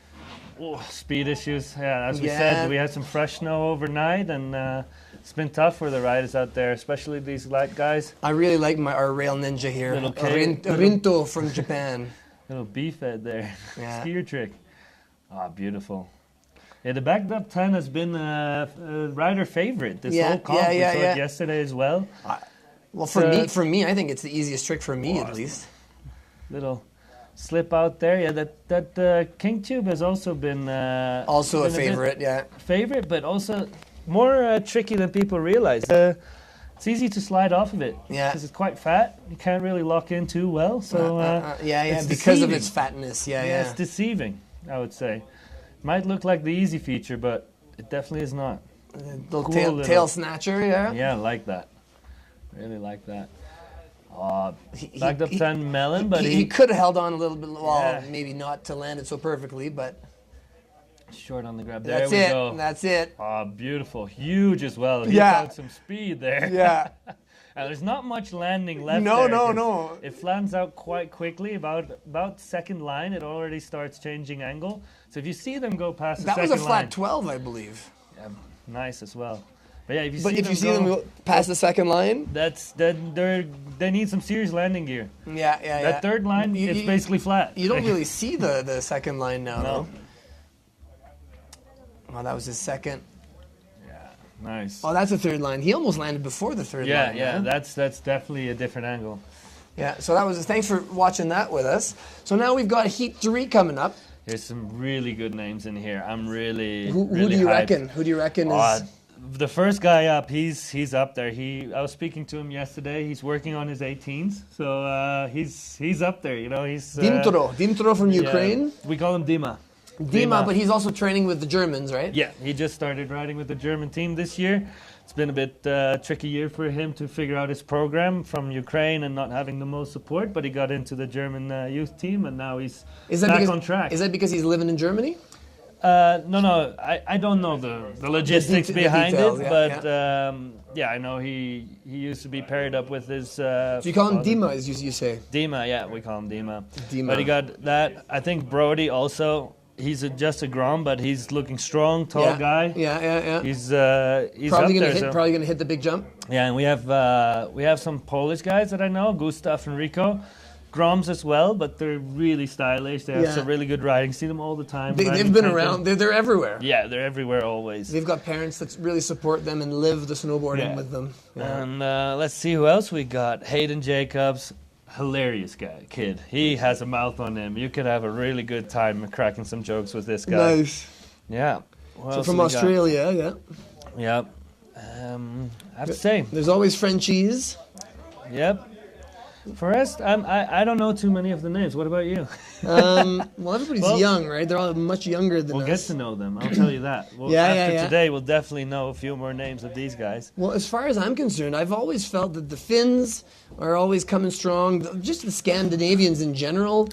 Oh, speed issues. Yeah, as we Yeah. said, we had some fresh snow overnight, and it's been tough for the riders out there, especially these light guys. I really like our rail ninja here, Little kid. Rinto from Japan. Little beef head there. Yeah. Skier trick. Ah, beautiful. Yeah, the backed up 10 has been a rider favorite this whole comp. We saw it yesterday as well. Well, for me, I think it's the easiest trick for me, at least. Little slip out there. Yeah, that King Tube has also been Also a favorite, favorite, but also more tricky than people realize. It's easy to slide off of it because it's quite fat. You can't really lock in too well. So it's because of deceiving. its fatness. It's deceiving, I would say. Might look like the easy feature, but it definitely is not. Little tail snatcher, Yeah, I like that. Really like that. Backed up 10 melon, but he could have held on a little bit. Well, Yeah. maybe not to land it so perfectly, but short on the grab. There that's we it. go. That's it. Beautiful. Huge as well. He Yeah. found some speed there. Yeah. There's not much landing left No, there. no. It flans out quite quickly. About second line, it already starts changing angle. So if you see them go past the That second was a flat line, 12, I believe. yeah, nice as well. But yeah, if you But see if them you see them go past the second line, they need some serious landing gear. yeah. That third line, it's basically flat. You don't really see the second line now, No. though. Oh, that was his second. Nice. Oh, that's the third line. He almost landed before the third line. Yeah, huh? that's definitely a different angle. Yeah, so that was. Thanks for watching that with us. So now we've got Heat 3 coming up. There's some really good names in here. I'm really Who really do you hyped. reckon? Who do you reckon is? The first guy up, he's up there. I was speaking to him yesterday. He's working on his 18s, so he's up there. You know, he's Dmytro from Ukraine. We call him Dima. Dima, but he's also training with the Germans, right? Yeah, he just started riding with the German team this year. It's been a bit tricky year for him to figure out his program from Ukraine and not having the most support, but he got into the German youth team and now he's back on track. Is that because he's living in Germany? No, I don't know the logistics the behind details, it, yeah, but I know he used to be paired up with his. So you call him Dima, as you say. Dima, yeah, we call him Dima. Dima. But he got that. I think Brody also. He's just a Grom, but he's looking strong, tall guy. Yeah. He's Probably up gonna there. probably gonna hit the big jump. Yeah, and we have some Polish guys that I know, Gustav and Rico. Groms as well, but they're really stylish. They have some really good riding. See them all the time. They've been around. They're everywhere. Yeah, they're everywhere always. They've got parents that really support them and live the snowboarding with them. Yeah. And let's see who else we got. Hayden Jacobs, hilarious kid. He has a mouth on him. You could have a really good time cracking some jokes with this guy. Nice. Yeah. So from Australia, yeah. I have to say. There's always Frenchies. Yep. For us, I don't know too many of the names. What about you? Well, everybody's young, right? They're all much younger than We'll us. get to know them. I'll tell you that. After today, we'll definitely know a few more names of these guys. Well, as far as I'm concerned, I've always felt that the Finns are always coming strong. Just the Scandinavians in general.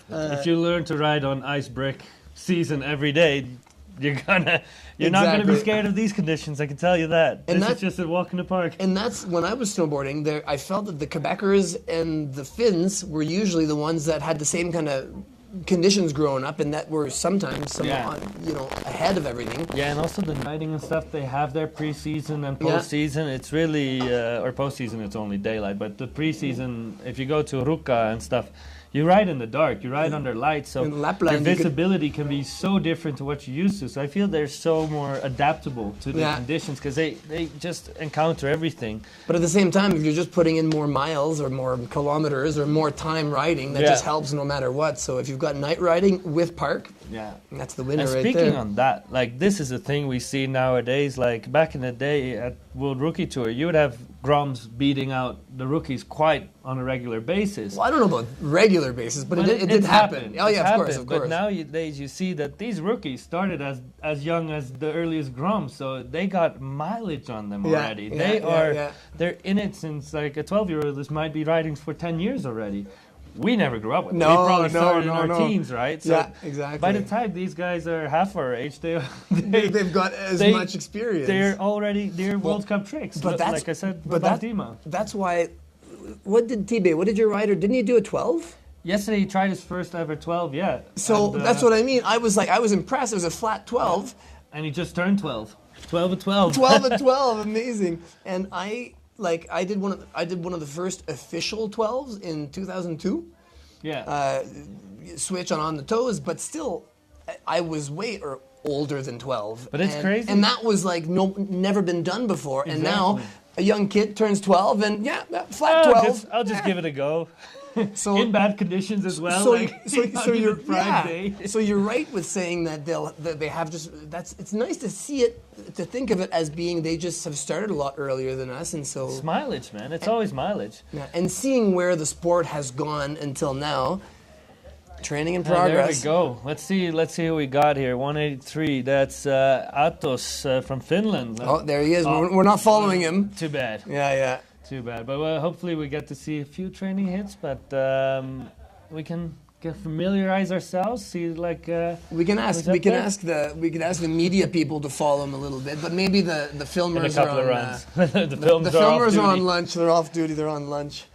If you learn to ride on ice brick season every day, you're not gonna be scared of these conditions. I can tell you that. And this is just a walk in the park. And that's when I was snowboarding. I felt that the Quebecers and the Finns were usually the ones that had the same kind of conditions growing up, and that were sometimes somewhat, ahead of everything. Yeah, and also the riding and stuff. They have their preseason and postseason. It's really or postseason. It's only daylight, but the preseason. If you go to Ruka and stuff. You ride in the dark, you ride under lights, so Lapland, your visibility can be so different to what you're used to. So I feel they're so more adaptable to the conditions because they just encounter everything. But at the same time, if you're just putting in more miles or more kilometers or more time riding, that just helps no matter what. So if you've got night riding with park, that's the winner right there. And speaking on that, like this is a thing we see nowadays. Like back in the day at World Rookie Tour, you would have Groms beating out the rookies quite on a regular basis. Well, I don't know about regular basis, but it did happen. Oh yeah, of course. But nowadays you see that these rookies started as young as the earliest Groms, so they got mileage on them already. They're in it since like a 12-year-old might be riding for 10 years already. We never grew up with them. We probably started in our teens, right? So exactly. By the time these guys are half our age, they've got as much experience. They're World Cup tricks. But that's, like I said, about Dima. That's why. What did your rider? Didn't he do a 12? Yesterday he tried his first ever 12. Yeah. So that's what I mean. I was impressed. It was a flat 12. And he just turned 12. 12 at 12. 12 at 12. Amazing. And I did one of the first official 12s in 2002. Yeah. Switch on the toes, but still, I was way older than 12. But it's crazy. And that was like never been done before. Exactly. And now a young kid turns 12, and flat 12. I'll just give it a go. So, in bad conditions as well. So you're right with saying that they have just it's nice to see it, to think of it as being they just have started a lot earlier than us, and so it's mileage, man. It's always mileage. Yeah, and seeing where the sport has gone until now, training in progress. There we go. Let's see who we got here. 183. That's Atos from Finland. Oh, there he is. We're not following him. Too bad. Yeah. too bad. But hopefully we get to see a few training hits, but we can familiarize ourselves. See, like we can ask the media people to follow him a little bit, but maybe the filmers in a couple are on of runs. the filmers are on lunch. They're off duty. They're on lunch.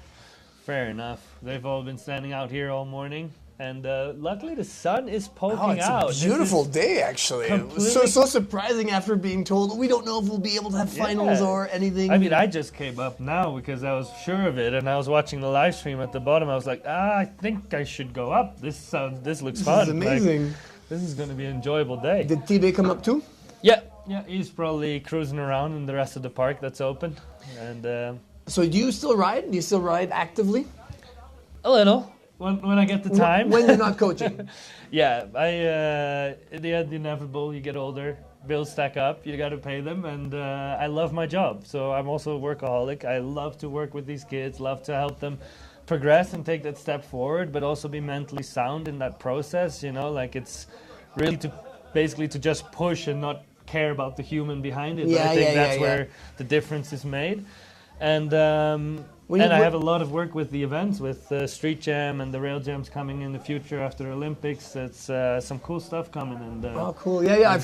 Fair enough. They've all been standing out here all morning. And luckily the sun is poking out. It's a beautiful day, actually. It was so surprising after being told we don't know if we'll be able to have finals or anything. I mean, I just came up now because I was sure of it, and I was watching the live stream at the bottom. I was like, I think I should go up. This looks fun. This is amazing. Like, this is going to be an enjoyable day. Did T-Bay come up too? Yeah, he's probably cruising around in the rest of the park that's open. And so do you still ride? Do you still ride actively? A little. When I get the time. When you're not coaching. Yeah, at the end, inevitable, you get older, bills stack up, you got to pay them, and I love my job. So I'm also a workaholic. I love to work with these kids, love to help them progress and take that step forward, but also be mentally sound in that process, you know, like it's really to just push and not care about the human behind it. I think that's where the difference is made. And I have a lot of work with the events, with Street Jam and the Rail Jams coming in the future after Olympics. It's some cool stuff coming. And oh, cool! Yeah, I've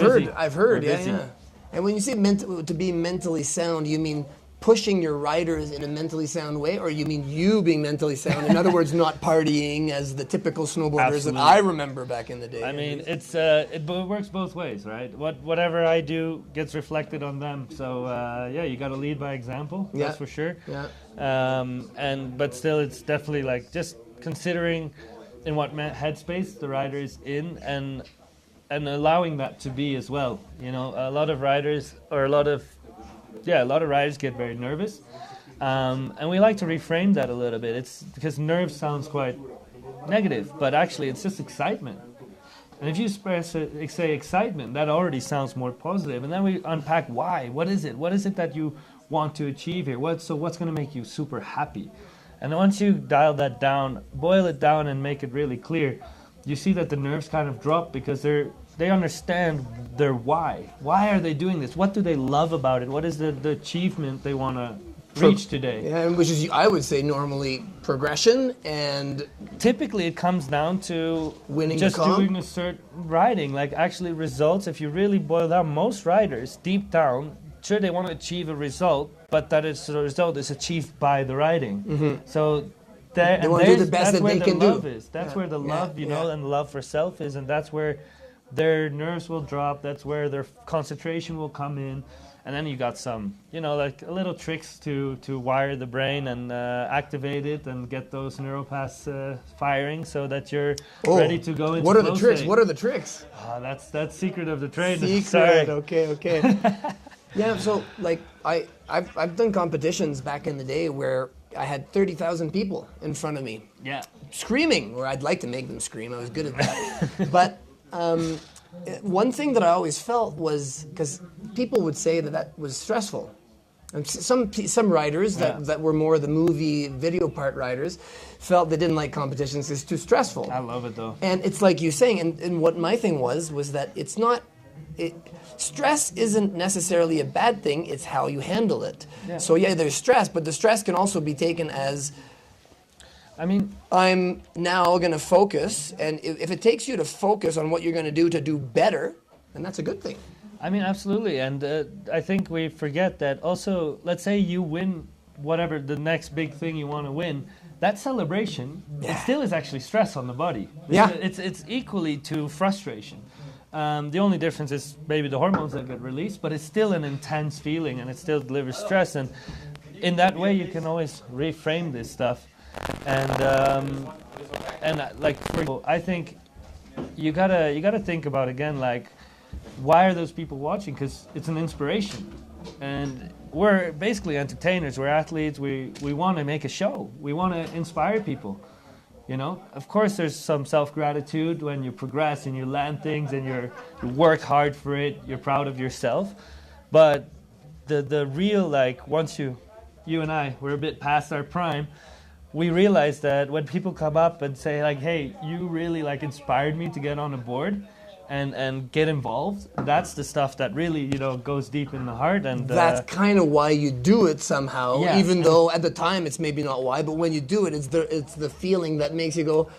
heard. Yeah. And when you say to be mentally sound, you mean pushing your riders in a mentally sound way, or you mean you being mentally sound? In other words, not partying as the typical snowboarders that I remember back in the day. I mean, it works both ways, right? Whatever I do gets reflected on them. So you got to lead by example. That's for sure. Yeah. But still, it's definitely like just considering in what headspace the rider is in and allowing that to be as well. You know, a lot of riders get very nervous, and we like to reframe that a little bit. It's because nerve sounds quite negative, but actually it's just excitement. And if you say excitement, that already sounds more positive. And then we unpack why. What is it? What is it that you want to achieve here? What's going to make you super happy? And once you dial that down, boil it down and make it really clear, you see that the nerves kind of drop because they understand their why. Why are they doing this? What do they love about it? What is the achievement they want to reach today? Yeah, which is, I would say, normally progression, and typically it comes down to winning just doing a certain riding, like actually results. If you really boil down, most riders deep down, sure they want to achieve a result, but that is the result is achieved by the riding. Mm-hmm. So they want to do the best that they can do. That's where the love, and the love for self is, and that's where their nerves will drop. That's where their concentration will come in. And then you got some, like little tricks to wire the brain and activate it and get those neuropaths firing so that you're ready to go into What are the tricks? state. What are the tricks? That's secret of the trade. Secret. Sorry. Okay. Yeah. So like I've done competitions back in the day where I had 30,000 people in front of me. Yeah. Screaming, or I'd like to make them scream. I was good at that. But one thing that I always felt was, because people would say that was stressful. And some riders that were more the movie video part riders felt they didn't like competitions. It's too stressful. I love it though. And it's like you saying, and what my thing was that it's not, stress isn't necessarily a bad thing, it's how you handle it. Yeah. So there's stress, but the stress can also be taken as, I'm now going to focus, and if it takes you to focus on what you're going to do better, then that's a good thing. Absolutely, and I think we forget that also, let's say you win whatever the next big thing you want to win, that celebration, it still is actually stress on the body. It's equally to frustration. The only difference is maybe the hormones that get released, but it's still an intense feeling and it still delivers stress, and in that way you can always reframe this stuff. And like, for example, I think you gotta think about again, like, why are those people watching? Because it's an inspiration, and we're basically entertainers. We're athletes. We want to make a show. We want to inspire people. Of course, there's some self-gratitude when you progress and you land things and you work hard for it. You're proud of yourself, but the real, like, once you and I, we're a bit past our prime. We realize that when people come up and say, like, hey, you really, like, inspired me to get on a board, and get involved. That's the stuff that really, goes deep in the heart. And That's kind of why you do it somehow, Yeah. even though at the time it's maybe not why, but when you do it, it's the feeling that makes you go,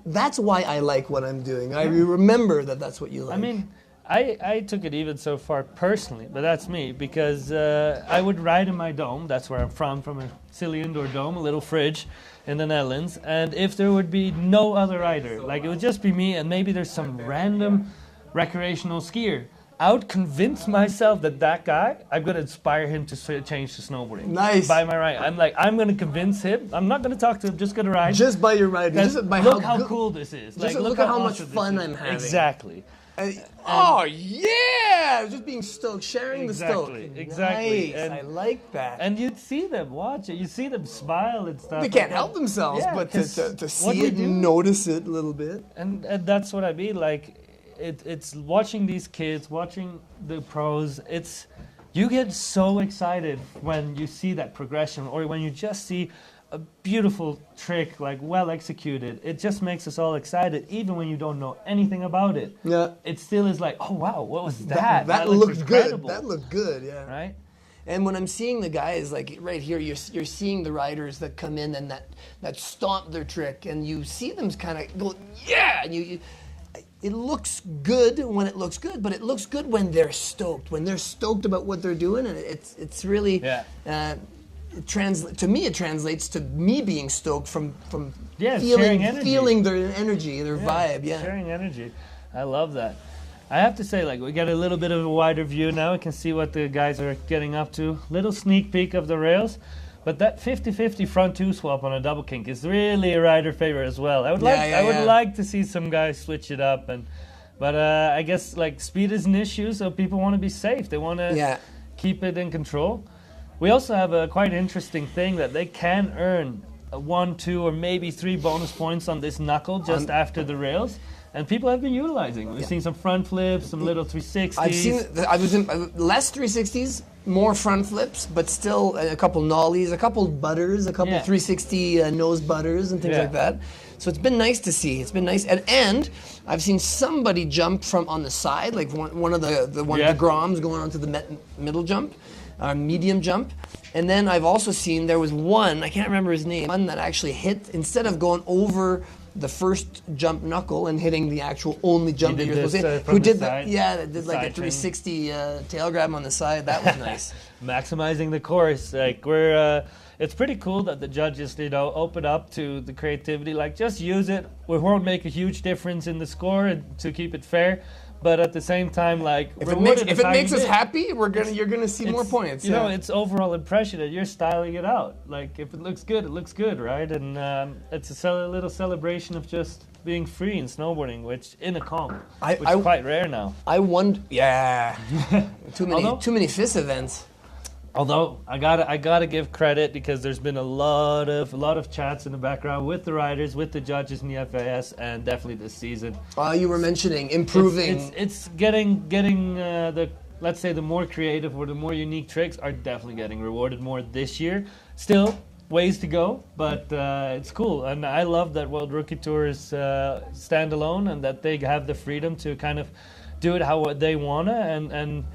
that's why I like what I'm doing. I remember that's what you like. I mean, I took it even so far personally, but that's me, because I would ride in my dome. That's where I'm from a silly indoor dome, a little fridge in the Netherlands. And if there would be no other rider, like it would just be me and maybe there's some random recreational skier, I would convince myself that guy, I'm going to inspire him to change to snowboarding. Nice. By my ride. I'm going to convince him. I'm not going to talk to him, just going to ride. Just by your riding. Just by Look how cool this is. Just look at how much awesome this fun is. I'm having. Exactly. Oh yeah! Just being stoked, sharing the stoke. Exactly. Nice. And I like that. And you'd see them watch it. You see them smile and stuff. They can't help themselves, Yeah, but 'cause to what see we it do- and notice it a little bit. And that's what I mean. Like, it's watching these kids, watching the pros. You get so excited when you see that progression, or when you just see a beautiful trick, like well executed. It just makes us all excited, even when you don't know anything about it. Yeah. It still is like, oh wow, what was that? That looks looked good. incredible. That looked good, yeah. Right? And when I'm seeing the guys, like right here, you're seeing the riders that come in and that stomp their trick, and you see them kind of go, yeah, and it looks good when it looks good, but it looks good when they're stoked about what they're doing, and it's really it translates to me being stoked from sharing energy. feeling their energy, their vibe, Sharing energy. I love that. I have to say, like, we got a little bit of a wider view now. We can see what the guys are getting up to. Little sneak peek of the rails. But that 50-50 front two swap on a double kink is really a rider favorite as well. I would like to see some guys switch it up, but I guess like speed is an issue, so people want to be safe. They want to keep it in control. We also have a quite interesting thing that they can earn 1, 2, or maybe 3 bonus points on this knuckle just after the rails. And people have been utilizing. We've seen some front flips, some little 360s. I've seen. I was in less 360s, more front flips, but still a couple nollies, a couple butters, a couple 360 nose butters, and things like that. So it's been nice to see. It's been nice, and I've seen somebody jump from on the side, like one of the Groms going onto the middle jump, medium jump. And then I've also seen there was one, I can't remember his name, one that actually hit, instead of going over the first jump knuckle and hitting the actual only jump that you're supposed to hit, who did that? Yeah, that did like a 360 tail grab on the side. That was nice. Maximizing the course, like it's pretty cool that the judges, open up to the creativity. Like, just use it. We won't make a huge difference in the score and to keep it fair. But at the same time, like, if it makes us happy, you're gonna see more points. You know, it's overall impression that you're styling it out. Like, if it looks good, right? And it's a little celebration of just being free in snowboarding, which in a comp, which is quite rare now. I wonder, too many FIS events. Although I gotta give credit, because there's been a lot of chats in the background with the riders, with the judges in the FAS, and definitely this season. You were mentioning improving. It's getting the, let's say, the more creative or the more unique tricks are definitely getting rewarded more this year. Still ways to go, but it's cool, and I love that World Rookie Tour is standalone, and that they have the freedom to kind of do it how they wanna,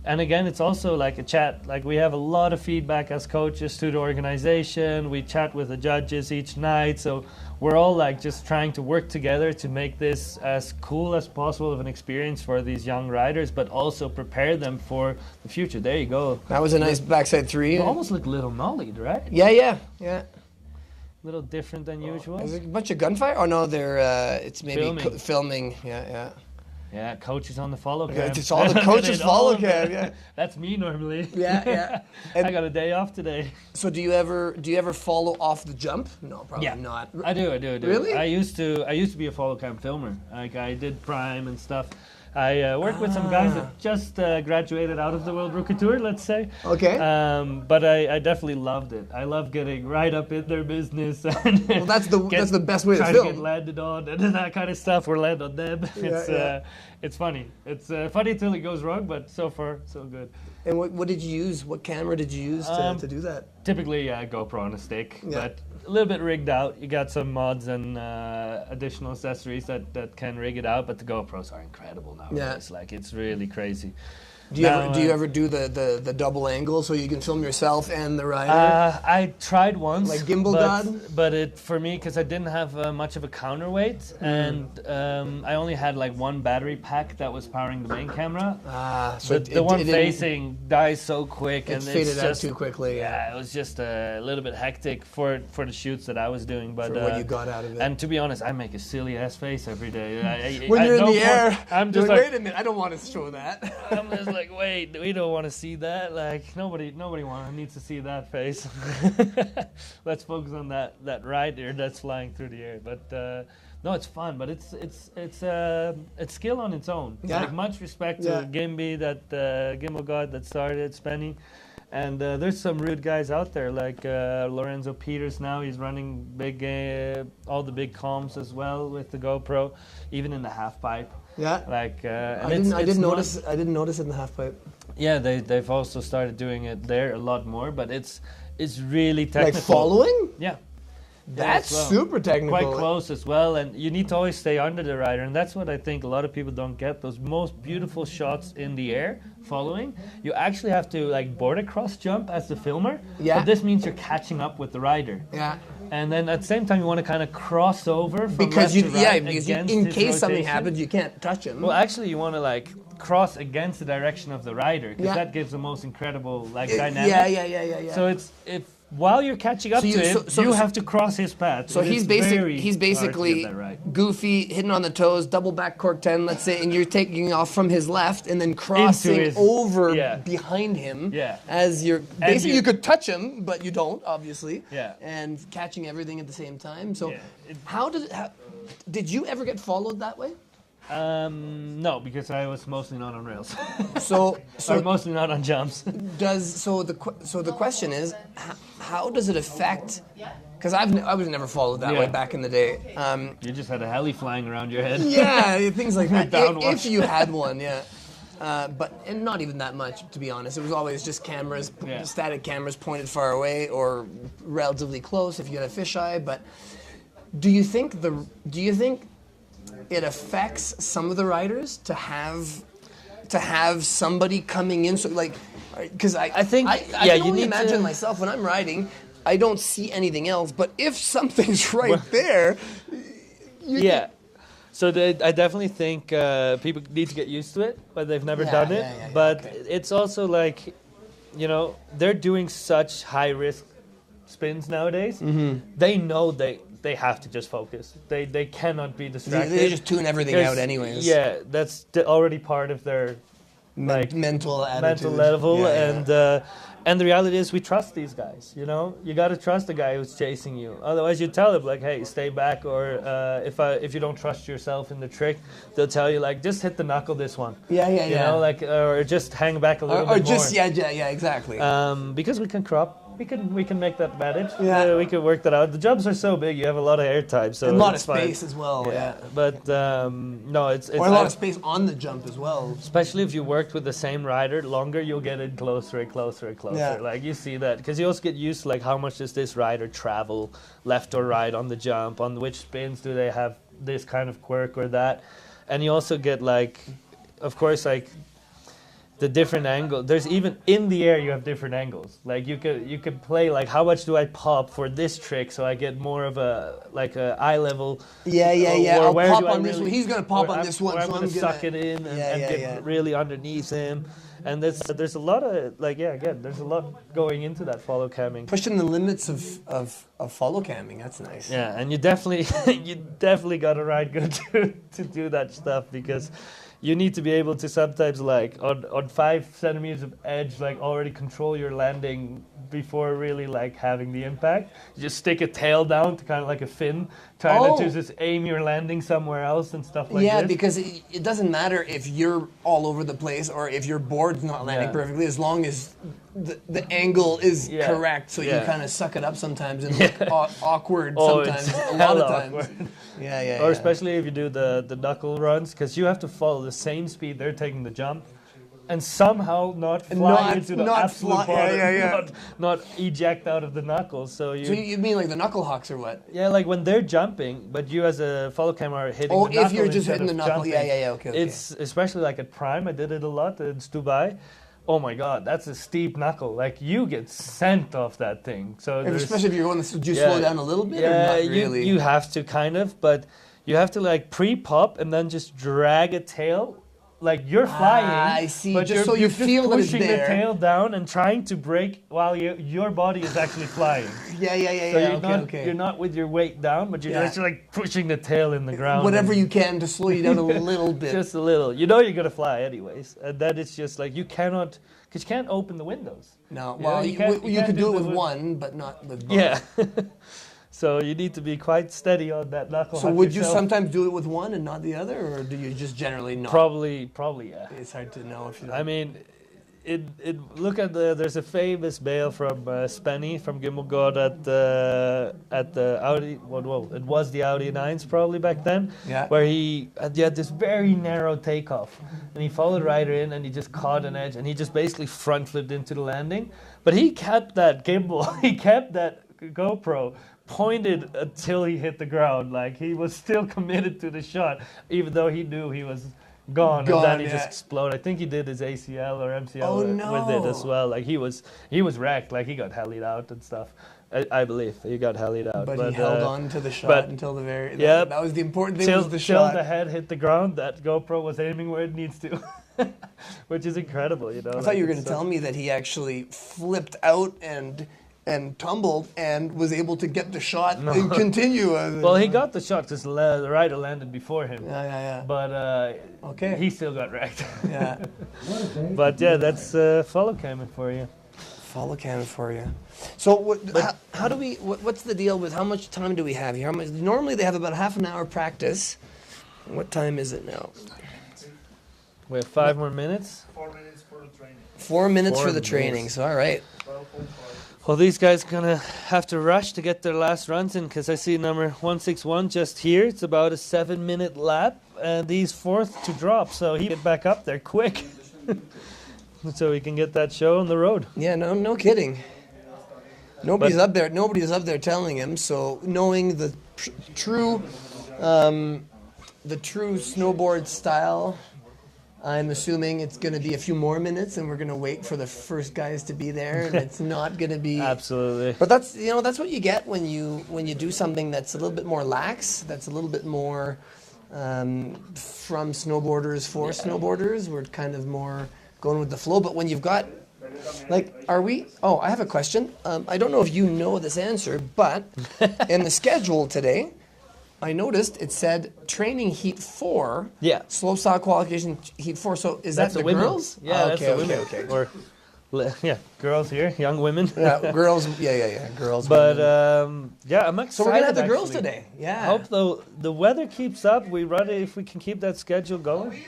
and again, it's also like a chat. Like, we have a lot of feedback as coaches to the organization. We chat with the judges each night. So we're all like just trying to work together to make this as cool as possible of an experience for these young riders, but also prepare them for the future. There you go. That was a nice backside 3. You almost look little nollied, right? Yeah. A little different than usual. Is it a bunch of gunfire? Oh no, they're it's maybe filming. Yeah. Yeah, coaches on the follow cam. It's all the coaches follow cam. Yeah, that's me normally. Yeah. I got a day off today. So do you ever follow off the jump? No, probably not. I do. Really? I used to be a follow cam filmer. Like, I did Prime and stuff. I worked with some guys that just graduated out of the World Rookie Tour, let's say. Okay. But I definitely loved it. I love getting right up in their business. And well, that's the best way to try film. To get landed on and that kind of stuff, or land on them. It's funny. It's funny till it goes wrong, but so far so good. And what did you use? What camera did you use to do that? Typically, GoPro on a stick, Yeah. but a little bit rigged out. You got some mods and additional accessories that can rig it out, but the GoPros are incredible now. Yeah. It's like, it's really crazy. Do you ever do the double angle so you can film yourself and the rider? I tried once, Like Gimbal God? but it for me, because I didn't have much of a counterweight, and I only had like one battery pack that was powering the main camera. So The one facing dies so quick, it and faded it's out just, too quickly. yeah, it was just a little bit hectic for the shoots that I was doing. But For what you got out of it. and to be honest, I make a silly ass face every day. When you're in the air, I'm you're just like, like, wait a minute, I don't want to show that. I'm just like, wait, we don't want to see that. Like nobody needs to see that face. Let's focus on that rider that's flying through the air. But no, it's fun. But it's skill on its own. Yeah. Like much respect Yeah. to Gimby, that Gimbal God that started Spenny. And there's some rude guys out there like Lorenzo Peters now. He's running all the big comms as well with the GoPro, even in the half pipe. Yeah. Like I didn't notice it in the half pipe. Yeah, they've also started doing it there a lot more, but it's really technical. Like following? Yeah. That's as well. super technical. Quite close as well, and you need to always stay under the rider, and that's what I think a lot of people don't get. Those most beautiful shots in the air, following, you actually have to like border cross jump as the filmer. Yeah. But this means you're catching up with the rider. Yeah. And then at the same time, you want to kind of cross over from Because left to right because against in his case something rotation. happens, you can't touch him. Well, actually, you want to like cross against the direction of the rider, because Yeah. that gives the most incredible like Yeah, dynamic. yeah. So it's while you're catching up So you- to him, so- you so- have to cross his path. So It he's is very hard to basically get that right. goofy, hitting on the toes, double back cork 10, let's say, and you're taking off from his left and then crossing his- over yeah. behind him Yeah. as you're basically you- you could touch him, but you don't, obviously. Yeah. And catching everything at the same time. So Yeah, did you ever get followed that way? No, because I was mostly not on rails, So or mostly not on jumps. the question is, how does it affect? Because I was never followed that Yeah. way back in the day. You just had a heli flying around your head. Yeah, things like that. Downwash. If you had one, yeah. And not even that much, to be honest. It was always just cameras, Yeah. static cameras pointed far away or relatively close if you had a fisheye. But do you think it affects some of the riders to have somebody coming in? So like, because I think- I yeah, can you only need imagine to- myself when I'm riding. I don't see anything else. But if something's right there. Yeah. So I definitely think people need to get used to it, but they've never done it. But it's also like, they're doing such high risk spins nowadays. Mm-hmm. They know they have to just focus. They cannot be distracted. They just tune everything out anyways. Yeah, that's already part of their like mental attitude. level, Yeah. and the reality is we trust these guys. You got to trust the guy who's chasing you. Otherwise, you tell him like, "Hey, stay back," or if you don't trust yourself in the trick, they'll tell you like, "Just hit the knuckle this one." Yeah. Like or just hang back a little Or bit just more. yeah, exactly. Because we can crop. We can make that manage. Yeah. We can work that out. The jumps are so big, you have a lot of air time, so and a lot of it's fine. space as well. Yeah. But no, it's Or a lot of space on the jump as well. especially if you worked with the same rider longer, you'll get in closer and closer and closer. Yeah. Like you see that because you also get used to like how much does this rider travel left or right on the jump, on which spins do they have this kind of quirk or that, and you also get like, of course, like the different angle. There's even in the air you have different angles. Like you could play like how much do I pop for this trick so I get more of a eye level. Yeah. Or I'll where pop do I on this really- one. He's gonna pop or on I'm- this one, or so I'm I'm gonna gonna suck it in and, Yeah, get yeah. really underneath him. And there's a lot of there's a lot going into that follow camming. pushing the limits of follow camming. That's nice. Yeah, and you definitely got to ride good to do that stuff, because you need to be able to sometimes like on 5 centimeters of edge like already control your landing before really like having the impact. You just stick a tail down to kind of like a fin, trying to just aim your landing somewhere else and stuff like Yeah, this. because it doesn't matter if you're all over the place or if your board's not landing Yeah. perfectly, as long as the angle is Yeah. correct. So you Yeah. kind of suck it up sometimes and look awkward Oh, sometimes, it's a lot of hella times. awkward. Yeah. Or especially if you do the knuckle runs, because you have to follow the same speed they're taking the jump, and somehow not fly into the absolute bottom, yeah. not eject out of the knuckles. So you mean like the knuckle hawks or what? yeah, like when they're jumping, but you as a follow cam are hitting the knuckle. If you're just instead hitting the of knuckle, jumping. yeah, okay. It's especially like at Prime, I did it a lot in Dubai. Oh my God, that's a steep knuckle. Like you get sent off that thing. So especially if you're going to, do you slow down a little bit or not really? you have to kind of, but you have to like pre-pop and then just drag a tail. Like you're flying, I see. but Just so you feel that it's pushing the there. tail down and trying to brake while your body is actually flying. Yeah. You're not with your weight down, but you're just like pushing the tail in the ground. Whatever you can to slow you down a little bit. Just a little. You know you're gonna fly anyways, and that is just like you cannot, because you can't open the windows. No, You well, know, you could do it with the- one, but not with both. Yeah. So you need to be quite steady on that knuckle. So would you sometimes do it with one and not the other, or do you just generally not? Probably, yeah. It's hard to know if you. I mean, look at there's a famous bail from Spenny from Gimmelgod at the Audi. Well, it was the Audi 9s probably back then. Yeah. Where he had this very narrow takeoff, and he followed right in, and he just caught an edge, and he just basically front flipped into the landing. But he kept that gimbal, he kept that GoPro pointed until he hit the ground. Like he was still committed to the shot, even though he knew he was gone and then he just exploded. I think he did his ACL or MCL with it as well. Like he was wrecked. Like he got hellied out and stuff. I believe he got hellied out. But he held on to the shot until the very. Yeah, that was the important thing. Was the shot. Till the head hit the ground, that GoPro was aiming where it needs to, which is incredible. You know. I thought you were going to tell me that he actually flipped out and tumbled and was able to get the shot and continue. Well, he got the shot because the rider landed before him. Yeah. But he still got wrecked. Yeah. But yeah, that's follow camming for you. Follow camming for you. So how do we? What's the deal with how much time do we have here? Normally they have about half an hour practice. What time is it now? We have 5 more minutes. 4 minutes for the training. 4 minutes for the training. So all right. Well, these guys are going to have to rush to get their last runs in because I see number 161 just here. It's about a 7-minute lap, and he's fourth to drop, so he get back up there quick so he can get that show on the road. Yeah, no kidding. Nobody's up there telling him, so knowing the true snowboard style, I'm assuming it's going to be a few more minutes, and we're going to wait for the first guys to be there, and it's not going to be absolutely. But that's what you get when you do something that's a little bit more lax, that's a little bit more from snowboarders for snowboarders. We're kind of more going with the flow. But when you've got I have a question. I don't know if you know this answer, but in the schedule today, I noticed it said training heat 4. Yeah. Slopestyle qualification heat 4. So is that the women. girls? Yeah, that's the women. Okay. Or girls here, young women. Yeah, girls. Yeah, girls. But I'm excited. So we're gonna have the girls actually. today. Yeah. I hope the weather keeps up. We run it if we can keep that schedule going.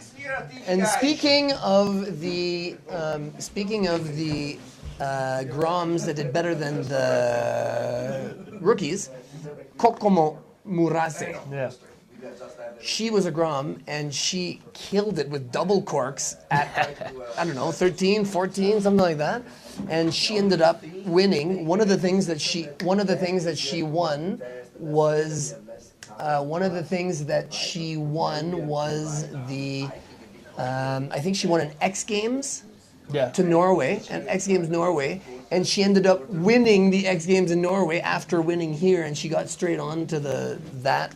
And speaking of the Groms that did better than the rookies, Kokomo Murase. Yeah. She was a Grom, and she killed it with double corks at, I don't know, 13, 14, something like that. And she ended up winning. One of the things that she won was the I think she won an X Games to Norway, and she ended up winning the X Games in Norway after winning here, and she got straight on to that.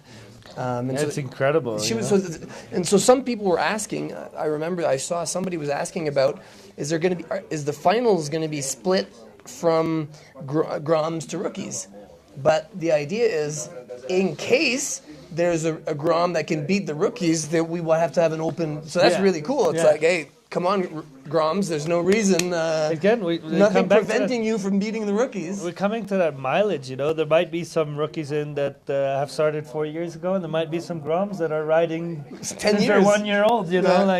It's incredible. So some people were asking. I remember I saw somebody was asking about is the finals going to be split from Groms to rookies? But the idea is, in case there's a Grom that can beat the rookies, that we will have to have an open. So that's really cool. It's like, hey, come on, Groms. There's no reason. Again, nothing preventing you from beating the rookies. We're coming to that mileage. There might be some rookies in that have started 4 years ago, and there might be some Groms that are riding 10 since years. they're 1 year old.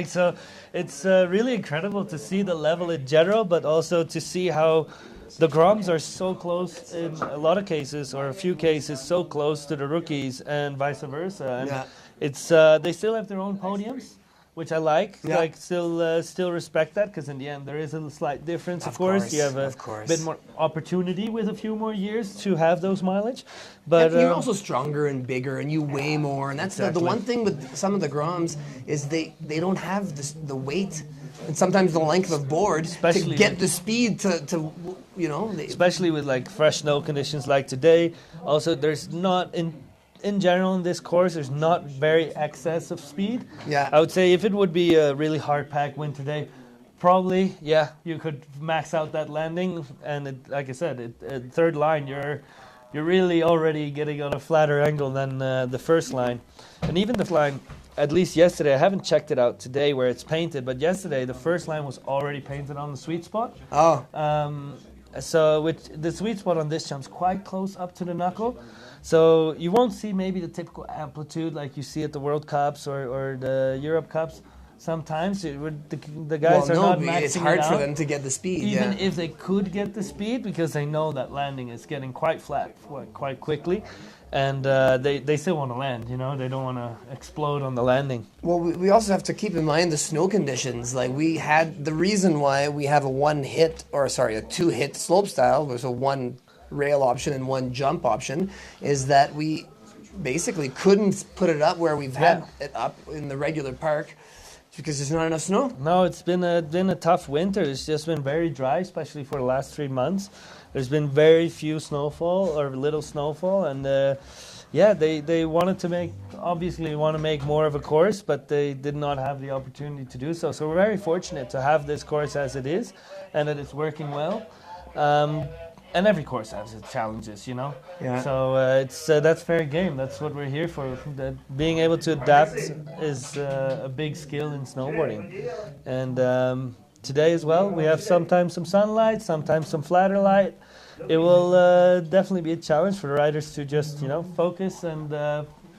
So it's really incredible to see the level in general, but also to see how the Groms are so close in a lot of cases, or a few cases, so close to the rookies, and vice versa. And it's they still have their own podiums, which I like. Yeah. Like still respect that, because in the end there is a slight difference. Of course, you have a bit more opportunity with a few more years to have those mileage. But you're also stronger and bigger, and you weigh more. And that's the one thing with some of the Groms is they don't have the weight and sometimes the length of board Especially to get the speed to you know. Especially with like fresh snow conditions like today. Also, there's not in general in this course, there's not very excess of speed. Yeah. I would say if it would be a really hard packed winter day, probably, yeah, you could max out that landing. And like I said, third line, you're really already getting on a flatter angle than the first line. And even the line, at least yesterday, I haven't checked it out today where it's painted, but yesterday the first line was already painted on the sweet spot. Oh. So the sweet spot on this jump's quite close up to the knuckle. So you won't see maybe the typical amplitude like you see at the World Cups or the Europe Cups. Sometimes the guys are not maxing it's hard it out, for them to get the speed. even if they could get the speed, because they know that landing is getting quite flat quite quickly, and they still want to land. You know, they don't want to explode on the landing. Well, we also have to keep in mind the snow conditions. Like the reason why we have a two-hit slopestyle, there's a one rail option and one jump option, is that we basically couldn't put it up where we've had it up in the regular park because there's not enough snow. No, it's been a tough winter. It's just been very dry, especially for the last 3 months. There's been very few snowfall or little snowfall, and they wanted to make more of a course, but they did not have the opportunity to do so. So we're very fortunate to have this course as it is, and that it's working well. And every course has its challenges, you know. Yeah. So that's fair game. That's what we're here for. Being able to adapt is a big skill in snowboarding. And today as well, we have sometimes some sunlight, sometimes some flatter light. It will definitely be a challenge for the riders to just focus and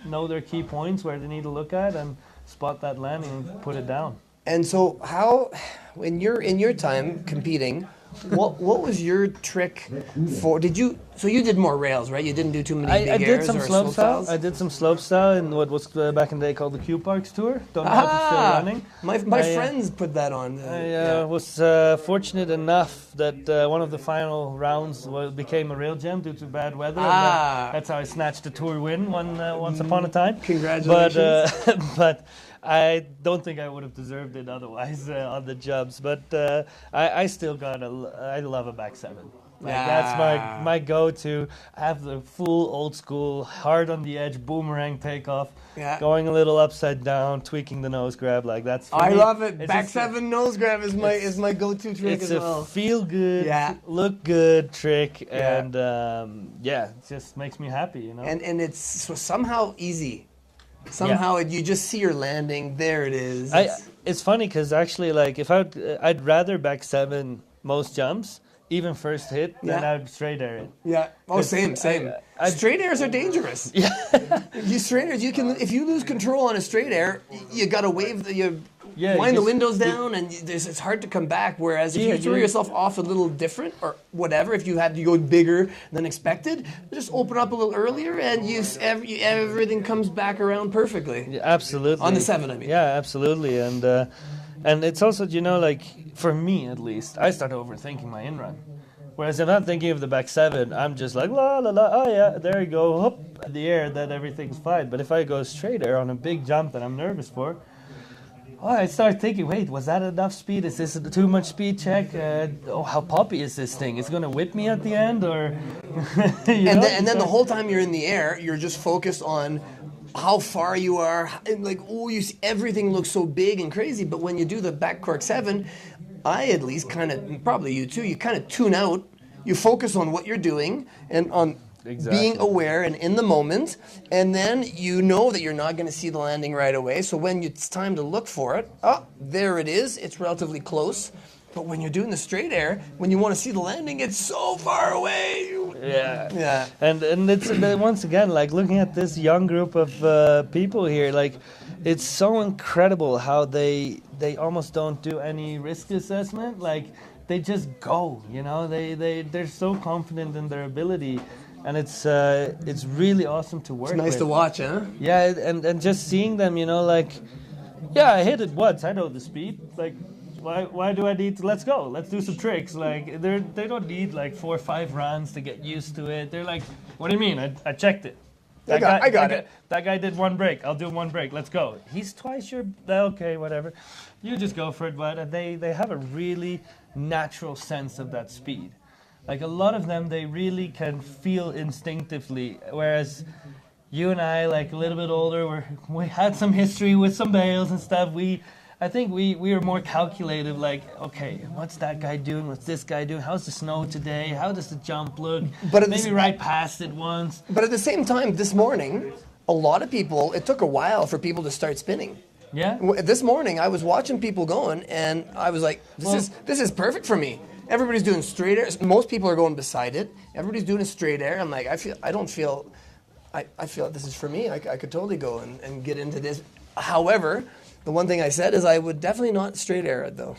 know their key points where they need to look at and spot that landing and put it down. And so, how, in your time competing, what was your trick for? You did more rails, right? You didn't do too many big airs or slopestyles? I did some slopestyle in what was back in the day called the Q Parks Tour. Don't know if it's still running. My friends put that on. I was fortunate enough that one of the final rounds became a rail jam due to bad weather. And that's how I snatched the tour win once upon a time. Congratulations. But I don't think I would have deserved it otherwise on the jumps. But I still I love a back seven. That's my go-to. I have the full old school, hard on the edge boomerang takeoff, going a little upside down, tweaking the nose grab. Like that's. For I me. love it. Back seven nose grab is my go-to trick as well. It's a feel good, look good trick, and it just makes me happy, you know. And it's somehow easy. Somehow you just see your landing. There it is. It's funny because actually, like if I'd rather back seven most jumps, even first hit, than I'd straight air it. Yeah. Oh, same. Straight airs are dangerous. Yeah. Straight airs, if you lose control on a straight air, you got to wind the windows down, and it's hard to come back. Whereas if you throw yourself off a little different or whatever, if you had to go bigger than expected, just open up a little earlier, and everything comes back around perfectly. Yeah, absolutely. On the seven, I mean. Yeah, absolutely, and it's also, like for me at least, I start overthinking my in-run. Whereas I'm not thinking of the back seven, I'm just like, la la la, oh yeah, there you go, hop, in the air, then everything's fine. But if I go straight air on a big jump that I'm nervous for, I start thinking, wait, was that enough speed? Is this too much speed check? How poppy is this thing? Is it going to whip me at the end? Or and then the whole time you're in the air, you're just focused on how far you are. And you see everything looks so big and crazy. But when you do the back cork seven, I at least probably you too, you kind of tune out. You focus on what you're doing and on being aware and in the moment, and then you know that you're not going to see the landing right away. So when it's time to look for it, there it is. It's relatively close. But when you're doing the straight air, when you want to see the landing, it's so far away. Yeah. And it's once again, like looking at this young group of people here, like it's so incredible how they almost don't do any risk assessment. Like they just go, they're so confident in their ability. And it's really awesome to work with. It's nice to watch, huh? Yeah, and just seeing them, Yeah, I hit it once. I know the speed. Like, why do I need to? Let's go. Let's do some tricks. Like, they don't need like 4 or 5 runs to get used to it. They're like, what do you mean? I checked it. I got it. That guy did 1 break. I'll do 1 break. Let's go. He's twice your. Okay, whatever. You just go for it. But they have a really natural sense of that speed. Like a lot of them, they really can feel instinctively. Whereas you and I, like a little bit older, we had some history with some bales and stuff. I think we are more calculative, like, okay, what's that guy doing? What's this guy doing? How's the snow today? How does the jump look? But maybe right past it once. But at the same time, this morning, a lot of people, it took a while for people to start spinning. Yeah? This morning, I was watching people going, and I was like, this is perfect for me. Everybody's doing straight air. Most people are going beside it. Everybody's doing a straight air. I'm like, I feel like this is for me. I could totally go and get into this. However, the one thing I said is I would definitely not straight air it though.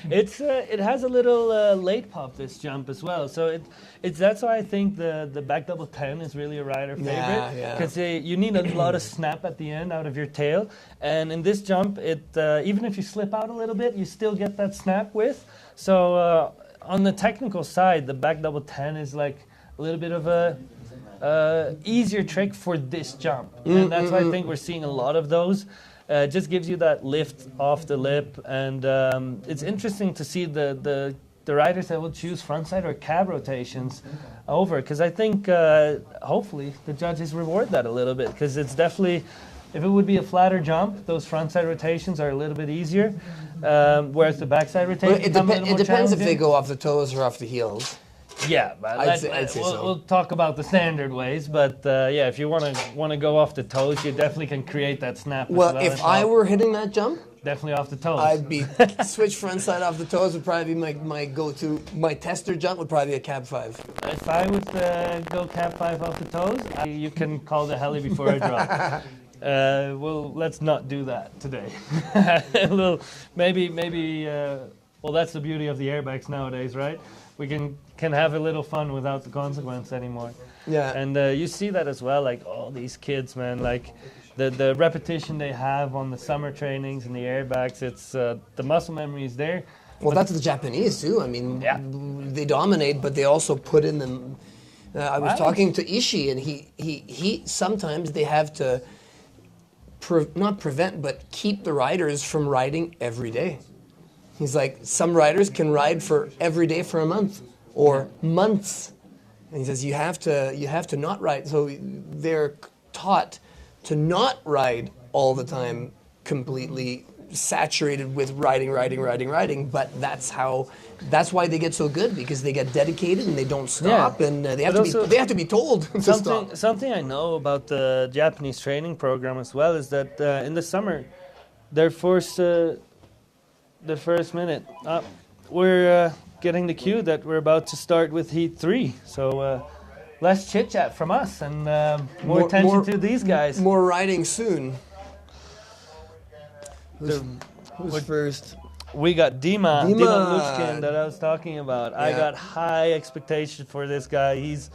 It has a little late pop, this jump as well. So that's why I think the back double 10 is really a rider favorite. Because you need a lot of snap at the end out of your tail. And in this jump, even if you slip out a little bit, you still get that snap width. So on the technical side, the back double 10 is like a little bit of a easier trick for this jump. And that's why I think we're seeing a lot of those. Just gives you that lift off the lip, and it's interesting to see the riders that will choose frontside or cab rotations over, because I think hopefully the judges reward that a little bit, because it's definitely, if it would be a flatter jump, those frontside rotations are a little bit easier, whereas the backside rotations it depends if they go off the toes or off the heels. Yeah, but I'd say so. We'll talk about the standard ways, but yeah, if you want to go off the toes, you definitely can create that snap. Well, if I were hitting that jump, definitely off the toes. I'd be switch front side off the toes would probably be my go-to. My tester jump would probably be a cab 5. If I would go cab 5 off the toes, you can call the heli before I drop. Well, let's not do that today. maybe. Well, that's the beauty of the airbags nowadays, right? We can have a little fun without the consequence anymore. Yeah. And you see that as well, like all these kids, man, like the repetition they have on the summer trainings and the airbags, it's the muscle memory is there. Well, that's the Japanese too. I mean, they dominate, but they also put in them. I was talking to Ishii, and he sometimes they have to not prevent, but keep the riders from riding every day. He's like, some riders can ride for every day for a month or months. And he says, you have to not ride. So they're taught to not ride all the time, completely saturated with riding. But that's why they get so good, because they get dedicated and they don't stop, and they have to be told to stop. Something I know about the Japanese training program as well is that in the summer, they're forced to. The first minute. We're getting the cue that we're about to start with Heat 3. So less chit-chat from us and more attention to these guys. More riding soon. Who's first? We got Dima Luchkin that I was talking about. Yeah. I got high expectations for this guy. He's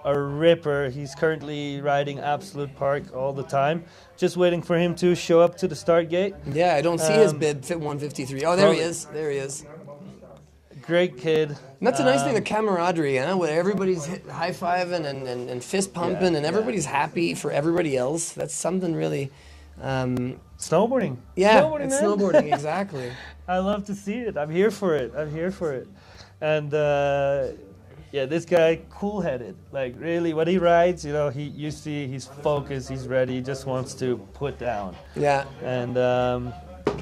a ripper. He's currently riding Absolute Park all the time. Just waiting for him to show up to the start gate. Yeah, I don't see his bib, fit 153. Oh, there he is. There he is. Great kid. And that's a nice thing, the camaraderie, where everybody's high-fiving and fist-pumping, and everybody's happy for everybody else. That's something really... snowboarding. Yeah, it's snowboarding, exactly. I love to see it. I'm here for it. And... yeah, this guy, cool-headed. Like, really, when he rides, you see he's focused, he's ready, he just wants to put down. Yeah. And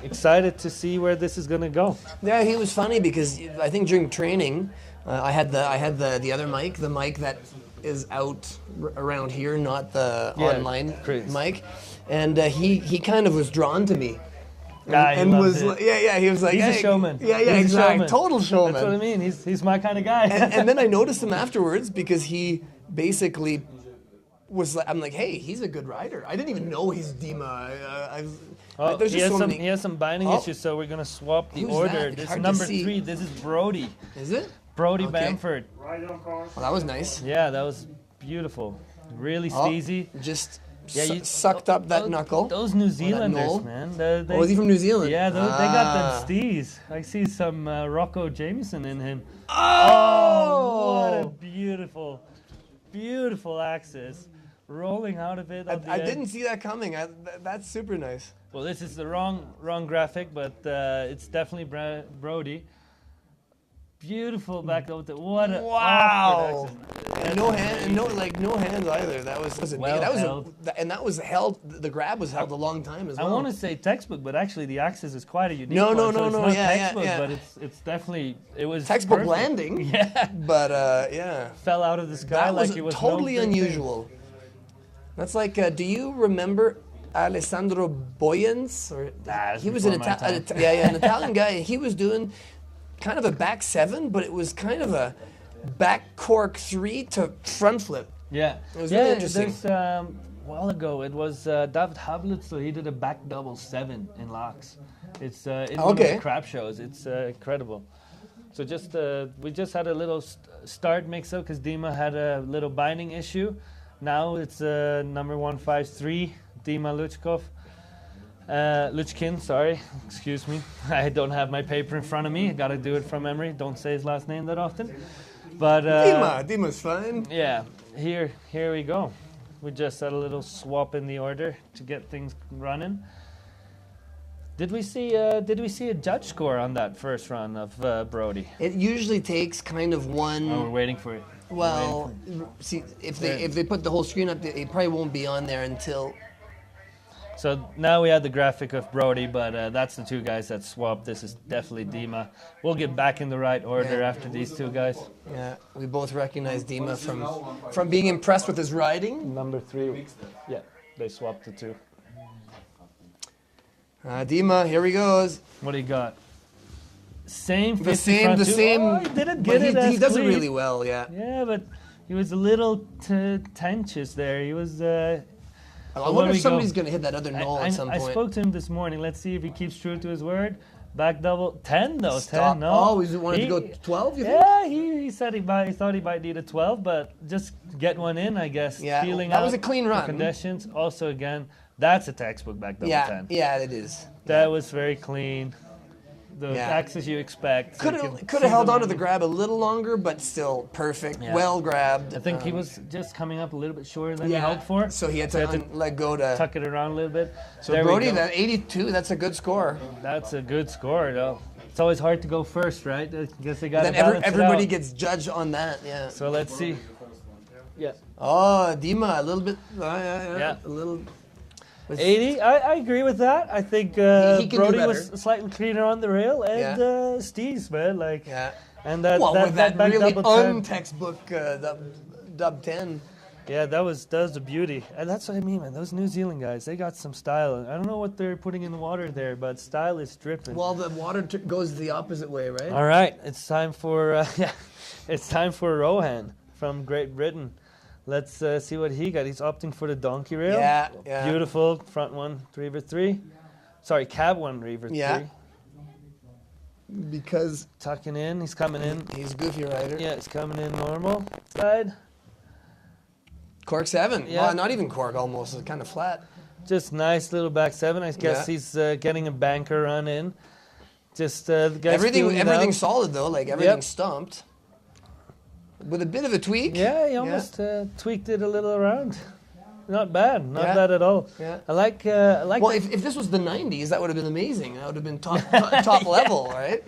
excited to see where this is going to go. Yeah, he was funny because I think during training, I had the other mic, the mic that is out around here, not the online mic. And he kind of was drawn to me. And was he was like, he's a showman. Yeah, exactly. Total showman. That's what I mean. He's my kind of guy. and then I noticed him afterwards because he basically was like, I'm like, hey, he's a good rider. I didn't even know he's Dima. He has some binding issues, so we're gonna swap the order. This is number 3. This is Brody. Is it? Brody Bamford. Well, that was nice. Yeah, that was beautiful. Really steezy. Just sucked up that knuckle. Those New knoll. Zealanders, man. Oh, is he from New Zealand? Yeah, they got them stees. I see some Rocco Jameson in him. Oh! What a beautiful, beautiful axis. Rolling out of it. I didn't see that coming. That's super nice. Well, this is the wrong graphic, but it's definitely Brody. Beautiful back over the what a wow! And no hands either. That was held. That was held. The grab was held a long time as well. I want to say textbook, but actually the axis is quite a unique No, one. no, So no, it's no. not Yeah, textbook, yeah. but it's definitely it was Textbook perfect. landing. Yeah, But yeah, fell out of the sky that like was it was totally no big thing. unusual. That's like, do you remember Alessandro Boyens? Or Nah, he was an before my time. an Italian guy, and he was doing kind of a back 7, but it was kind of a back cork 3 to front flip. Yeah, It was really interesting. There's a while ago it was David Hablitz, so he did a back double 7 in locks. It's in one of the crab shows. It's incredible. So we just had a little start mix-up because Dima had a little binding issue. Now it's number 153, Dima Luchkin, sorry, excuse me. I don't have my paper in front of me. I got to do it from memory. Don't say his last name that often. But Dima's fine. yeah, here we go. We just had a little swap in the order to get things running. Did we see a judge score on that first run of Brody? It usually takes kind of one. Oh, we're waiting for it. Well, see, if they put the whole screen up, it probably won't be on there until. So now we have the graphic of Brody, but that's the two guys that swapped. This is definitely Dima. We'll get back in the right order after these two guys. Yeah, we both recognize Dima from being impressed with his riding. Number 3, yeah, they swapped the two. Dima, here he goes. What do you got? Same. The same. Oh, he didn't get it as he does it clean. really well. Yeah. Yeah, but he was a little tensious there. He was. I wonder if somebody's going to hit that other knoll at some point. I spoke to him this morning. Let's see if he keeps true to his word. Back double 10 though. Stop. 10. No. Oh, he wanted to go 12. You think? Yeah, he said he thought he might need a 12, but just get one in, I guess. Yeah, Feeling that out was a clean the run. Conditions. Also, again, that's a textbook back double 10. Yeah, it is. That was very clean. The axis you expect. Could have held on to the grab a little longer, but still perfect. Yeah. Well grabbed. I think he was just coming up a little bit shorter than he hoped for. So he had to let go to tuck it around a little bit. So There we Brody, go. that 82, that's a good score. That's a good score, though. It's always hard to go first, right? I guess they got to Then balance everybody it out. gets judged on that. Yeah. So let's see. Yeah. Oh, Dima, a little bit. Yeah. A little. 80, I agree with that. I think He can do Brody better. was slightly cleaner on the rail, and Steve's, man, like, Yeah. and that With that back really double 10. untextbook dub 10. Yeah, that was the beauty, and that's what I mean, man. Those New Zealand guys, they got some style. I don't know what they're putting in the water there, but style is dripping. Well, the water goes the opposite way, right? All right, it's time for it's time for Rohan from Great Britain. Let's see what he got. He's opting for the donkey rail. Yeah. Beautiful front one, reaver 3. Sorry, cab one, reaver 3. Because Tucking in, he's coming in. he's a goofy rider. Yeah, it's coming in normal side. Cork 7. Yeah. Well, not even cork almost. It's kind of flat. Just nice little back 7. I guess he's getting a banker run in. Just the guy's feeling it Everything's out. solid though. Like everything's stumped. With a bit of a tweak. Yeah, he almost tweaked it a little around. Not bad, not Yeah. bad at all. Yeah. I like. Well, if this was the 90s, that would have been amazing. That would have been top level, right?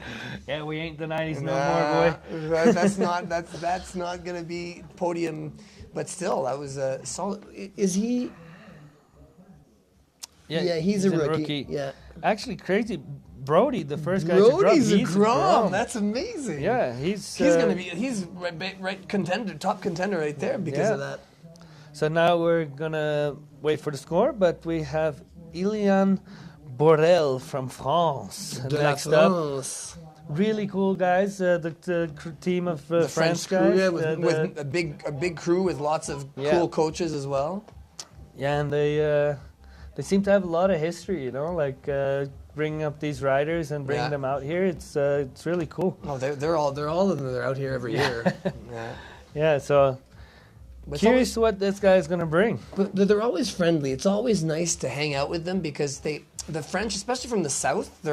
Yeah, we ain't the 90s no more, boy. That's not gonna be podium, but still, that was a solid. Is he? Yeah, he's a rookie. Yeah, Actually, crazy. Brody, the first guy to drop. Brody's a He's Grom. That's amazing. Yeah, he's right contender, top contender right there because of that. So now we're gonna wait for the score, but we have Ilian Borel from France next up. Really cool guys, the team of The French crew, guys. yeah, with a big crew with lots of cool coaches as well. Yeah, and they seem to have a lot of history, you know, like bringing up these riders and bringing them out here. It's really cool. Oh, they're all of them. They're out here every year. Yeah. Yeah, so But Curious what this guy's gonna bring. But they're always friendly. It's always nice to hang out with them because the French, especially from the south, a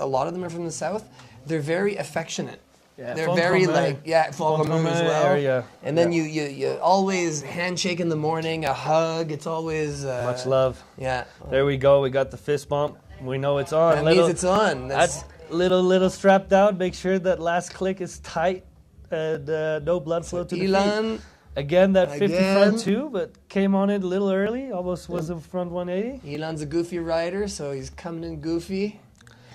lot of them are from the south. They're very affectionate. Yeah, They're very Folkommer as well. area. And then you always handshake in the morning, a hug. It's always Much love. Yeah. There we go. We got the fist bump. We know it's on. That means it's on. That's little strapped down. Make sure that last click is tight and no blood flow to the Elon. feet. Again, that 50 Again. front two, but came on it a little early. Almost was a front 180. Elon's a goofy rider, so he's coming in goofy.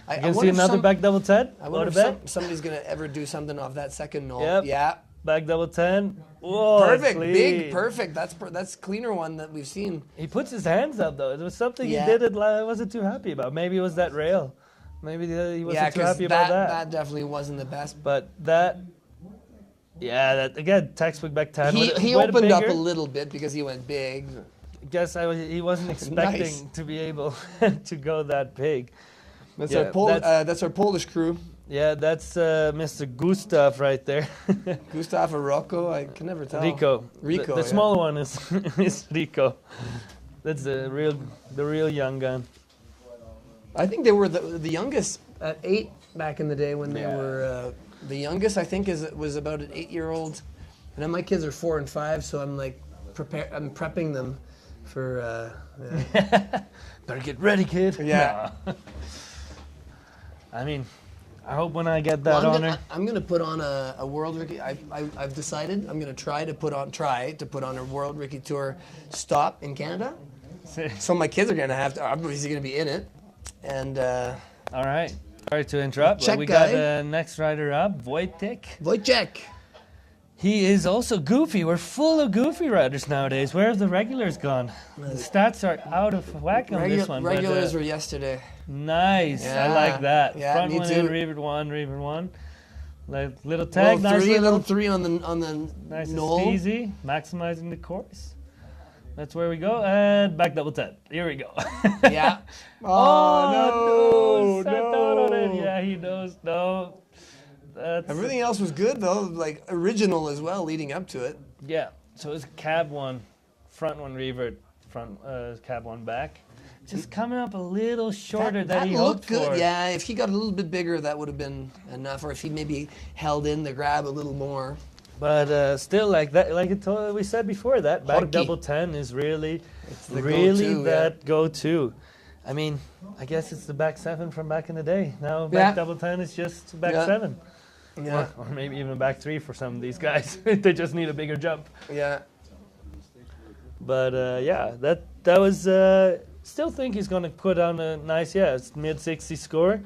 You can see another back double 10. I wonder if somebody's going to ever do something off that second knoll. Yep. Yeah. Back double 10. Whoa, Perfect. clean. Big. Perfect. That's cleaner one that we've seen. He puts his hands up, though. It was something Yeah. he did it. I wasn't too happy about. Maybe it was that rail. Maybe he wasn't too happy that, about that. that definitely wasn't the best. But that, that again, textbook back 10. He opened up a little bit because he went big. Guess he wasn't expecting Nice. to be able to go that big. That's, Yeah, that's our Polish crew. Yeah, that's Mr. Gustav right there. Gustav or Rocco, I can never tell. Rico. Rico, The yeah. smaller one is Rico. That's the real young gun. I think they were the youngest at 8 back in the day when they were. The youngest, I think, was about an 8-year-old. And then my kids are 4 and 5, so I'm like I'm prepping them for. Better get ready, kid. Yeah. No. I mean, I hope when I get that honor. I'm gonna put on a World Rookie. I've decided I'm gonna try to put on a World Rookie Tour stop in Canada. So my kids are gonna have to obviously gonna be in it, and All right. Sorry to interrupt. Czech But we guy. got next rider up, Wojtek. Wojciech. He is also goofy. We're full of goofy riders nowadays. Where have the regulars gone? The stats are out of whack on this one. Regulars but, were yesterday. nice. I Yeah. like that. Yeah, Front me one too. in, revert one. Like little tag, Little three on the nice and knoll. steezy, maximizing the course. That's where we go. And back double 10. Here we go. Yeah. Oh, Sat no, down on it. no. Yeah, he knows. No. That's Everything else was good though, like original as well, leading up to it. Yeah, so it's cab one, front one revert, front cab one back. Just coming up a little shorter than he looked hoped good. for. Yeah, if he got a little bit bigger, that would have been enough. Or if he maybe held in the grab a little more. But still, like that, we said before, that back Horky. double 10 is really, the really go-to, that go-to. I mean, I guess it's the back 7 from back in the day. Now back Yeah. double 10 is just back Yeah. 7. Yeah, Or maybe even back 3 for some of these guys. They just need a bigger jump. yeah. But that was. Still think he's going to put on a nice, mid 60 score.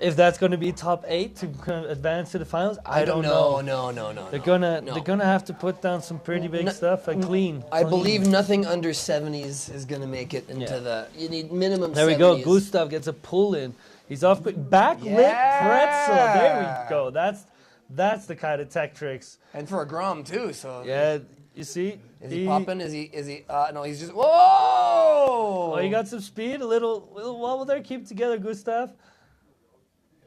If that's going to be top 8 to kind of advance to the finals, I don't know. No. They're gonna have to put down some pretty big stuff and clean. I believe nothing under 70s is going to make it into Yeah. the. You need minimum. There 70s. we go. Gustav gets a pull in. He's off quick. Backlit pretzel. There we go. That's the kind of tech tricks. And for a Grom too. So Yeah, you see. Is he popping? Is he? No, he's just. Whoa! Oh, he got some speed. A little wobble there. Keep together, Gustav.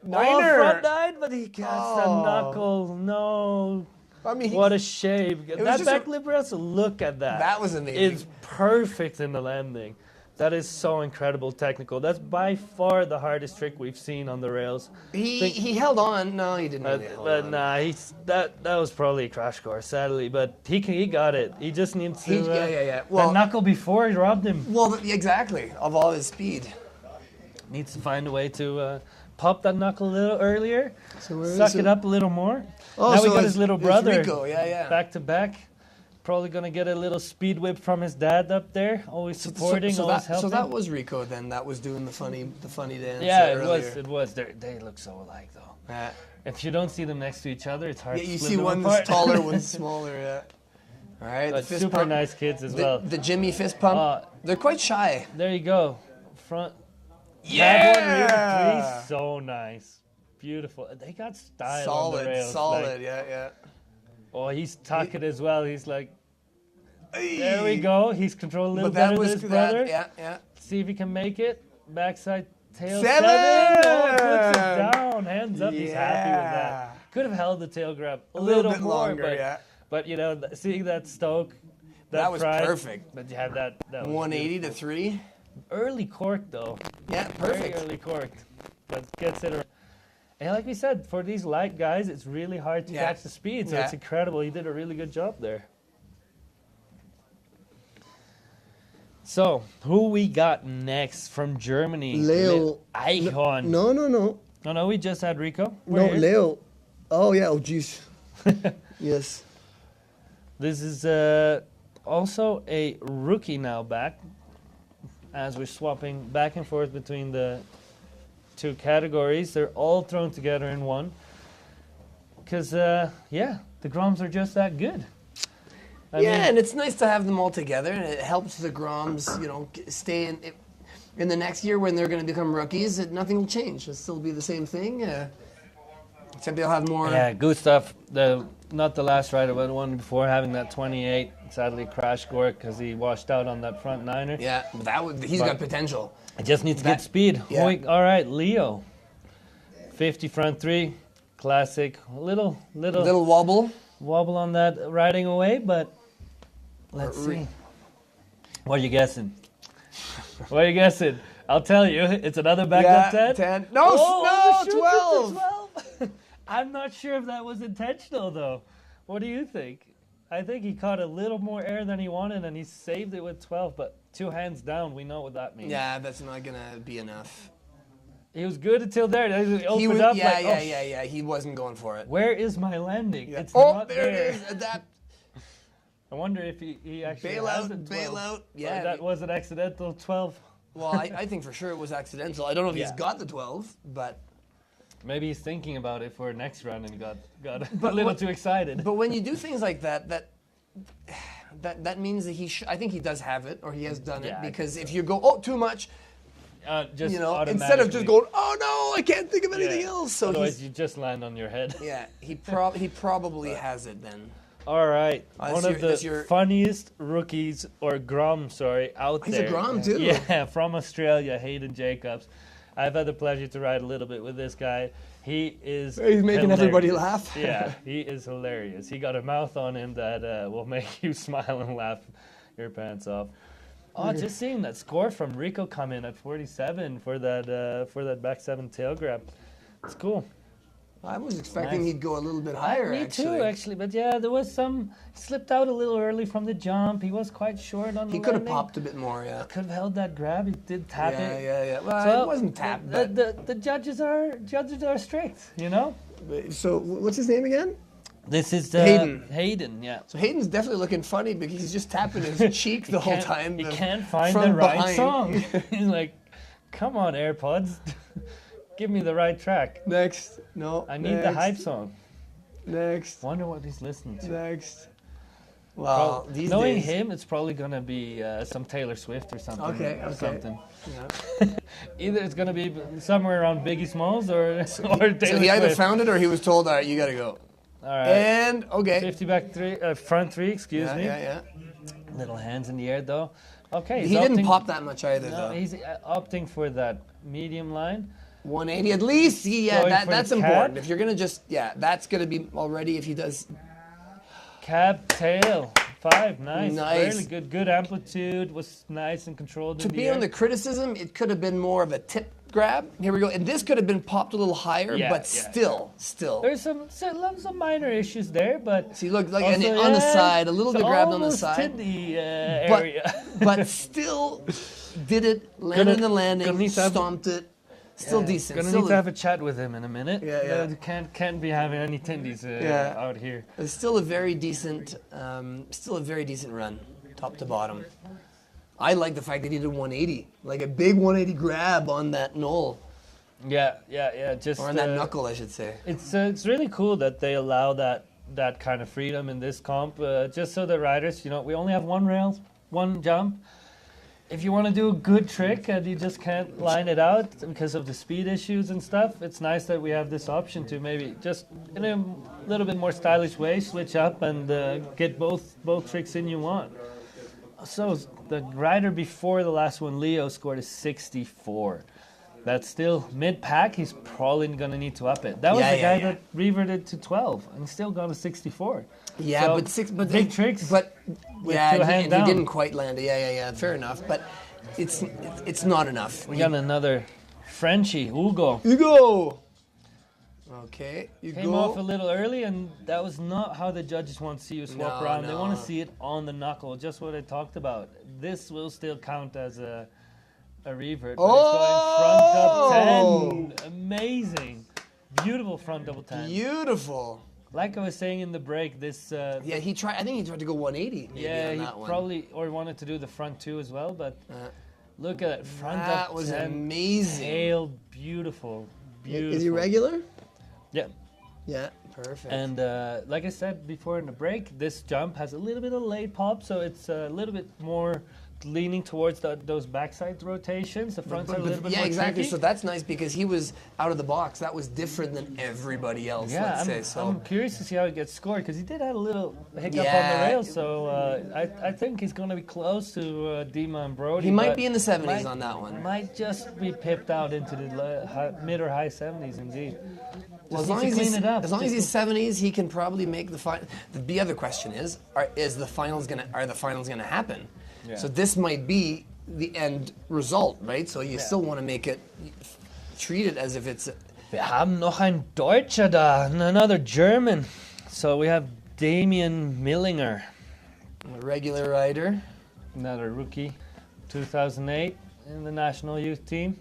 Niner. Front 9, but he gets the knuckle. No. I mean, What a shame. was That just back lip wrestle, look at that. That was amazing. It's perfect in the landing. That is so incredible technical. That's by far the hardest trick we've seen on the rails. he held on. No, he didn't. Really hold But on. nah, that was probably a crash course, sadly. But he got it. He just needs to yeah. Well, that knuckle before he robbed him. well, exactly. Of all his speed. Needs to find a way to pop that knuckle a little earlier, So where suck is it up a little more. Oh, now we so got his little it's brother Rico. Yeah. back to back. Probably gonna get a little speed whip from his dad up there, always supporting, always helping. So that was Rico then. That was doing the funny dance. Yeah, it earlier. was. They look so alike though. Yeah. If you don't see them next to each other, it's hard Yeah, to you split see them one apart. that's taller, one's smaller. Yeah. All right. But the fist super pump. nice kids as well. The Jimmy fist pump. They're quite shy. There you go. Front. Yeah. Tab 1, rear 3, so nice. Beautiful. They got style on the rails. Solid. like- Yeah. oh, he's tucking as well. He's like, there we go. He's controlling a little But that better was than his brother. Yeah. See if he can make it. Backside tail 7! Oh, puts it down. Hands up. He's happy with Yeah. that. Could have held the tail grab a little little bit more, longer, but yeah. But you know, seeing that stoke, That was pride, perfect. But you have that was 180 to beautiful. 3. Early cork though. Yeah, Very perfect. early corked, but gets it. And like we said, for these light guys, it's really hard to Yeah. catch the speed. So Yeah. it's incredible. He did a really good job there. So who we got next from Germany? Leo. Eichhorn. No. No, we just had Rico. We're No, here. Leo. Oh, yeah. Oh, jeez. Yes. This is also a rookie now back, as we're swapping back and forth between the two categories. They're all thrown together in one. Because, yeah, the Groms are just that good. I mean, And it's nice to have them all together, and it helps the Groms, stay in the next year when they're going to become rookies. Nothing will change. It'll still be the same thing, except they'll have more. yeah, Gustav, not the last rider, but the one before, having that 28, sadly crashed Gork because he washed out on that front niner. Yeah, he's got potential. It just needs to get speed. Yeah. All right, Leo. 50 front 3, classic. Little Wobble. wobble on that riding away, but let's see. What are you guessing? What are you guessing? I'll tell you. It's another backup 10. 10. No, Oh, shoot, 12. it's a 12. I'm not sure if that was intentional, though. What do you think? I think he caught a little more air than he wanted, and he saved it with 12, but 2 hands down, we know what that means. Yeah, that's not going to be enough. He was good until there. He opened He was, up yeah, like, yeah, oh, yeah, yeah. He wasn't going for it. where is my landing? Yeah. It's Oh, not there there. it is. Adapt. I wonder if he actually Bail has out, a 12. bail out. Or Yeah. that was an accidental 12. Well, I think for sure it was accidental. I don't know if he's Yeah. got the 12, but Maybe he's thinking about it for next round and got a But little what- too excited. but when you do things like that means that I think he does have it, or he has done Yeah, it, I because if you go too much, Just instead of just automatically. going, oh no, I can't think of anything Yeah. else. So Otherwise, you just land on your head. yeah, he probably has it then. All right, That's one of that's the your- funniest rookies, or Grom, sorry, out He's a there. Grom, too. Yeah, from Australia, Hayden Jacobs. I've had the pleasure to ride a little bit with this guy. He is He's making hilarious. everybody laugh. Yeah, he is hilarious. He got a mouth on him that will make you smile and laugh your pants off. Oh, just seeing that score from Rico come in at 47 for that back 7 tail grab. It's cool. I was expecting Nice. he'd go a little bit higher. Me actually. too, actually. But yeah, there was some slipped out a little early from the jump. He was quite short on the He could have landing. popped a bit more. Yeah. Could have held that grab. He did tap it. Yeah. Well, So it wasn't tapped. But the judges are strict, you know. so what's his name again? This is Hayden. Hayden, yeah. So Hayden's definitely looking funny because he's just tapping his cheek the whole time. He can't find from the right behind. song. He's like, "Come on, AirPods, give me the right track. Next. No. I need the hype song." Next. Wonder what he's listening to. Next. Well, these Knowing days. him, it's probably gonna be some Taylor Swift or something. Okay. Something. Yeah. Either it's gonna be somewhere around Biggie Smalls or Taylor So he either Swift. found it or he was told, all right, you got to go. All right. And, okay. 50 back 3, front 3. Excuse Yeah, me. yeah. Little hands in the air though. Okay. He he's didn't opting- pop that much either, No, though. he's opting for that medium line. 180 at least. Yeah, Going for that's the important. cab? If you're going to just, that's going to be already if he does. Cab tail 5, nice. Nice. Really good amplitude, was nice and controlled To in the be air. on the criticism, it could have been more of a tip grab. Here we go. And this could have been popped a little higher, Yeah, but yeah. still. There's some minor issues there, but See, look, like also, on the yeah, side, a little it's bit grabbed on the almost side. Tindy, But, area. but still did it, landed the gonna landing, need to have- stomped it. Still decent. Gonna Still need to have a chat with him in a minute. Yeah. Can't be having any Tindies Yeah. out here. It's still a very decent run, top to bottom. I like the fact that he did 180, like a big 180 grab on that knoll, Yeah. Just or on that knuckle, I should say. It's really cool that they allow that kind of freedom in this comp, just so the riders, we only have one rail, one jump. If you want to do a good trick and you just can't line it out because of the speed issues and stuff, it's nice that we have this option to maybe just in a little bit more stylish way switch up and get both tricks in you want. So the rider before the last one, Leo, scored a 64. That's still mid-pack. He's probably going to need to up it. That was Yeah, the yeah, guy yeah. that reverted to 12 and still got a 64. Yeah, So, but big tricks. But with yeah, two and hand he down. didn't quite land it. Yeah. Fair enough. But it's not enough. We got another Frenchie, Hugo. You go. Okay, you Came go. off a little early, and that was not how the judges want to see you swap No, around. They want no. to see it on the knuckle, just what I talked about. This will still count as a revert. But it's going front up 10. Amazing. Beautiful front double 10. Beautiful. Like I was saying in the break, this... Yeah, he tried. I think he tried to go 180. Maybe yeah, on he that one. probably or wanted to do the front two as well, but look at it. Front That up was 10. amazing. Tail, beautiful. Beautiful. Is he regular? Yeah. Yeah, perfect. And like I said before in the break, this jump has a little bit of late pop, so it's a little bit more leaning towards those backside rotations. The fronts are a little bit yeah, more exactly. tricky. So that's nice because he was out of the box. That was different than everybody else. Yeah, let's say. So I'm curious to see how he gets scored because he did have a little hiccup on Yeah. the rail. So I think he's going to be close to Dima and Brody. he might but be in the 70s might- on that one. Might just be pipped out into the mid or high 70s, indeed. Well, as Just long needs as to he's clean it up. as long as Just he's 70s, he can probably make the final. The other question is, are the finals gonna happen? Yeah. So this might be the end result, right? So you still want to make it, treat it as if it's. Wir haben noch ein Deutscher da, another German. So we have Damien Millinger, A regular rider. another rookie, 2008 in the national youth team.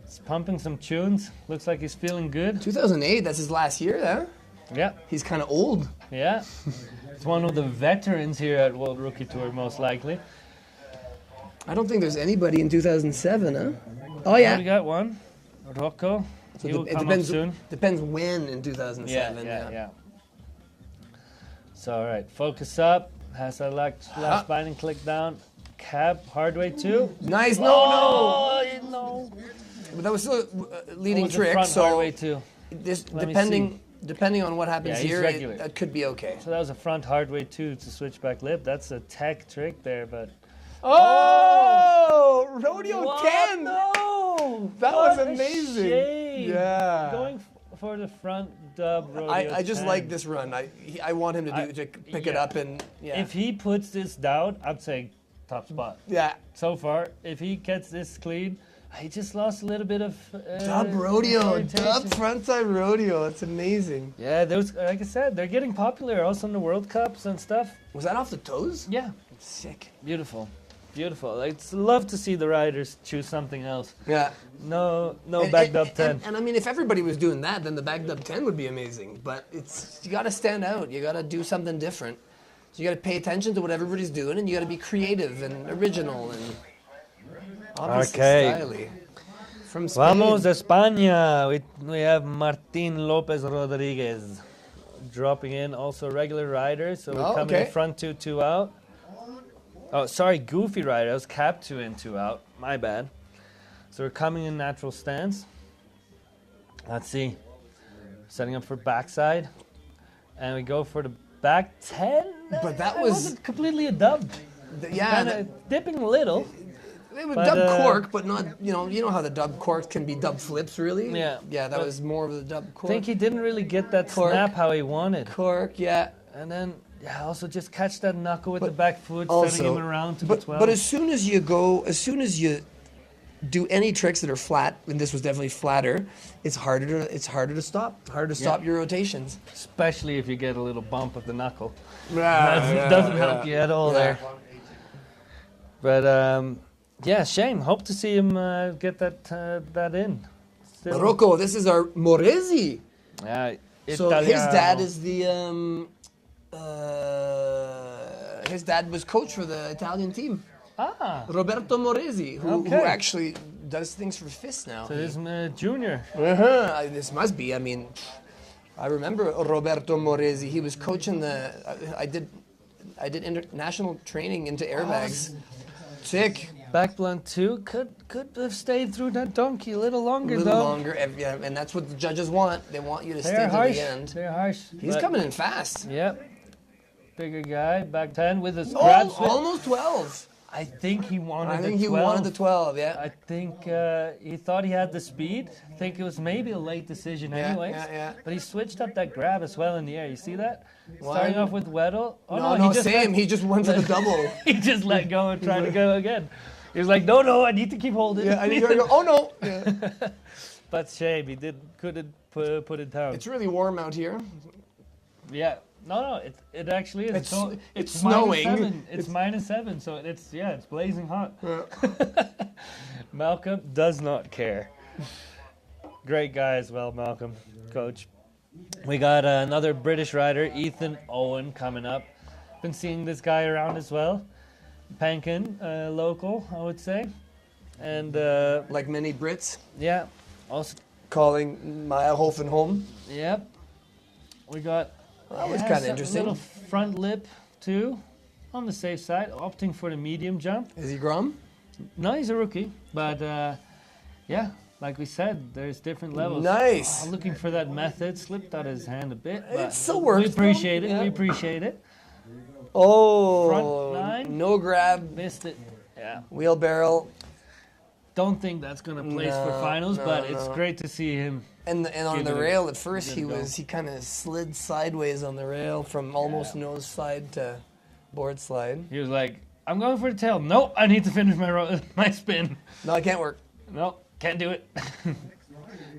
He's pumping some tunes. Looks like he's feeling good. 2008, that's his last year, huh? Yeah, He's kind of old. yeah. He's one of the veterans here at World Rookie Tour, most likely. I don't think there's anybody in 2007, huh? Oh, We yeah. got one, Rocco. So He will it come up depends, soon. depends when in 2007. Yeah. So, all right, focus up. Has our last binding click down. Cab, hard way two. Nice. No. Oh, no. But that was still a What leading was the trick. front hard way So two? this, Let me depending on what happens Yeah, he's here, regular. that could be okay. So that was a front hard way two to switch back lip. That's a tech trick there, but Oh, rodeo What? 10. No, That What was a amazing. shame. Yeah. Going for the front dub rodeo. I just 10. like this run. I want him to pick it yeah. up and yeah. If he puts this down, I'd say top spot. yeah. So far, if he gets this clean, he just lost a little bit of Dub rodeo, orientation. dub frontside rodeo. That's amazing. Yeah, those, like I said, they're getting popular also in the World Cups and stuff. Was that off the toes? Yeah, Sick. beautiful, beautiful. I'd love to see the riders choose something else. Yeah. No, And- back and- dub 10. And I mean, if everybody was doing that, then the back dub 10 would be amazing. But you got to stand out. You got to do something different. So you got to pay attention to what everybody's doing, and you got to be creative and original and obviously Okay. stylish. From Spain. Vamos de España. We have Martín López Rodríguez dropping in, also regular rider. So we're Oh, coming in okay. front two out. Oh, sorry, goofy rider. I was cap 2 in, 2 out. My bad. So we're coming in natural stance. Let's see. Setting up for backside. And we go for the back 10. But that It was- wasn't completely a dub. Yeah, Kind of dipping a little. they would but, dub cork, but not, you know how the dub cork can be dub flips, really? Yeah, Yeah, that but was more of the dub I cork. think he didn't really get that Cork. snap how he wanted. Cork, yeah. And then, yeah, also just catch that knuckle with the back foot, Also, setting him around to the 12. but as soon as you do any tricks that are flat, and this was definitely flatter, it's harder to stop. Harder to stop your rotations. Especially if you get a little bump of the knuckle. Yeah, Doesn't help you at all Yeah. there. But, yeah, shame. Hope to see him get that in. Still, Rocco, this is our Moresi. yeah, So his Italiano. dad is the his dad was coach for the Italian team. Ah, Roberto Moresi, who Okay. actually does things for FIS now. so this is junior. This must be. I mean, I remember Roberto Moresi. He was coaching I did international training into airbags. Sick. Back blunt 2 could have stayed through that donkey a little longer, A little though. longer, yeah, and that's what the judges want. They want you to stay They're to harsh. the end. They're harsh. He's but- coming in fast. Yep. Bigger guy, back 10 with his grab Oh, switch. almost 12. I think he wanted I think the he 12. wanted the 12, yeah. I think he thought he had the speed. I think it was maybe a late decision anyways. Yeah. But he switched up that grab as well in the air. You see that? Starting off with Weddle. Oh, No, he just same. He just went for the double. he just let go and tried to go again. He was like, no, I need to keep holding. Yeah, I need to go. Oh, no. Yeah. But shame, he couldn't put it down. It's really warm out here. Yeah. No, it actually is. It's snowing. -7. It's -7, so it's blazing hot. Yeah. Malcolm does not care. Great guy as well, Malcolm, coach. We got another British rider, Ethan Owen, coming up. Been seeing this guy around as well. Pankin, local, I would say. And Like many Brits, yeah, also calling Meyerhofen home. yep. We got That was kind of a interesting. little front lip too, on the safe side, opting for the medium jump. Is he Grom? No, he's a rookie, but yeah, like we said, there's different levels. Nice. Oh, looking for that method, slipped out his hand a bit. But It still works, We appreciate though. it. Yeah. We appreciate it. Oh, Front nine. no grab, Missed it. Yeah. wheelbarrow, Don't think that's gonna place for No, finals, no, but it's no. great to see him. and on Give the it a rail at first good go. he kind of slid sideways on the rail from almost nose slide to board slide. He was like, "I'm going for the tail. No, I need to finish my spin. No, it can't work. No, can't do it."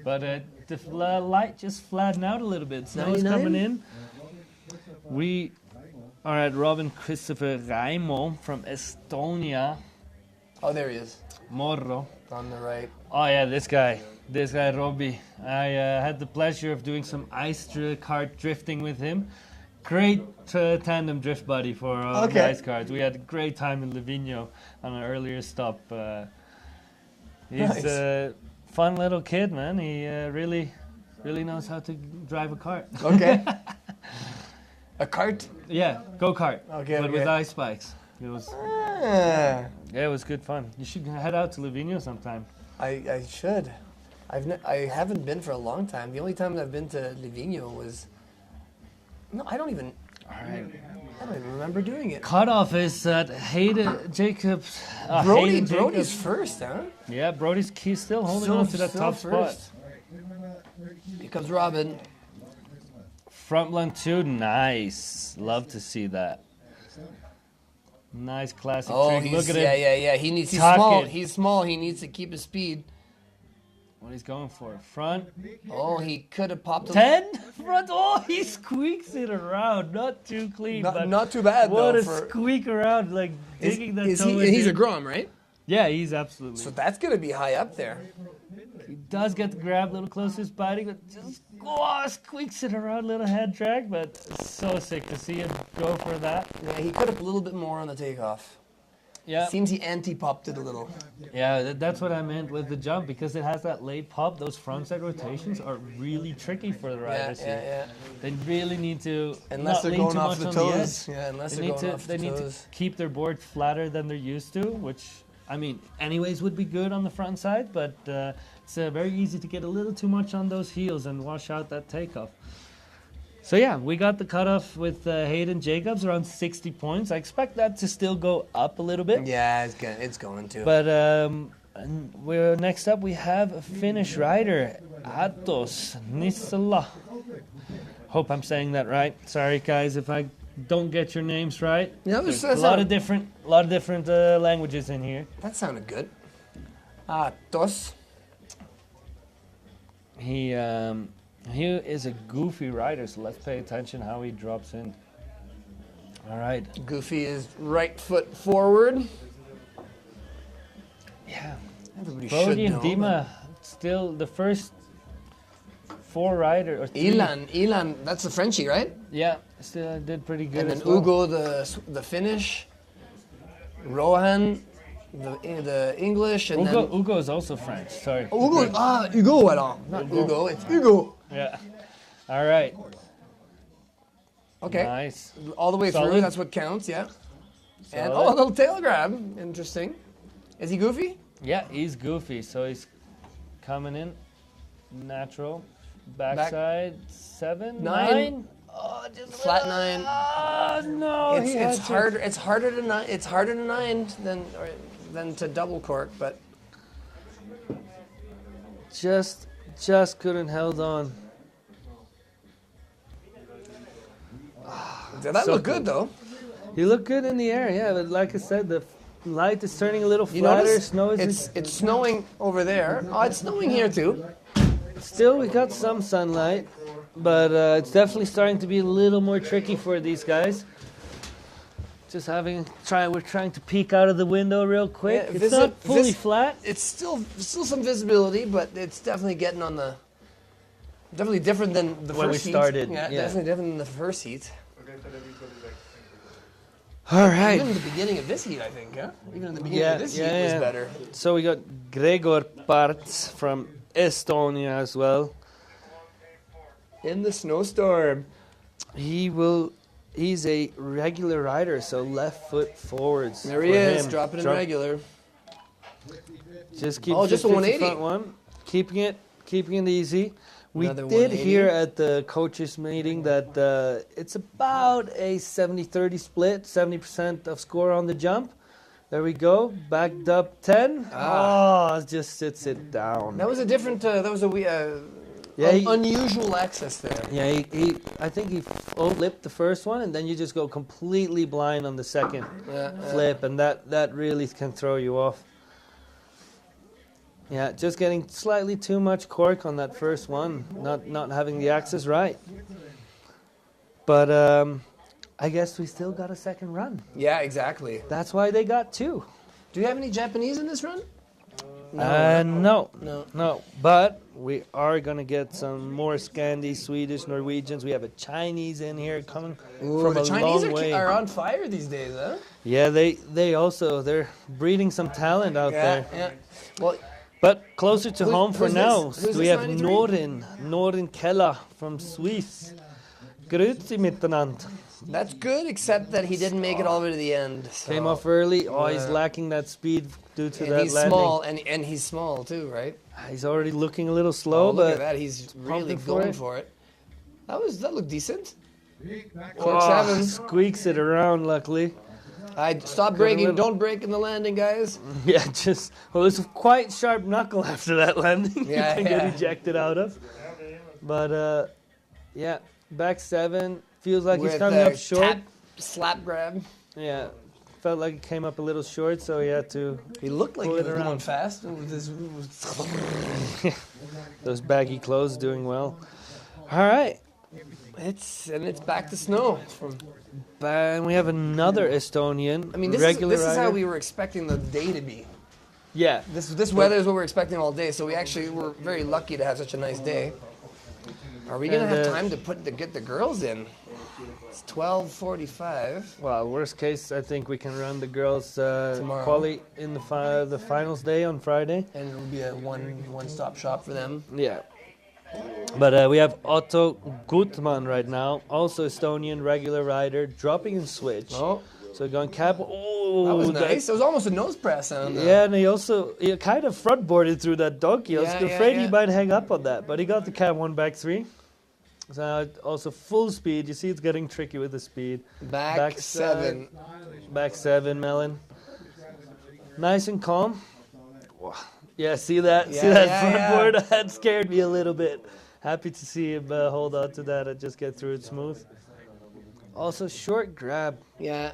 But the light just flattened out a little bit. Snow's 99? coming in. We are at Robin Christopher Raimo from Estonia. Oh, there he is Morro. on the right. Oh yeah, this guy, Robbie. I had the pleasure of doing some ice kart drifting with him. Great tandem drift buddy for Okay. ice karts. We had a great time in Livigno on an earlier stop. He's Nice. a fun little kid, man. He really knows how to drive a cart. Okay. A cart? Yeah, go kart. Okay, but okay. with ice spikes. It was Ah, it was good fun. You should head out to Livigno sometime. I should. I haven't been for a long time. The only time I've been to Livigno was. No, I don't even remember doing it. Cutoff is at Hayden Jacobs. Hayden Brody's Jacobs. first, huh? Yeah, Brody's still holding on to that top spot. Here comes Robin. Front blunt 2, nice. Love to see that. Nice classic Oh, trick. Look at yeah, it. yeah. He's Tuck small. it. He's small. He needs to keep his speed. What he's going for? Front Oh, he could have popped. 10. Front. Oh, he squeaks it around. Not too clean, but Not too bad what though. a For, squeak around, like digging that toe in. he's a Grom, right? Yeah, he's absolutely. So that's gonna be high up there. He does get the grab a little closer, his biting, but just squeaks it around, little head drag, but so sick to see him go for that. Yeah, he could have a little bit more on the takeoff. Yeah, Seems he anti-popped it a little. yeah, that's what I meant with the jump, because it has that late pop. Those frontside rotations are really tricky for the Yeah, riders here. yeah. They really need to Unless not they're lean going too off much the on the toes. edge. Yeah, unless They they're need going to off they the need to toes. keep their board flatter than they're used to, which I mean, anyways, would be good on the front side, but it's very easy to get a little too much on those heels and wash out that takeoff. So yeah, we got the cutoff with Hayden Jacobs around 60 points. I expect that to still go up a little bit. Yeah, it's going to. But and next up we have a Finnish rider, Atos Nisala. Hope I'm saying that right. Sorry guys if I don't get your names right. Yeah, There's that's a lot of different languages in here. that sounded good. Tos. He is a goofy rider, so let's pay attention how he drops in. All right. Goofy is right foot forward. Yeah. Everybody Brody should and know. Dima still the first 4 rider or 3. Ilan, that's the Frenchie, right? Yeah, still did pretty good And as then well. Ugo, the Finnish. Rohan, the English, and Ugo is also French. Sorry. then Hugo alors. Not Ugo, it's Hugo. Yeah. All right. Okay, Nice. all the way through. Solid. That's what counts. Yeah. And Solid. a little tail grab. Interesting. Is he goofy? Yeah, he's goofy, so he's coming in natural. Backside 7, 9. Oh, just Flat 9. Oh, no. It's harder. It's harder to nine. It's harder to nine than to double cork, but Just couldn't hold on. that So looked good though. You look good in the air, yeah. But like I said, the light is turning a little You flatter. notice? Snow is It's snowing over there. Oh, it's snowing here too. still, we got some sunlight, but it's definitely starting to be a little more tricky for these guys. Just we're trying to peek out of the window real quick. Yeah, It's not fully flat. It's still some visibility, but it's definitely getting on the. Definitely different than the When we first heat. started, Yeah, yeah. definitely different than the first heat. All right. Even in the beginning of this heat, I think, huh? Even in the beginning of this heat, it was better. So we got Gregor Parts from Estonia as well. In the snowstorm. He's a regular rider, so left foot forwards. There he for is, him. dropping in regular. Just keep just a 50 180. front one, keeping it easy. We Another did 180. hear at the coaches meeting that it's about a 70-30 split, 70% of score on the jump. There we go, backed up 10. Oh, it just sits it down. That was a different. That was a unusual access there. Yeah, I think he flipped the first one, and then you just go completely blind on the second flip, and that really can throw you off. Yeah, just getting slightly too much cork on that first one, not having the axis right. But I guess we still got a second run. Yeah, exactly. That's why they got 2. Do you have any Japanese in this run? No. But we are going to get some more Scandi, Swedish, Norwegians. We have a Chinese in here coming from The a Chinese long way. are on fire these days, huh? Yeah, they're breeding some talent out there. Yeah. Well, But closer to home for who's now, this? Who's we this have 93? Norin Kella from Swiss. Grüezi miteinander. that's good, except that he didn't make it all the way to the end. So. Came off early. Oh, he's Yeah. lacking that speed due to And that he's landing. small, and he's small too, right? He's already looking a little slow, Oh, look but at that. He's really pumping for going it. for it. That looked decent. oh, 7. squeaks it around, luckily. I stop a braking. little- Don't brake in the landing, guys. Yeah, it's a quite sharp knuckle after that landing. Yeah, you can yeah. get ejected out of. But, yeah, back 7. Feels like he's With coming up short. tap, slap grab. Yeah, felt like it came up a little short, so he had to. He looked like he Pull it was going around. fast. With his, Those baggy clothes doing well. All right, it's back to snow. and we have another Estonian. I mean, this regular is how rider. we were expecting the day to be. Yeah, This weather is what we're expecting all day. So we actually were very lucky to have such a nice day. Are we gonna And, have time to get the girls in? It's 12:45. well, worst case, I think we can run the girls Tomorrow. quali in the finals day on Friday. And it'll be a one-stop shop for them. Yeah. But we have Otto Gutman right now, also Estonian regular rider, dropping in switch. Oh, So going cab. Oh, that was nice. It was almost a nose press on that. Yeah, and he kind of front boarded through that donkey. I was Yeah, afraid he yeah. might hang up on that, but he got the cab 1 back 3. So now also full speed. You see, it's getting tricky with the speed. Back 7. Back 7, Melon. Nice and calm. Wow. Yeah, see that? See Yeah, that yeah, front yeah. board? That scared me a little bit. Happy to see him hold on to that and just get through it smooth. Also, short grab. Yeah.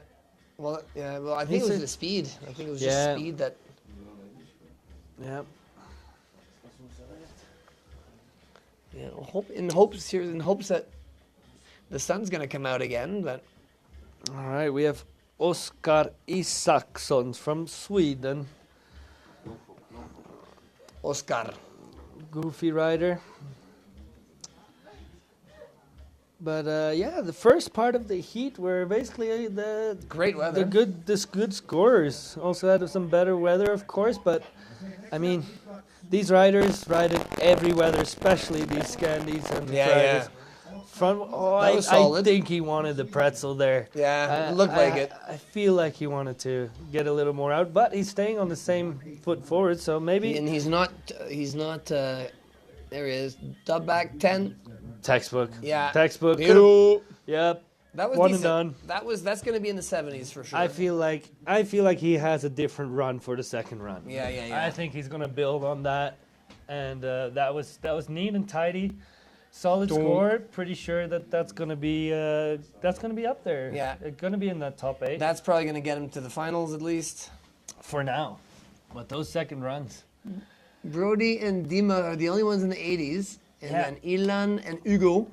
Well, yeah. Well, I think He's it was a- the speed. I think it was Yeah. just speed that. Yeah. Yeah. In hopes that the sun's gonna come out again. But All right, we have Oskar Isaksson from Sweden. Oscar. Goofy rider. But yeah, the first part of the heat were basically the Great weather. good scorers. Also had some better weather, of course. But I mean, these riders ride in every weather, especially these Scandis and Yeah, riders. Oh, That was I solid. think he wanted the pretzel there. Yeah, it looked like it. I feel like he wanted to get a little more out, but he's staying on the same foot forward, so maybe. And he's not. There he is. Dub back 10. Textbook. Yeah. Textbook. Ew. Yep. That was One decent. and done. That's going to be in the 70s for sure. I feel like he has a different run for the second run. Yeah. I think he's gonna build on that, and that was neat and tidy, solid score. Pretty sure that's gonna be up there. Yeah. It's gonna be in that top 8 That's probably going to get him to the finals at least. for now. But those second runs, Brody and Dima are the only ones in the 80s, and Yeah. then Ilan and Hugo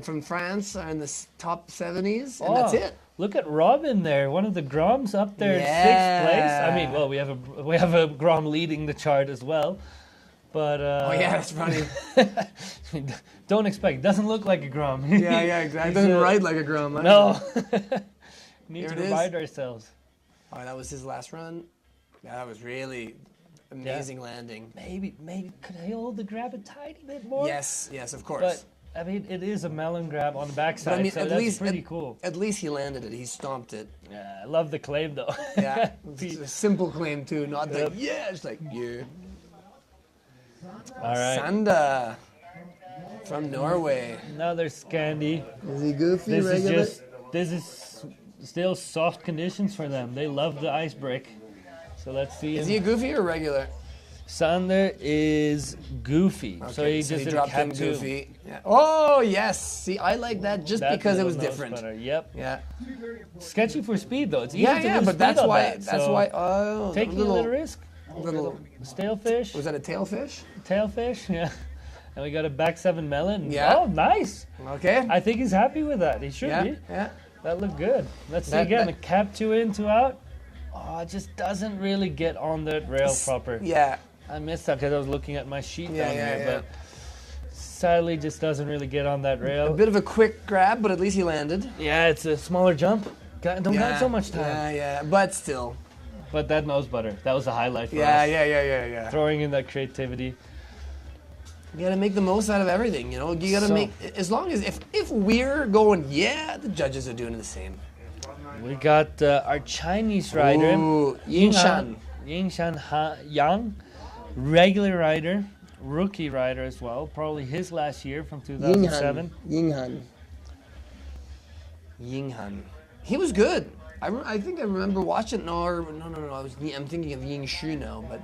from France are in the top 70s, and that's it. Look at Robin there, one of the Groms up there, Yeah. 6th place. I mean, well, we have a Grom leading the chart as well, but Oh yeah, that's funny. don't expect. Doesn't look like a Grom. yeah, exactly. It doesn't ride like a Grom. No. Need Here to it is. remind ourselves. Oh, that was his last run. That was really amazing landing. Maybe could I hold the grab a tiny bit more? Yes, of course. But I mean, it is a melon grab on the backside, But I mean, so at that's least pretty cool. At least he landed it. He stomped it. Yeah, I love the claim though. Yeah, it's a simple claim too. Not Yep. like it's like yeah. All right, Sanda from Norway. another Scandi. Is he goofy? This is still soft conditions for them. They love the ice break. So let's see. Is him. he a goofy or regular? Sander is goofy, so he just did dropped cap him 2. goofy. Yeah. Oh yes, see, I like that just That because it little was nose different. butter, Yep. Yeah, Sketchy for speed though. It's easy yeah, to yeah, lose but speed that's on why. that, That's so why. Oh, taking a little risk. little. Stale fish, Was that a tailfish? tailfish, yeah. And we got a back 7 melon. Yeah. Oh, nice. Okay. I think he's happy with that. He should Yeah, be. yeah. That looked good. Let's see That- again. that- The cap 2 in, 2 out. Oh, it just doesn't really get on that rail proper. Yeah, I missed that because I was looking at my sheet Yeah, down yeah, here, yeah. but sadly just doesn't really get on that a rail. bit of a quick grab, but at least he landed. Yeah, it's a smaller jump. Don't Yeah, got so much time. Yeah, but still. But that nose butter, that was a highlight for Yeah, us. yeah. Throwing in that creativity. You gotta make the most out of everything, you know. You gotta So- make as long as if we're going, yeah, the judges are doing the same. We got our Chinese rider, Ooh, Yingshan. Yang, regular rider, rookie rider as well. Probably his last year from 2007. Yinghan. He was good. I think I remember watching. No. I'm thinking of Ying Shu now, but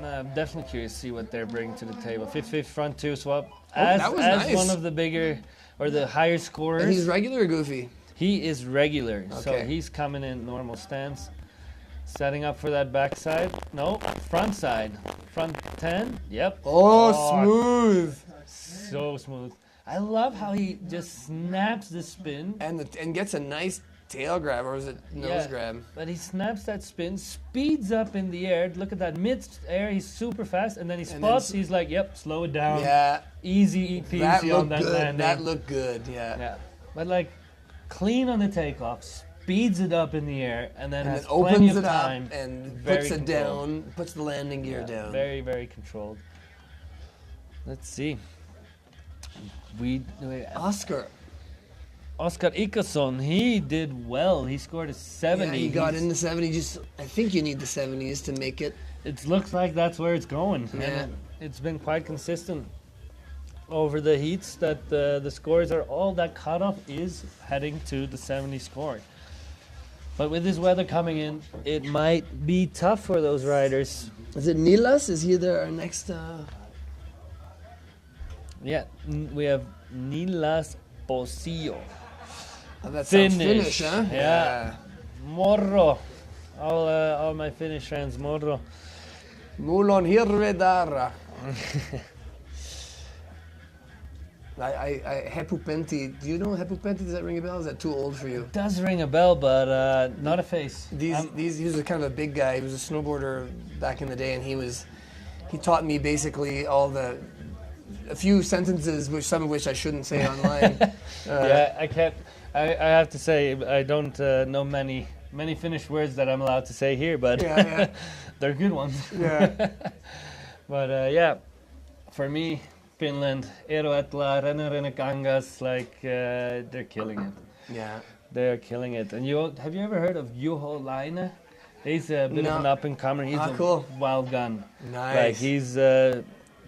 I'm definitely curious to see what they're bringing to the table. 50-50 front 2 swap. that was nice. One of the bigger or the higher scorers. and he's regular or goofy. He is regular, so Okay. he's coming in normal stance. Setting up for that backside. No, front side. Front 10. Yep. Oh, smooth. So smooth. I love how he just snaps the spin. And gets a nice tail grab, or is it nose grab? But he snaps that spin, speeds up in the air. Look at that mid-air. He's super fast, and then he spots. He's like, "Yep, slow it down. Yeah, Easy peasy that on looked that good. landing." That looked good. Yeah. Yeah, but like clean on the takeoff, speeds it up in the air, and then And has then plenty opens of it up time. and Very puts it controlled. down, puts the landing gear down. Very, very controlled. Let's see. We Oscar. Oscar Ikason, he did well. He scored a 70. Yeah, he got He's- in the 70s. I think you need the 70s to make it. It looks like that's where it's going. Yeah. And it's been quite consistent over the heats that the scores are all that cutoff is heading to the 70 score. But with this weather coming in, it might be tough for those riders. Is it Nilas? Is he our next? Yeah, we have Nilas Posillo. Oh, that sounds Finnish, Finnish, huh? yeah. Morro. All my Finnish friends, Morro. Mulon Hirvedara. I Hepupenti. Do you know Hepupenti? Does that ring a bell? Is that too old for you? Does ring a bell, but not a face. He was a kind of a big guy. He was a snowboarder back in the day, and he taught me basically a few sentences, some of which I shouldn't say online. Yeah, I have to say I don't know many Finnish words that I'm allowed to say here, but Yeah. they're good ones. Yeah. But yeah, for me, Finland, Eero Etla, Rene Kangas, like they're killing it. Yeah. They're killing it. And have you ever heard of Juho Laine? He's a bit of an No. up and comer. He's a Cool. wild gun. Nice. Like he's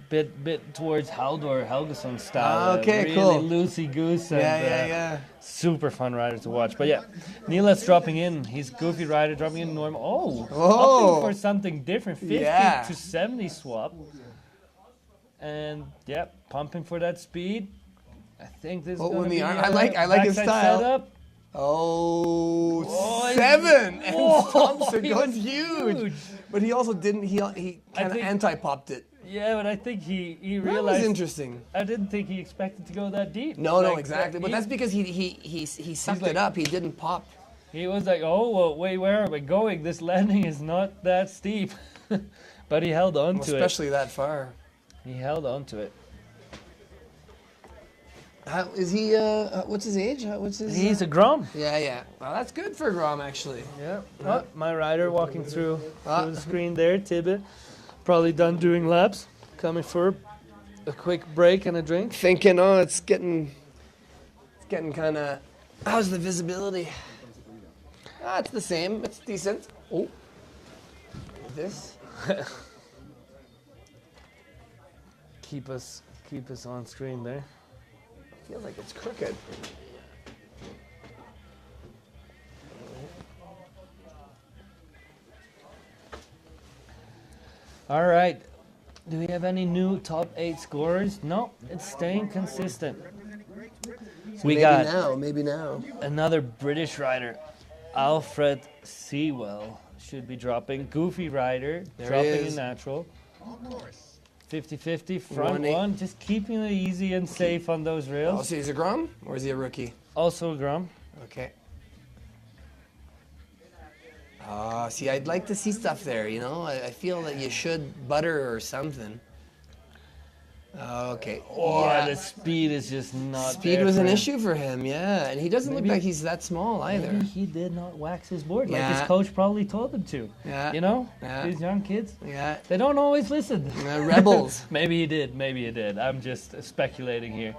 bit towards Haldor Helgeson style. Okay, really cool. loosey goose. And, Yeah. super fun rider to watch. But yeah, Nila's dropping in. He's goofy rider dropping in normal. Oh. Opting for something different. 50 Yeah. to 70 swap. And yeah, pumping for that speed. I think this is Oh, going to in the be arm. a I like his backside style. setup. Oh, he's- 7! And Whoa, Thompson he goes was huge. huge. But he also didn't, he kind of think- anti-popped it. Yeah, but I think he That was realized. interesting. I didn't think he expected to go that deep. No, Like, exactly. But he- that's because he sucked like- it up. He didn't pop. He was like, oh, well, wait, where are we going? This landing is not that steep. But he held on to it. Especially that far. He held on to it. How, is he, what's his age? What's his... He's a Grom. Yeah. Well, that's good for Grom, actually. Yeah. Oh, my rider walking through Ah. the screen there, Tibbe. Probably done doing laps. Coming for a quick break and a drink. Thinking, it's getting kind of... How's the visibility? It's the same. It's decent. Oh. This? Keep us on screen there. Feels like it's crooked. All right. Do we have any new top 8 scorers? No, it's staying consistent. We got Maybe now. another British rider, Alfred Sewell, should be dropping. Goofy rider, There dropping he in is. natural. 50-50, front 1-8. one, just keeping it easy and safe on those Oh, rails. so he's a Grom? Or is he a rookie? Also a Grom. Okay. See, I'd like to see stuff there, you know? I feel that you should butter or something. Okay. Oh, Yeah. the speed is just not Speed there was for an him. issue for him, yeah. And he doesn't Maybe- look like he's that small either. Maybe he did not wax his board like Yeah. his coach probably told him to. Yeah. You know? Yeah. These young kids, Yeah. they don't always listen. Rebels. Maybe he did. I'm just speculating here.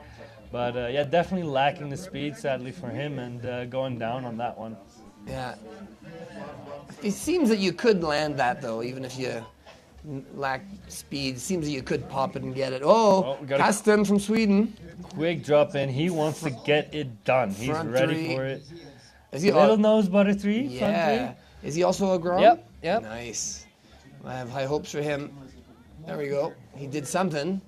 But yeah, definitely lacking the speed, sadly, for him, and going down on that one. Yeah. It seems that you could land that, though, even if you lack speed. It seems that you could pop it and get it. Oh, we got a- Kasten from Sweden. Quick drop in. He wants to get it done. He's Front ready three. for it. Is he Little nose butter 3. Yeah. Is he also a Grom? Yep. Nice. I have high hopes for him. There we go. He did something.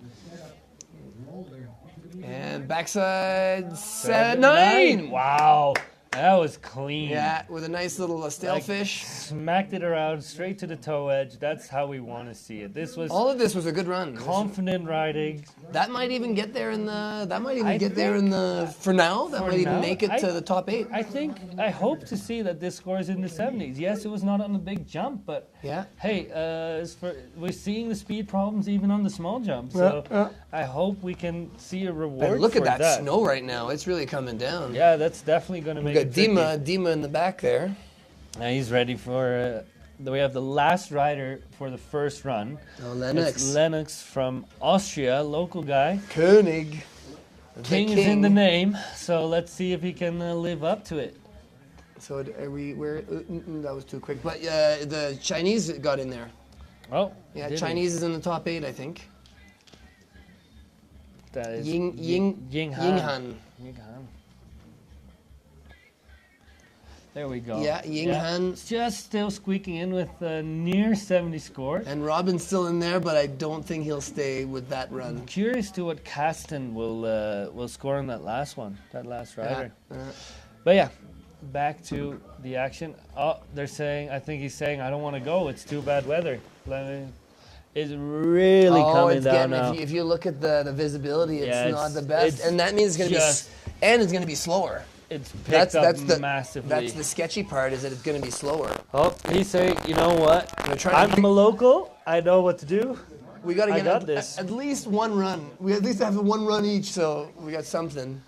And backside 9. Wow. That was clean. Yeah, with a nice little stale Like, fish. Smacked it around straight to the toe edge. That's how we want to see it. This was All of this was a good run. confident riding. That might even get there in the. That might even I get there in the. For now, that For might even now, make it to the top 8. I hope to see that this scores in the 70s. Yes, it was not on a big jump, but Yeah. hey, we're seeing the speed problems even on the small jump. So I hope we can see a reward. And look at for that snow right now. It's really coming down. Yeah, that's definitely going to make We got it tricky. Dima in the back there. Now he's ready for. We have the last rider for the first run. Oh, It's Lennox. Lennox from Austria, local guy. König. The King is in the name, so let's see if he can live up to it. So are we? Where? That was too quick. But the Chinese got in there. Oh, Yeah, did he? Chinese is in the top 8, I think. That is Yinghan. Yinghan. There we go. Yeah, Yinghan. Just still squeaking in with a near 70 score. And Robin's still in there, but I don't think he'll stay with that run. Curious to what Kasten will score on that last one, that last rider. Yeah. But yeah, back to the action. Oh, I think he's saying, I don't want to go. It's too bad weather. It's really coming it's down getting, now. if you look at the visibility, it's Yeah, not it's- the best, it's and that means it's going to be, just- and it's going to be slower. It's picked up massively. That's the sketchy part, is that it's going to be slower. Oh, he's saying, you know what? They're trying to I'm a local. I know what to do. We got to I get got this. at least one run. We at least have one run each, so we got something.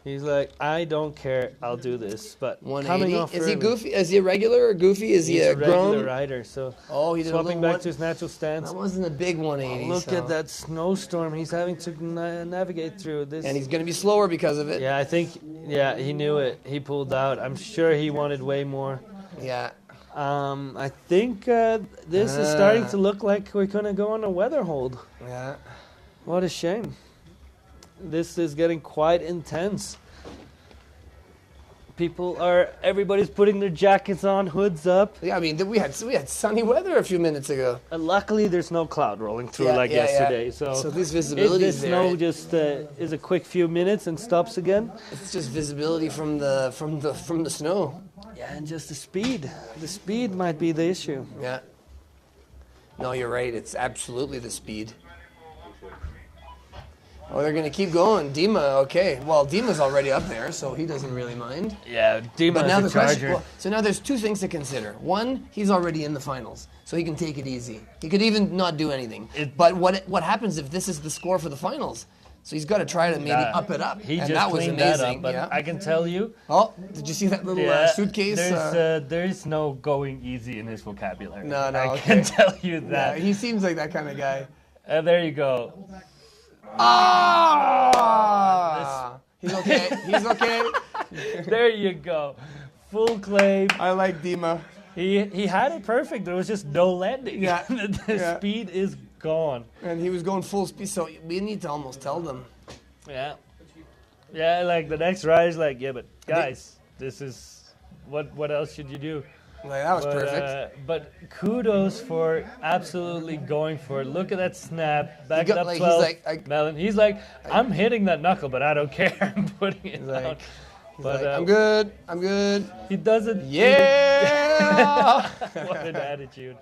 He's like, I don't care. I'll do this. But 180. coming off Is he early. goofy? Is he a regular or goofy? Is He's he a regular Grom? rider. So Oh, he did a swapping little back one- to his natural stance. That wasn't a big 180. Look so- at that snowstorm he's having to navigate through. This. And he's going to be slower because of it. Yeah, I think. Yeah, he knew it. He pulled out. I'm sure he wanted way more. Yeah. I think this is starting to look like we're gonna go on a weather hold. Yeah. What a shame. This is getting quite intense. Everybody's putting their jackets on, hoods up. Yeah, I mean, we had sunny weather a few minutes ago. And luckily, there's no cloud rolling through yesterday. So this if visibility the is there. snow just is a quick few minutes and stops again. It's just visibility from the snow. Yeah, and just the speed. The speed might be the issue. Yeah. No, you're right. It's absolutely the speed. Oh, they're going to keep going. Dima, okay. Well, Dima's already up there, so he doesn't really mind. Yeah, Dima But now is the a question, charger. so now there's two things to consider. One, he's already in the finals, so he can take it easy. He could even not do anything. But what happens if this is the score for the finals? So he's got to try to maybe up it up. He and just that was cleaned amazing. that up, but yeah. I can tell you, Oh, did you see that little suitcase? There's no going easy in his vocabulary. No, I can tell you that. Yeah, he seems like that kind of guy. There you go. Ah! He's okay. He's okay. There you go. Full claim. I like Dima. He had it perfect. There was just no landing. Yeah. The speed is gone. And he was going full speed, so we need to almost tell them. Yeah. Yeah, like the next ride is like, yeah, but guys, this is what else should you do? Like, that was perfect. But kudos for absolutely going for it. Look at that snap. Back got, up like, 12. he's like, Melon. He's like, I'm hitting that knuckle, but I don't care. I'm putting it down. He's like, I'm good. I'm good. He doesn't. Yeah! What an attitude.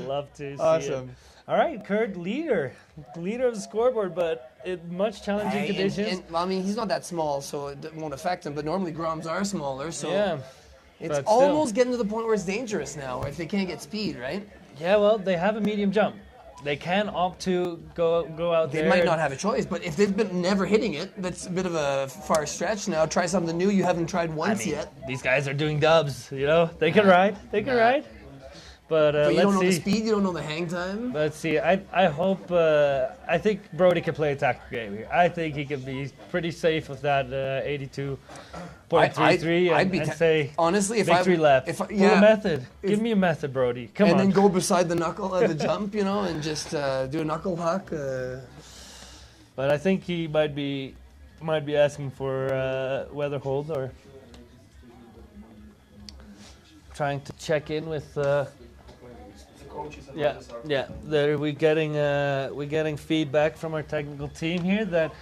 Love to see Awesome. it. All right, Kurt, leader of the scoreboard, but in much challenging conditions. Well, I mean, he's not that small, so it won't affect him. But normally Groms are smaller, so Yeah. it's but almost still. getting to the point where it's dangerous now if they can't get speed, right? Yeah, well, they have a medium jump. They can opt to go out They there. might not have a choice, but if they've been never hitting it, that's a bit of a far stretch now. Try something new you haven't tried once yet. These guys are doing dubs, you know? They can ride. They can ride. But But you don't let's know see. the speed, you don't know the hang time. Let's see. I hope. I think Brody can play a tactical game here. I think he can be pretty safe with that 82.33 and say honestly, if victory lap. if I, Pull a method. Give me a method, Brody. Come and on. then go beside the knuckle of the jump, you know, and just do a knuckle huck. But I think he might be asking for weather hold or trying to check in with. Yeah. We're getting feedback from our technical team here that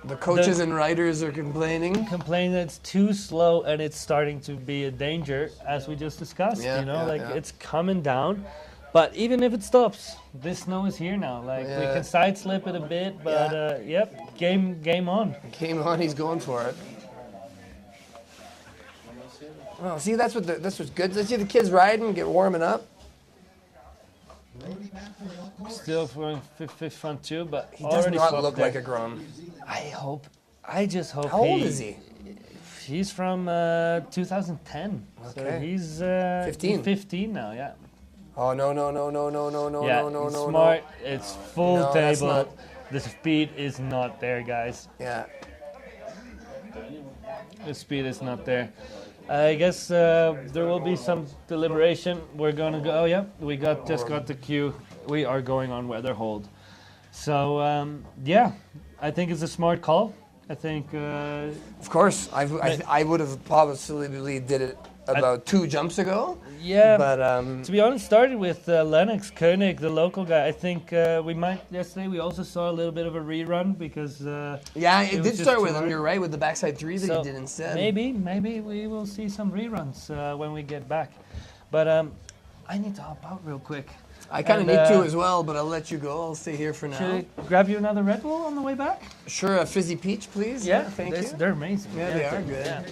The coaches and riders are complaining. that it's too slow and it's starting to be a danger, as we just discussed. Yeah, you know, yeah. it's coming down. But even if it stops, this snow is here now. Like we can side slip it a bit, but game on. Came on, he's going for it. Oh, see, that's what's good. Let's see the kids riding, get warming up. Still throwing fifth front two, but He does already not swapped look there. like a Grom. I just hope. How old is he? He's from 2010. So Okay. he's 15. 15 now, yeah. Oh, no, Yeah, no, smart. It's full No, that's table. not- The speed is not there, guys. Yeah. The speed is not there. I guess there will be some deliberation. We're gonna go. Oh yeah, we just got the cue. We are going on weather hold. So I think it's a smart call. I think. Of course, I would have probably did it about 2 jumps ago. Yeah. But To be honest, started with Lennox Koenig, the local guy. I think yesterday we also saw a little bit of a rerun because. yeah, it was did just start too with him. hard. You're right, with the backside 3 that So he did instead. maybe we will see some reruns when we get back. But I need to hop out real quick. I kind of And, need to as well, but I'll let you go. I'll stay here for now. Should I grab you another Red Bull on the way back? Sure, a fizzy peach, please. Thank you. They're amazing. Yeah, they are good. Yeah.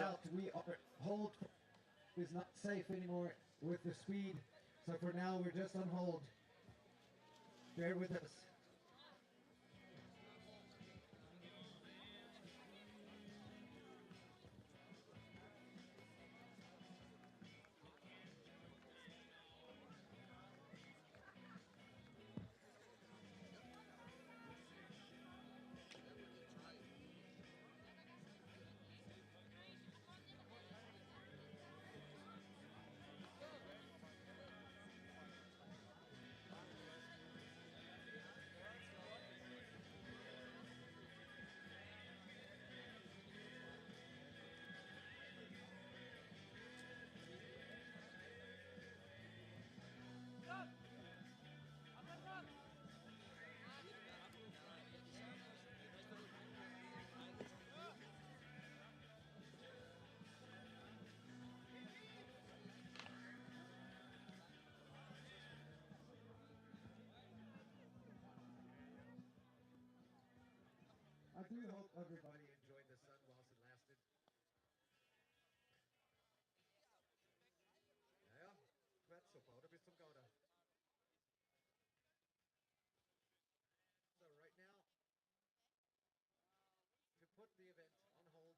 Out, we are hold is not safe anymore with the speed. So for now, we're just on hold. Bear with us. do hope everybody enjoyed the sun whilst it lasted. Naja, Quetzalcoatl bis zum Gouda. So right now, to put the event on hold,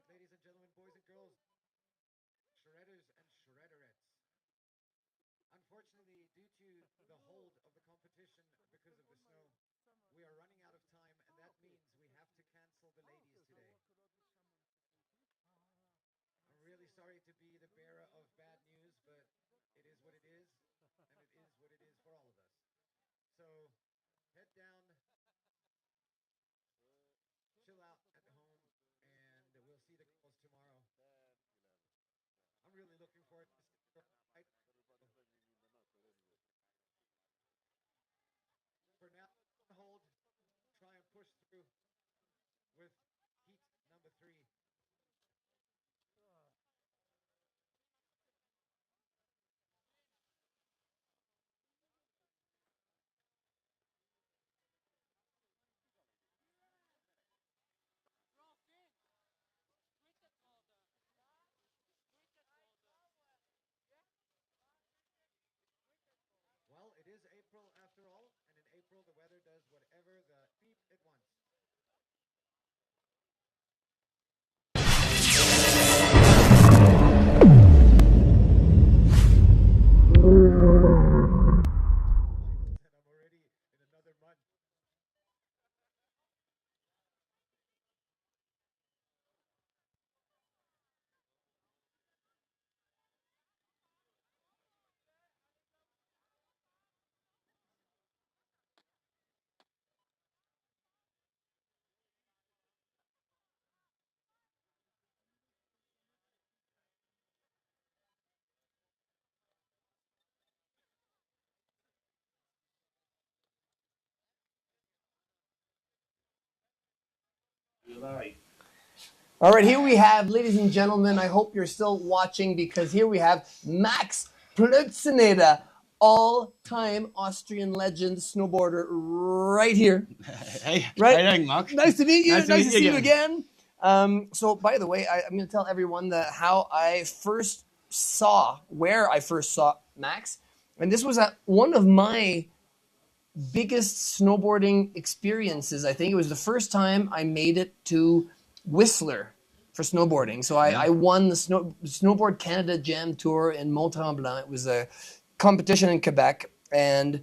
ladies and gentlemen, boys and girls, shredders and shredderettes. Unfortunately, due to the hold of the competition because of the snow, we are running out of time, and that means we have to cancel the ladies today. I'm really sorry to be the bearer of bad news, but it is what it is, and it is what it is for all of us. So head down, chill out at home, and we'll see the girls tomorrow. I'm really looking forward to this. For now, hold, try and push through with heat number 3. Well, it is April after all, and in April the weather does whatever the beep it wants. And I'm already in another month. All right, here we have, ladies and gentlemen, I hope you're still watching because here we have Max Plötzeneder, all-time Austrian legend snowboarder right here. Hey, Right? how you doing, Mark? Nice to meet you. Nice to Nice meet to you see you again. So, by the way, I'm going to tell everyone how I first saw, where I first saw Max. And this was at one of my biggest snowboarding experiences. I think it was the first time I made it to Whistler for snowboarding. So I won the Snowboard Canada Jam Tour in Mont-Tremblant. It was a competition in Quebec. And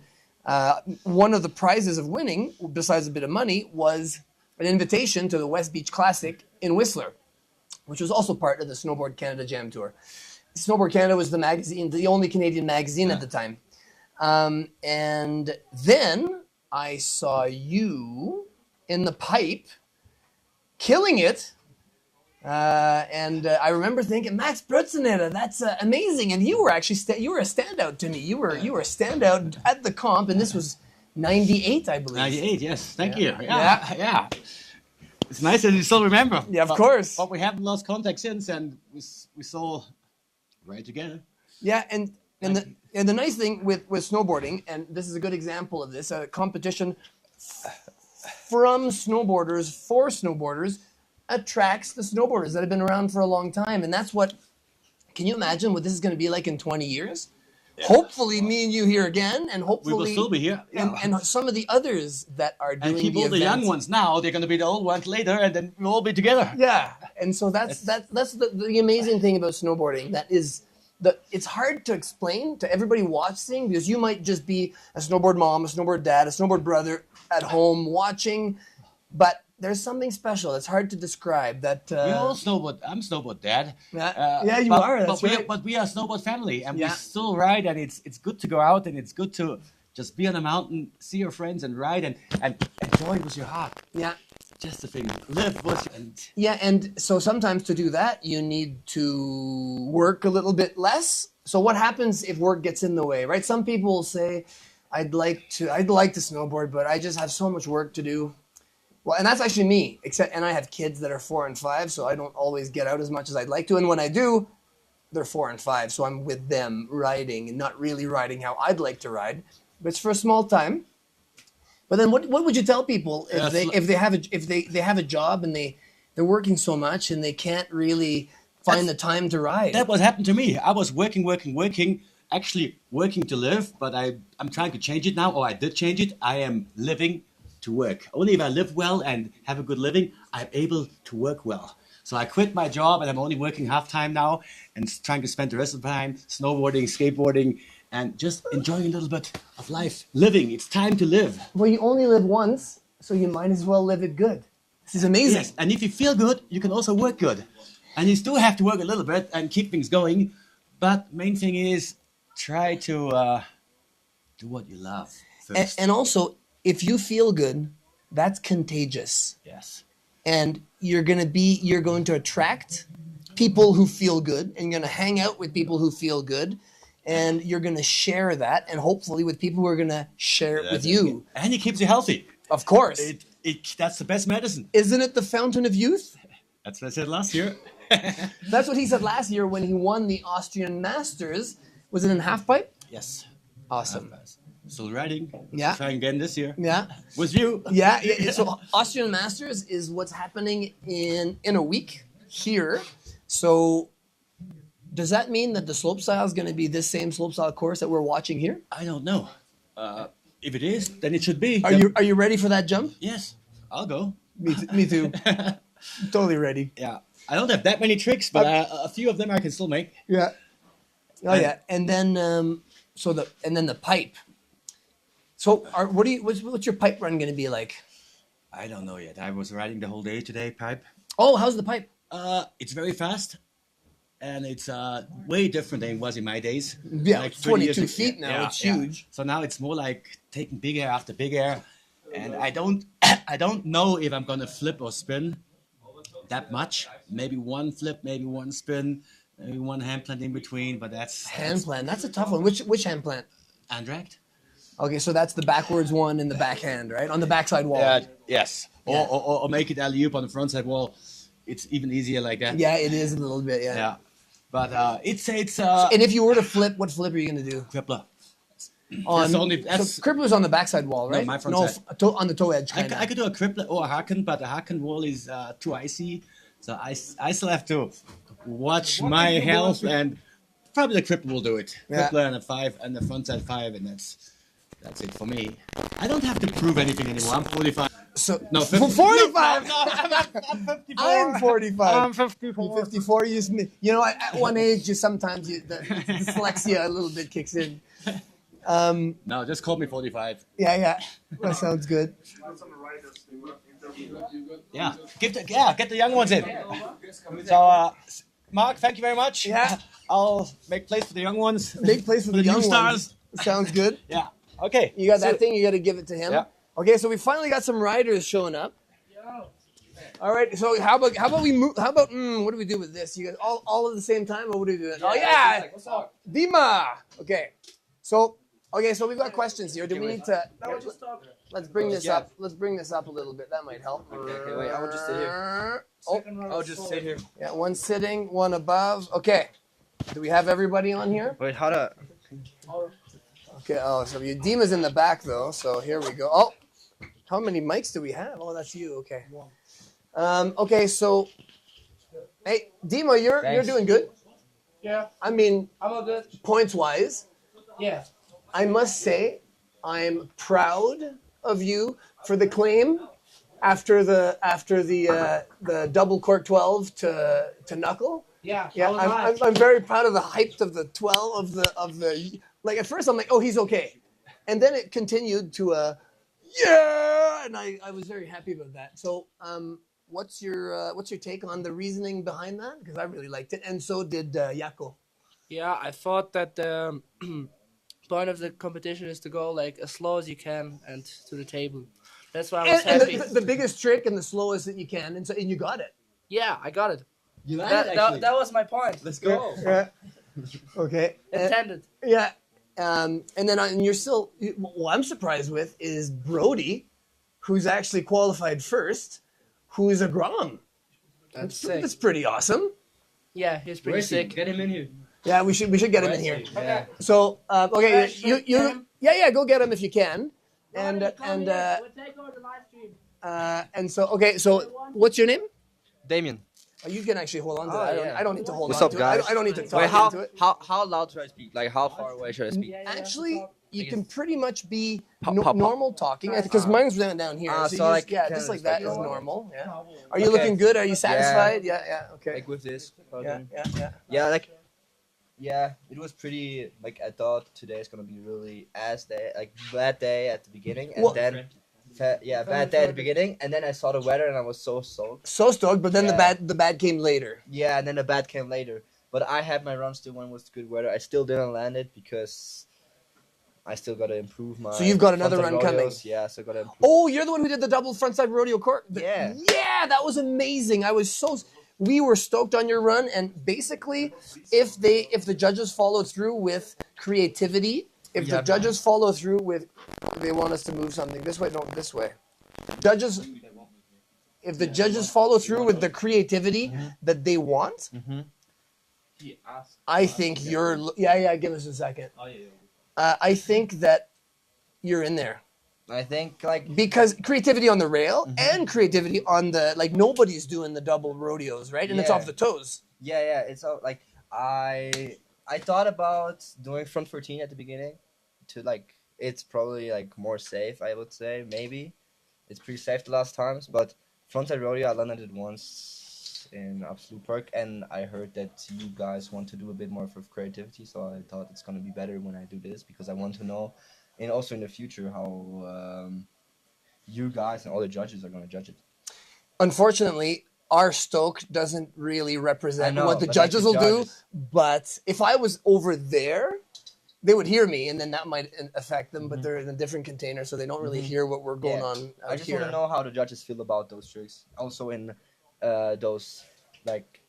one of the prizes of winning, besides a bit of money, was an invitation to the West Beach Classic in Whistler, which was also part of the Snowboard Canada Jam Tour. Snowboard Canada was the magazine, the only Canadian magazine at the time. And then I saw you in the pipe killing it. And I remember thinking, Max Plötzeneder, that's amazing. And you were actually you were a standout to me. You were a standout at the comp, and this was 98, I believe. 98, yes. Thank you. Yeah. It's nice that you still remember. Yeah, of course. But we haven't lost contact since, and we saw right together. Yeah, and the nice thing with snowboarding, and this is a good example of this, a competition from snowboarders for snowboarders attracts the snowboarders that have been around for a long time. And that's what, can you imagine what this is going to be like in 20 years? Yeah. Hopefully me and you here again, and hopefully... We will still be here. Yeah. And some of the others that are doing the young ones now, they're going to be the old ones later, and then we'll all be together. Yeah, and so that's the amazing thing about snowboarding. That is... It's hard to explain to everybody watching because you might just be a snowboard mom, a snowboard dad, a snowboard brother at home watching, but there's something special. It's hard to describe. That we all snowboard. I'm snowboard dad. Yeah, you are. That's right. But we are a snowboard family, and we still ride. And it's good to go out, and it's good to just be on a mountain, see your friends, and ride, and enjoy it with your heart. Yeah. Just the thing, live with and so sometimes to do that you need to work a little bit less. So what happens if work gets in the way, right? Some people will say, I'd like to snowboard, but I just have so much work to do. Well, and that's actually me, and I have kids that are 4 and 5, so I don't always get out as much as I'd like to. And when I do, they're 4 and 5, so I'm with them riding and not really riding how I'd like to ride. But it's for a small time. But then, what would you tell people if they have a job and they're working so much and they can't really find the time to ride? That what happened to me. I was working, actually working to live, but I'm trying to change it now, or I did change it. I am living to work. Only if I live well and have a good living, I'm able to work well. So I quit my job and I'm only working half time now and trying to spend the rest of the time snowboarding, skateboarding, and just enjoying a little bit of life. Living. It's time to live. Well, you only live once, so you might as well live it good. This is amazing. Yes, and if you feel good, you can also work good. And you still have to work a little bit and keep things going. But main thing is try to do what you love first. And also, if you feel good, that's contagious. Yes. And you're going to attract people who feel good, and you're going to hang out with people who feel good, and you're going to share that, and hopefully with people who are going to share it with you. And it keeps you healthy. Of course. That's the best medicine. Isn't it the fountain of youth? That's what I said last year. That's what he said last year when he won the Austrian Masters. Was it in halfpipe? Yes. Awesome. Still riding. Yeah. Try again this year. Yeah. With you. Yeah. So Austrian Masters is what's happening in a week here. So does that mean that the slopestyle is going to be this same slopestyle course that we're watching here? I don't know. If it is, then it should be. Are you ready for that jump? Yes. I'll go. Me too. Totally ready. Yeah. I don't have that many tricks, but a few of them I can still make. Yeah. Oh yeah. And then the pipe. So what's your pipe run going to be like? I don't know yet. I was riding the whole day today, pipe. Oh, how's the pipe? It's very fast, and it's way different than it was in my days. Yeah, like 22 feet now. Yeah, it's huge. So now it's more like taking big air after big air, and I don't know if I'm gonna flip or spin that much. Maybe one flip, maybe one spin, maybe one hand plant in between. But that's Hand plant. That's a tough one. Which hand plant? Andract. Okay, so that's the backwards one in the backhand, right? On the backside wall. Yes. Yeah. Or make it alley-oop on the front side wall. It's even easier like that. Yeah, it is a little bit. Yeah. Yeah. But it's And if you were to flip, what flip are you going to do? crippler. So crippler's on the backside wall, right? my front side. On the toe edge. I could do a crippler or a haken, but a haken wall is too icy. So I still have to watch my health, and probably the crippler will do it. Yeah. Crippler and a 5 and the front side 5, and that's it for me. I don't have to prove anything anymore. I'm 45. So No, 50. 45. No, I'm 54. I'm 45. I'm 54. 54. At one age, sometimes the dyslexia a little bit kicks in. No, just call me 45. Yeah. That sounds good. Yeah, get the young ones in. So, Mark, thank you very much. Yeah. I'll make place for the young ones. Big place for the new young stars. ones. Sounds good. Yeah. Okay. You got that thing. You got to give it to him. Yeah. Okay, so we finally got some riders showing up. All right. So how about we move? How about what do we do with this? You guys all at the same time, or what do we do? Oh yeah, What's up? Dima. Okay. So we've got questions here. Do we need to? Let's bring this up. Let's bring this up a little bit. That might help. Okay, wait, I will just sit here. Oh, I'll just sit here. yeah. One sitting, one above. Okay. Do we have everybody on here? Wait, how to? Okay. Oh, so Dima's in the back though. So here we go. Oh, how many mics do we have? Oh, that's you. Okay. Okay. So, hey, Dima, you're doing good. Yeah, I mean, I'm all good. points wise, Yeah. I must say I'm proud of you for the claim after the double cork 12 to knuckle. Yeah. Yeah, I'm very proud of the height of the 12 of the like. At first I'm like, oh, he's okay, and then it continued to a yeah, and I was very happy about that. So what's your take on the reasoning behind that? Because I really liked it, and so did Jaco. Yeah, I thought that the point of the competition is to go like as slow as you can and to the table. That's why I was And happy. the biggest trick and the slowest that you can, and you got it. Yeah, I got it. You like That was my point. Let's go. Yeah. Okay. Intended. Yeah. And you're still. What I'm surprised with is Brody, who's actually qualified first, who is a Grom. That's sick. That's pretty awesome. Yeah, he's pretty sick. Get him in here. Yeah, we should get him in here. Okay. So okay, Should you get him? yeah, go get him if you can. And We'll take over the live stream. and so okay, so what's your name? Damien. Oh, you can actually hold on to Oh, that. yeah. I don't need to hold What's on up, to guys? it. I don't need to talk Wait, into it. how loud should I speak? Like, how far away should I speak? Actually, you can pretty much be pop. normal talking because mine's down here. so you like, just, kinda just like just that like is that. normal. Yeah. Are you looking good? Are you satisfied? Yeah. Okay. Like with this. Yeah. Yeah, like, yeah, it was pretty, like, I thought today is gonna be really bad day at the beginning, and Well- then, bad day at the beginning, and then I saw the weather and I was so stoked. So stoked, but then Yeah. the bad came later. Yeah, and then the bad came later. But I had my run still when it was good weather. I still didn't land it because I still gotta improve my. So you've got another frontside run coming. rodeos. Yeah, so gotta improve. Oh, you're the one who did the double frontside rodeo court. Yeah. Yeah, that was amazing. We were stoked on your run, and basically, if the judges followed through with creativity, if the judges follow through with, they want us to move something this way, no, this way. If the judges follow through with the creativity that they want, I think you're. Yeah. Give us a second. I think that you're in there. I think, like, Because creativity on the rail and creativity on the, like, nobody's doing the double rodeos, right? And it's Yeah. off the toes. yeah, it's all, like, I thought about doing front 14 at the beginning to, like, it's probably, like, more safe, I would say, maybe. It's pretty safe the last times, but frontside rodeo, I landed it once in Absolute Park, and I heard that you guys want to do a bit more of creativity, so I thought it's going to be better when I do this, because I want to know, and also in the future, how you guys and all the judges are going to judge it. Unfortunately, our stoke doesn't really represent I know, what the but like judges the will do. judges. But if I was over there, they would hear me, and then that might affect them. But they're in a different container, so they don't really hear what we're going on out I just here. want to know how the judges feel about those tricks. Also in those, like,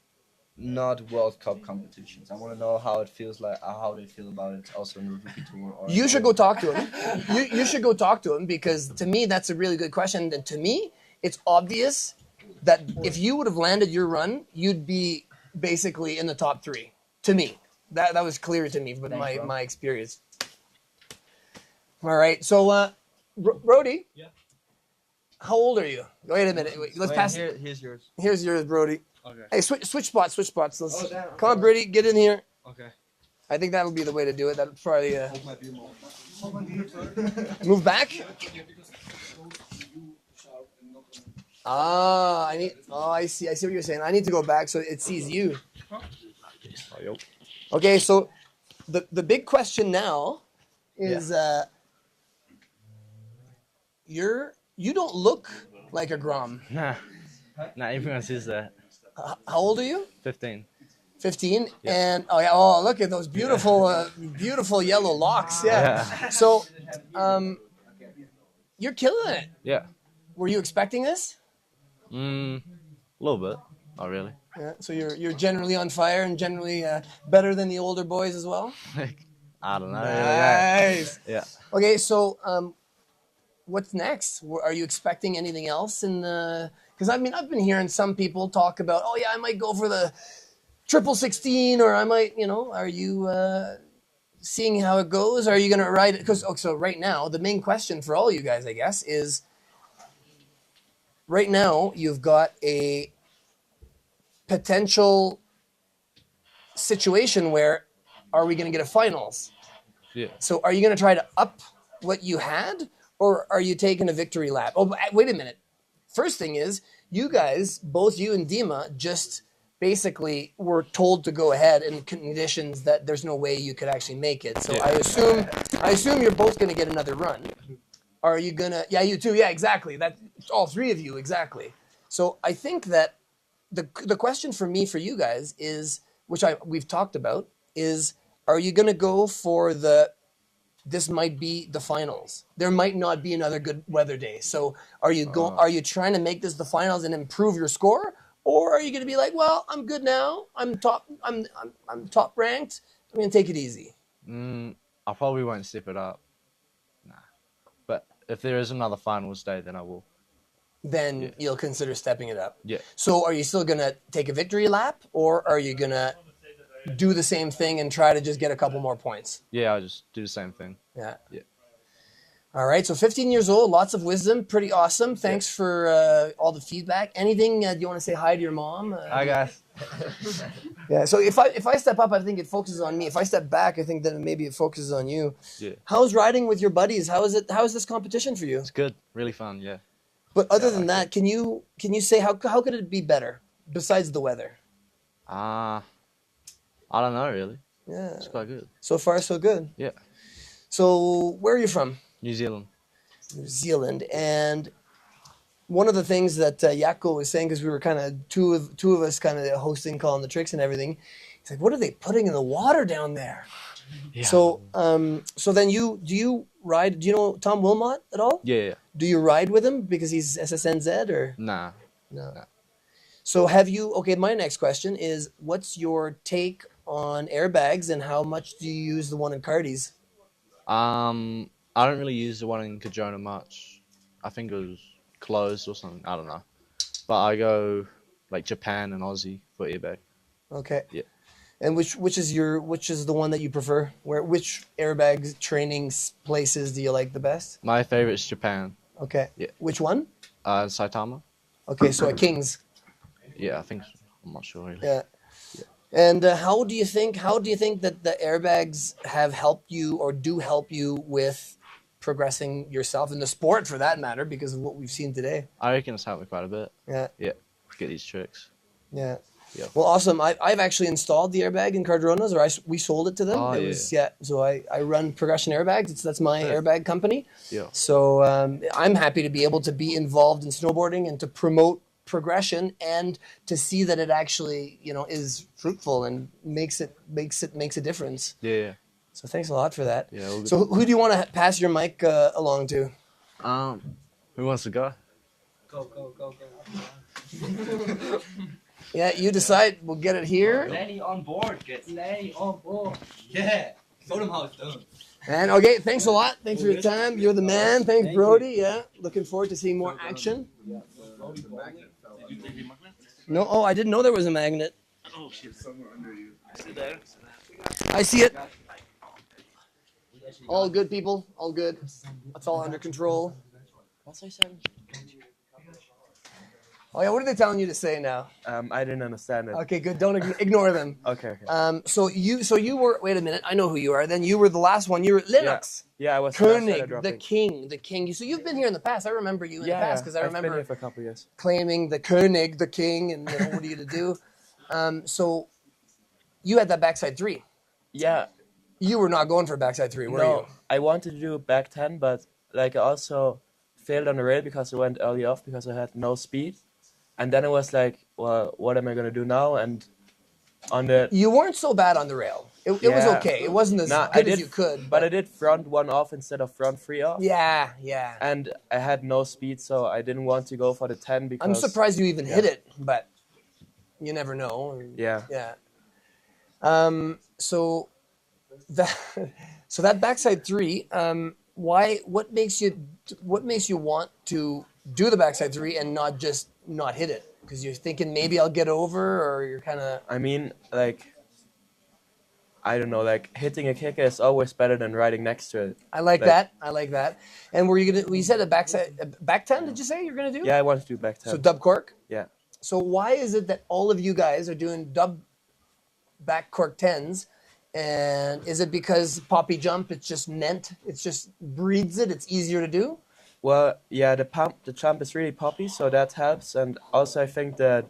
not World Cup competitions. I want to know how it feels like, how they feel about it. Also in the rookie tour. Or You should go talk to him. You should go talk to him, because to me that's a really good question. And to me, it's obvious that if you would have landed your run, you'd be basically in the top 3. To me, that was clear to me, but my experience. All right, so Brody. Yeah. How old are you? Wait a minute. Let's pass. Here's yours. Here's yours, Brody. Okay. Hey, switch spots. Let's, damn. come on, Brody, get in here. Okay. I think that'll be the way to do it. That'll probably move back. I see what you're saying. I need to go back so it sees you. Okay, so the big question now is you don't look like a Grom. Nah, everyone says that. How old are you? 15. 15, and look at those beautiful beautiful yellow locks. Yeah. So you're killing it. Yeah. Were you expecting this? A little bit. Not really. Yeah. So you're generally on fire and generally better than the older boys as well. I don't know. Nice. Yeah. Okay, so what's next? Are you expecting anything else in the? Because I mean, I've been hearing some people talk about, oh yeah, I might go for the 16, or I might, are you seeing how it goes? Are you going to ride it? Because so right now, the main question for all you guys, I guess, is right now you've got a potential situation where are we going to get a finals? Yeah. So are you going to try to up what you had, or are you taking a victory lap? Oh, wait a minute. First thing is, you guys, both you and Dima, just basically were told to go ahead in conditions that there's no way you could actually make it. So Yeah. I assume you're both going to get another run. Are you going to? Yeah, you too. Yeah, exactly. That all three of you, exactly. So I think that the question for me, for you guys is, which we've talked about, is are you going to go for this might be the finals. There might not be another good weather day. So are you trying to make this the finals and improve your score? Or are you going to be like, well, I'm good now. I'm top ranked. I'm going to take it easy. I probably won't step it up. Nah. But if there is another finals day, then I will. Then you'll consider stepping it up. Yeah. So are you still going to take a victory lap, or are you going to do the same thing and try to just get a couple more points? Yeah, I'll just do the same thing. Yeah. Yeah. All right, so 15 years old, lots of wisdom, pretty awesome. Thanks for all the feedback. Anything do you want to say hi to your mom? Hi guys. Yeah. So if I step up, I think it focuses on me. If I step back, I think that maybe it focuses on you. Yeah. How's riding with your buddies? How is this competition for you? It's good. Really fun. Yeah. But other than that, can you say how could it be better besides the weather? I don't know really. Yeah. It's quite good. So far, so good. Yeah. So where are you from? New Zealand. New Zealand. And one of the things that Jaakko was saying, because we were kind of two of us kind of hosting, calling the tricks and everything. He's like, "What are they putting in the water down there?" Yeah. So so then do you ride? Do you know Tom Wilmot at all? Yeah. Do you ride with him because he's SSNZ or Nah. no? So have you? Okay, my next question is, what's your take on airbags and how much do you use the one in Cardi's? I don't really use the one in Kajona much. I think it was closed or something. I don't know. But I go like Japan and Aussie for airbag. Okay. Yeah. And which is the one that you prefer? Which airbag training places do you like the best? My favorite is Japan. Okay. Yeah. Which one? Saitama. Okay, so at King's. Yeah, I think so. I'm not sure really. Yeah. And how do you think that the airbags have helped you or do help you with progressing yourself in the sport for that matter because of what we've seen today? I reckon it's helped me quite a bit. Yeah. Yeah. To get these tricks. Yeah. Yeah. Well, awesome. I've actually installed the airbag in Cardronas, or we sold it to them. Oh, it was, yeah. So I run Progression Airbags. That's my airbag company. Yeah. So I'm happy to be able to be involved in snowboarding and to promote progression and to see that it actually, is fruitful and makes a difference. Yeah. So thanks a lot for that. Yeah. All good. So who do you want to pass your mic along to? Who wants to go? Go. Yeah, you decide. We'll get it here. Lenny on board. Get Lenny on board. Yeah. Show them how it's done. And okay, thanks a lot. Thanks for your time. You're the man. Thanks, Brody. Yeah, looking forward to seeing more action. No, oh, I didn't know there was a magnet. Oh shit, somewhere under you. I see it. All good, people. All good. It's all under control. What's I saying? Oh yeah, what are they telling you to say now? I didn't understand it. Okay, good. Don't ignore them. Okay. So you were. Wait a minute. I know who you are. Then you were the last one. You were Linux. Yeah, I was the last one Koenig, dropping. the king. So you've been here in the past. I remember you in the past because I I've been remember here for a couple of years. claiming the Koenig, the king, and what are you going to do? So you had that backside three. Yeah. You were not going for backside three, were No, you? I wanted to do back 10, but I also failed on the rail because I went early off because I had no speed. And then it was like, well, what am I going to do now? And on the... You weren't so bad on the rail. It was okay. It wasn't as good as you could. But I did front one off instead of front three off. Yeah. And I had no speed, so I didn't want to go for the 10 because... I'm surprised you even hit it, but you never know. Yeah. So that backside three, what makes you want to do the backside three and not hit it? Because you're thinking maybe I'll get over, or you're kind of... I mean, I don't know, hitting a kicker is always better than riding next to it. I like that. And you said a back 10, did you say you're going to do? Yeah, I wanted to do back 10. So dub cork? Yeah. So why is it that all of you guys are doing dub back cork 10s? And is it because poppy jump, it's just meant, it's just breeds it, it's easier to do? Well, yeah, the jump is really poppy, so that helps. And also I think that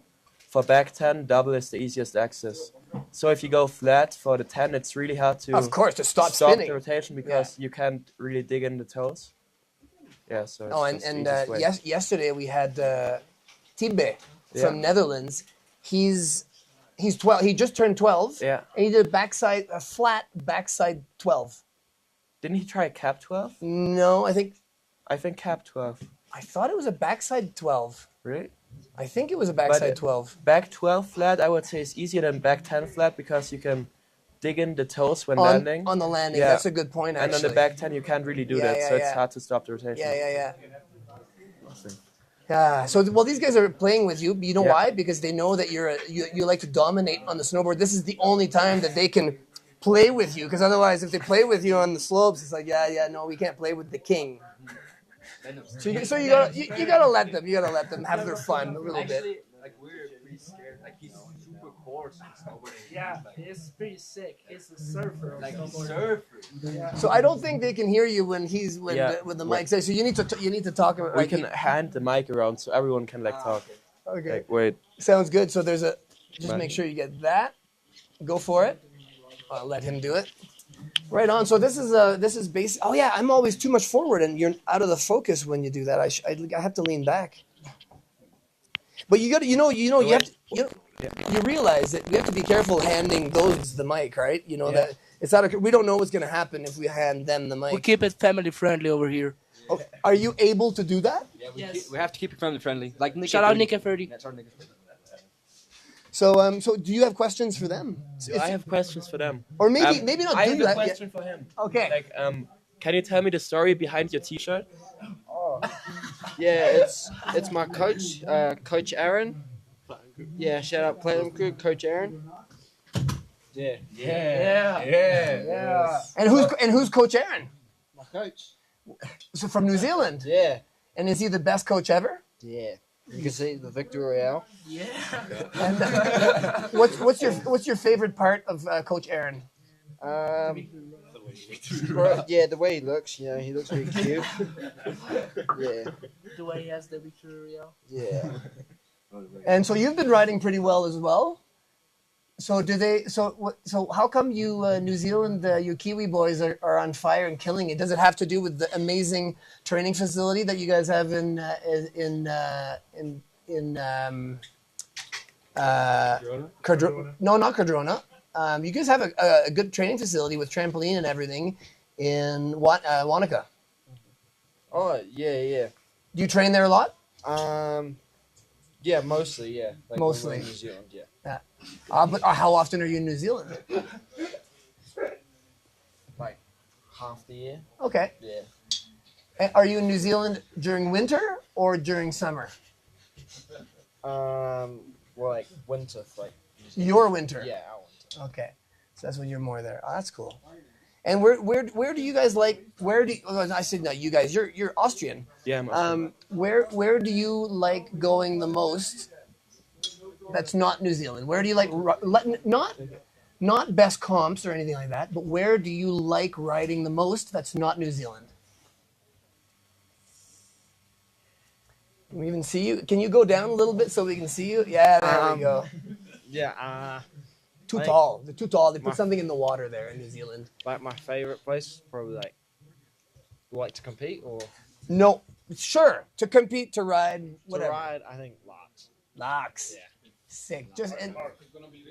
for back 10, double is the easiest access. So if you go flat for the 10, it's really hard to... Of course, to stop spinning. the rotation because you can't really dig in the toes. Yeah, so it's yesterday we had Tibbe from Netherlands. He's 12. He just turned 12. Yeah. And he did a flat backside 12. Didn't he try cap 12? No, I think cap 12. I thought it was a backside 12. Really? I think it was a backside 12. Back 12 flat, I would say, is easier than back 10 flat because you can dig in the toes when landing. On the landing, that's a good point, actually. And on the back 10, you can't really do that, so it's hard to stop the rotation. Yeah. So these guys are playing with you. You know why? Because they know that you like to dominate on the snowboard. This is the only time that they can play with you. Because otherwise, if they play with you on the slopes, it's like, no, we can't play with the king. So you gotta let them. You gotta let them have their fun a little bit. Like we're pretty scared. Like he's super coarse in snowboarding. Yeah, he's pretty sick. He's a surfer. Like snowboarding. surfer. Yeah. So I don't think they can hear you when Yeah. when the mic says. So you need to talk about. We can hand the mic around so everyone can like talk. Okay. Like wait. Sounds good. So there's a. Just Man. make sure you get that. Go for it. I'll let him do it. Right on. So this is basic. Oh yeah, I'm always too much forward, and you're out of the focus when you do that. I have to lean back. But you got to, you have to, you realize that we have to be careful handing those the mic, right? You know that it's not. We don't know what's going to happen if we hand them the mic. We keep it family friendly over here. Oh, are you able to do that? Yeah, Yes. we have to keep it family friendly. Like Nick Shout out Nick and Ferdy. That's our Nick. So do you have questions for them? I have questions for them. Or maybe not. I do have a that question for him. Okay. Like can you tell me the story behind your T-shirt? Yeah, it's my coach, Coach Aaron. Yeah, shout out Platinum Crew, Coach Aaron. Yeah. And who's Coach Aaron? My coach. So from New Zealand. Yeah. And is he the best coach ever? Yeah. You can see the Victor Royale. Yeah. And what's your favorite part of Coach Aaron? Well, yeah, the way he looks. He looks really cute. Yeah. The way he has the Victoria. Yeah. And so you've been riding pretty well as well. So do they? So how come you New Zealand, you Kiwi boys are on fire and killing it? Does it have to do with the amazing training facility that you guys have in No, not Cardrona. You guys have a good training facility with trampoline and everything in Wanaka. Oh yeah. Do you train there a lot? Yeah, mostly. Yeah. Like when Mostly. we're in New Zealand. Yeah. Yeah. But how often are you in New Zealand? Like half the year. Okay. Yeah. And are you in New Zealand during winter or during summer? Well, like winter, like. Your winter. Yeah, our winter. Okay. So that's when you're more there. Oh, that's cool. And where do you guys like? I said no, you guys. You're Austrian. Yeah, I'm Austrian. Where do you like going the most? That's not New Zealand. Where do you like not best comps or anything like that? But where do you like riding the most? That's not New Zealand. Can we even see you? Can you go down a little bit so we can see you? Yeah, there we go. Yeah. Too tall. They're too tall. They put something in the water there in New Zealand. Like my favorite place, probably like to compete or No, sure. To compete, to ride, whatever. to ride. I think lots. Locks. Yeah. Sick. Just and It's gonna be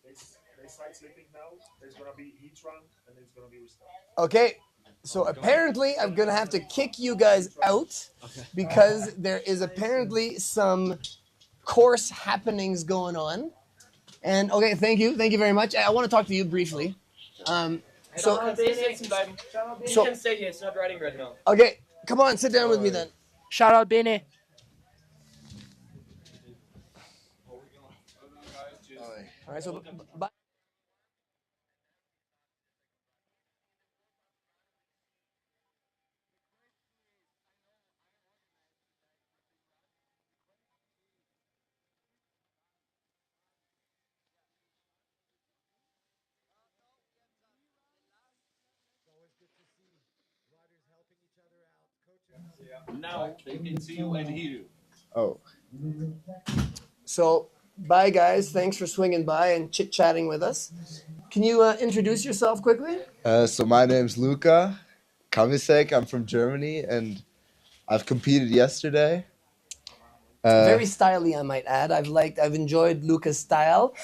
they start sleeping now. There's gonna be heat run and it's gonna be restart. okay. So apparently, I'm gonna have to kick you guys out because there is apparently some course happenings going on. And okay, thank you very much. I want to talk to you briefly. So You can stay here. It's not riding right now. okay, come on, sit down with me then. Shout out Bene. All right, so bye. Now they can see you and hear you. Oh. So bye, guys. Thanks for swinging by and chit-chatting with us. Can you introduce yourself quickly? So my name's Luca Kamisek. I'm from Germany, and I've competed yesterday. Very styly, I might add. I've enjoyed Luca's style.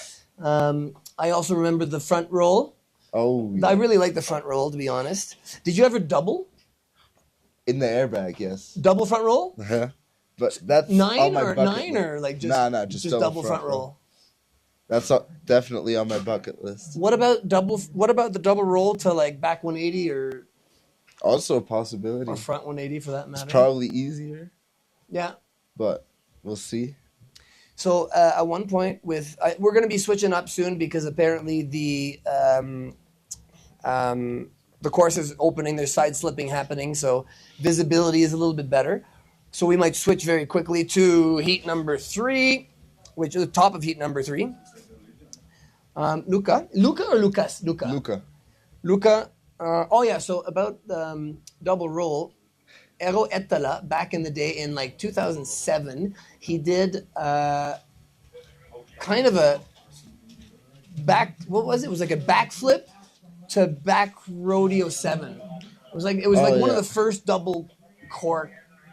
I also remember the front roll. Oh, I really like the front roll, to be honest. Did you ever double? in the airbag, yes. Double front roll? Uh-huh. But that's Nine on my or bucket nine list. or like just Nah, just double front roll. That's definitely on my bucket list. What about the double roll to like back 180 or Also a possibility. or front 180 for that It's matter? probably easier, Yeah. but we'll see. So at one point we're going to be switching up soon because apparently the the course is opening, there's side slipping happening, so visibility is a little bit better. So we might switch very quickly to heat number 3, which is the top of heat number 3. Luca or Lucas? Luca. So about double roll, Eero Ettala, back in the day in like 2007, he did kind of a what was it? It was like a backflip to back rodeo 7. It was like one of the first double cork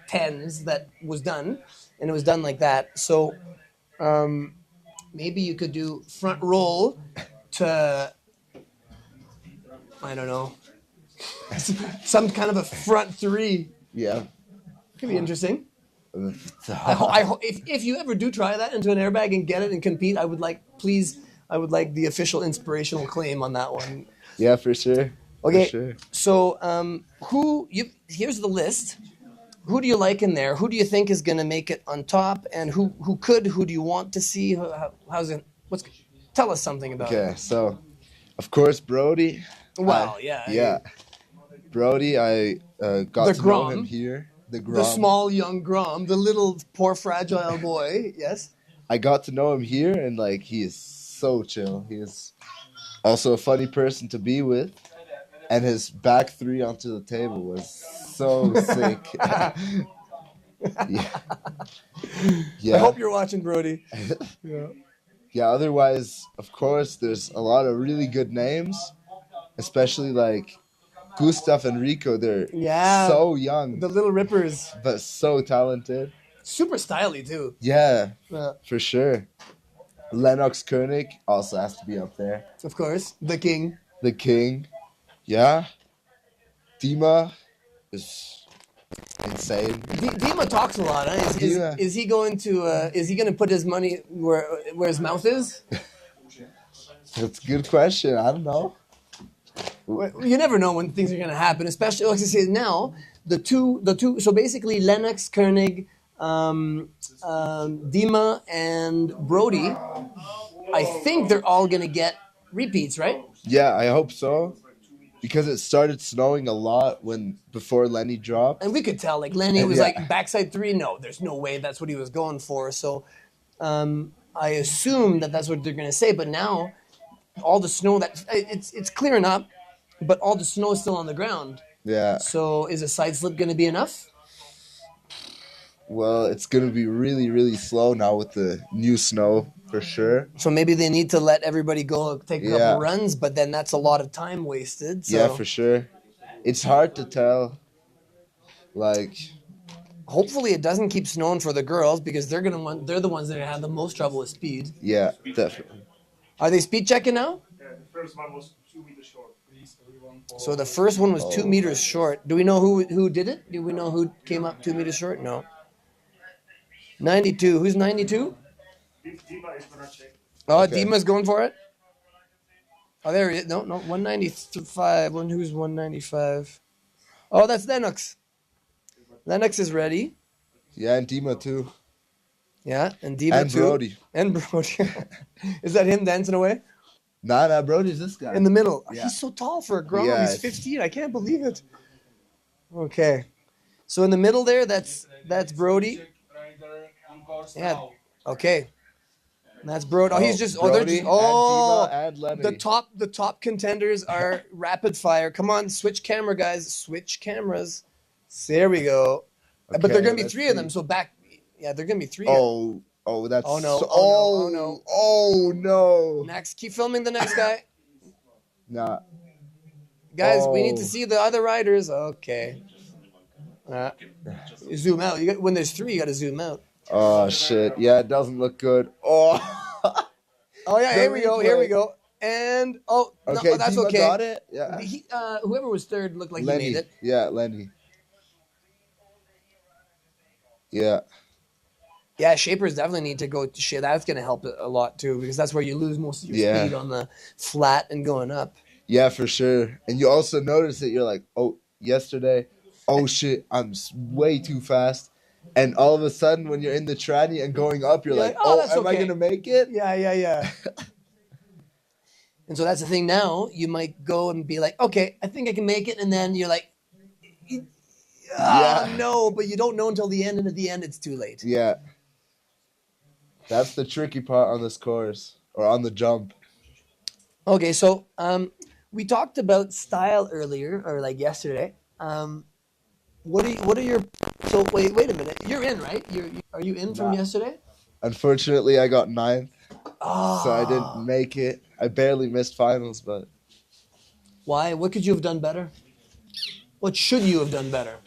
10s that was done, and it was done like that. So maybe you could do front roll to, I don't know, some kind of a front 3. Yeah. Could be interesting. I hope if you ever do try that into an airbag and get it and compete, I would like the official inspirational claim on that one. Yeah, for sure. Okay, For sure. so here's the list. Who do you like in there? Who do you think is going to make it on top? And who do you want to see? How's it? Tell us something about it. Okay, so of course Brody. Wow, yeah. Brody, I got to know him here. The small young Grom, the little poor fragile boy. Yes. I got to know him here, and like he is so chill. He is also a funny person to be with, and his back 3 onto the table was so sick. Yeah. I hope you're watching, Brody. Yeah. Otherwise, of course, there's a lot of really good names, especially like Gustav and Rico. They're so young, the little rippers, but so talented. Super stylish too. Yeah, for sure. Lennox Koenig also has to be up there. Of course, the king. The king. Yeah. Dima is insane. Dima talks a lot. Huh? Is he going to put his money where his mouth is? That's a good question. I don't know. You never know when things are going to happen, especially like I say now. The two. So basically, Lennox, Koenig, Dima, and Brody. I think they're all going to get repeats, right? Yeah, I hope so. Because it started snowing a lot before Lenny dropped. And we could tell, like, Lenny was like, backside 3, no, there's no way that's what he was going for. So I assume that's what they're going to say. But now, all the snow, it's clearing up, but all the snow is still on the ground. Yeah. So is a side slip going to be enough? Well, it's going to be really, really slow now with the new snow, for sure. So maybe they need to let everybody go take a couple runs, but then that's a lot of time wasted. So. Yeah, for sure. It's hard to tell. Like, hopefully it doesn't keep snowing for the girls because they're the ones that are going to have the most trouble with speed. Yeah, definitely. Are they speed checking now? Yeah, the first one was 2 meters short. So the first one was 2 meters short. Do we know who did it? Do we know who came up 2 meters short? No. 92. Who's 92? Dima is gonna check. Oh, okay. Dima's going for it? Oh, there he is. No, 195. Who's 195? Oh, that's Lennox. Lennox is ready. Yeah, and Dima too. Yeah, and Dima and too. Brody. And Brody. Is that him dancing away? Nah, Brody's this guy. In the middle. Yeah. He's so tall for a grown. Yeah, He's 15. I can't believe it. Okay. So in the middle there, that's Brody. Yeah. Okay. And that's Brody. Oh, he's just. Oh, they're just. Oh, and Lenny. The top contenders are rapid fire. Come on, switch camera, guys. Switch cameras. There we go. Okay, but there are gonna be 3 of them. So back. Yeah, there are gonna be 3. Oh, that's. Oh no. Oh no. Oh no. Next, keep filming the next guy. Nah. Guys, we need to see the other riders. Okay. Zoom out. When there's 3, you got to zoom out. Oh shit! Yeah, it doesn't look good. Oh. Oh yeah, here we go. Here we go. And okay, no, that's Dima okay. Got it. Yeah. Whoever was 3rd looked like Lenny. he made it. Yeah, Lenny. Yeah. Yeah, shapers definitely need to go to shit. That's going to help a lot too because that's where you lose most of your speed on the flat and going up. Yeah, for sure. And you also notice that you're like, yesterday, shit, I'm way too fast. And all of a sudden, when you're in the tranny and going up, you're like, am I going to make it? Yeah. And so that's the thing now. You might go and be like, okay, I think I can make it. And then you're like, no, but you don't know until the end. And at the end, it's too late. Yeah. That's the tricky part on this course, or on the jump. Okay, so we talked about style earlier, or like yesterday. What are your? So wait a minute. You're in, right? Are you in from yesterday? Unfortunately, I got 9th, Oh. so I didn't make it. I barely missed finals, but Why? What could you have done better? What should you have done better?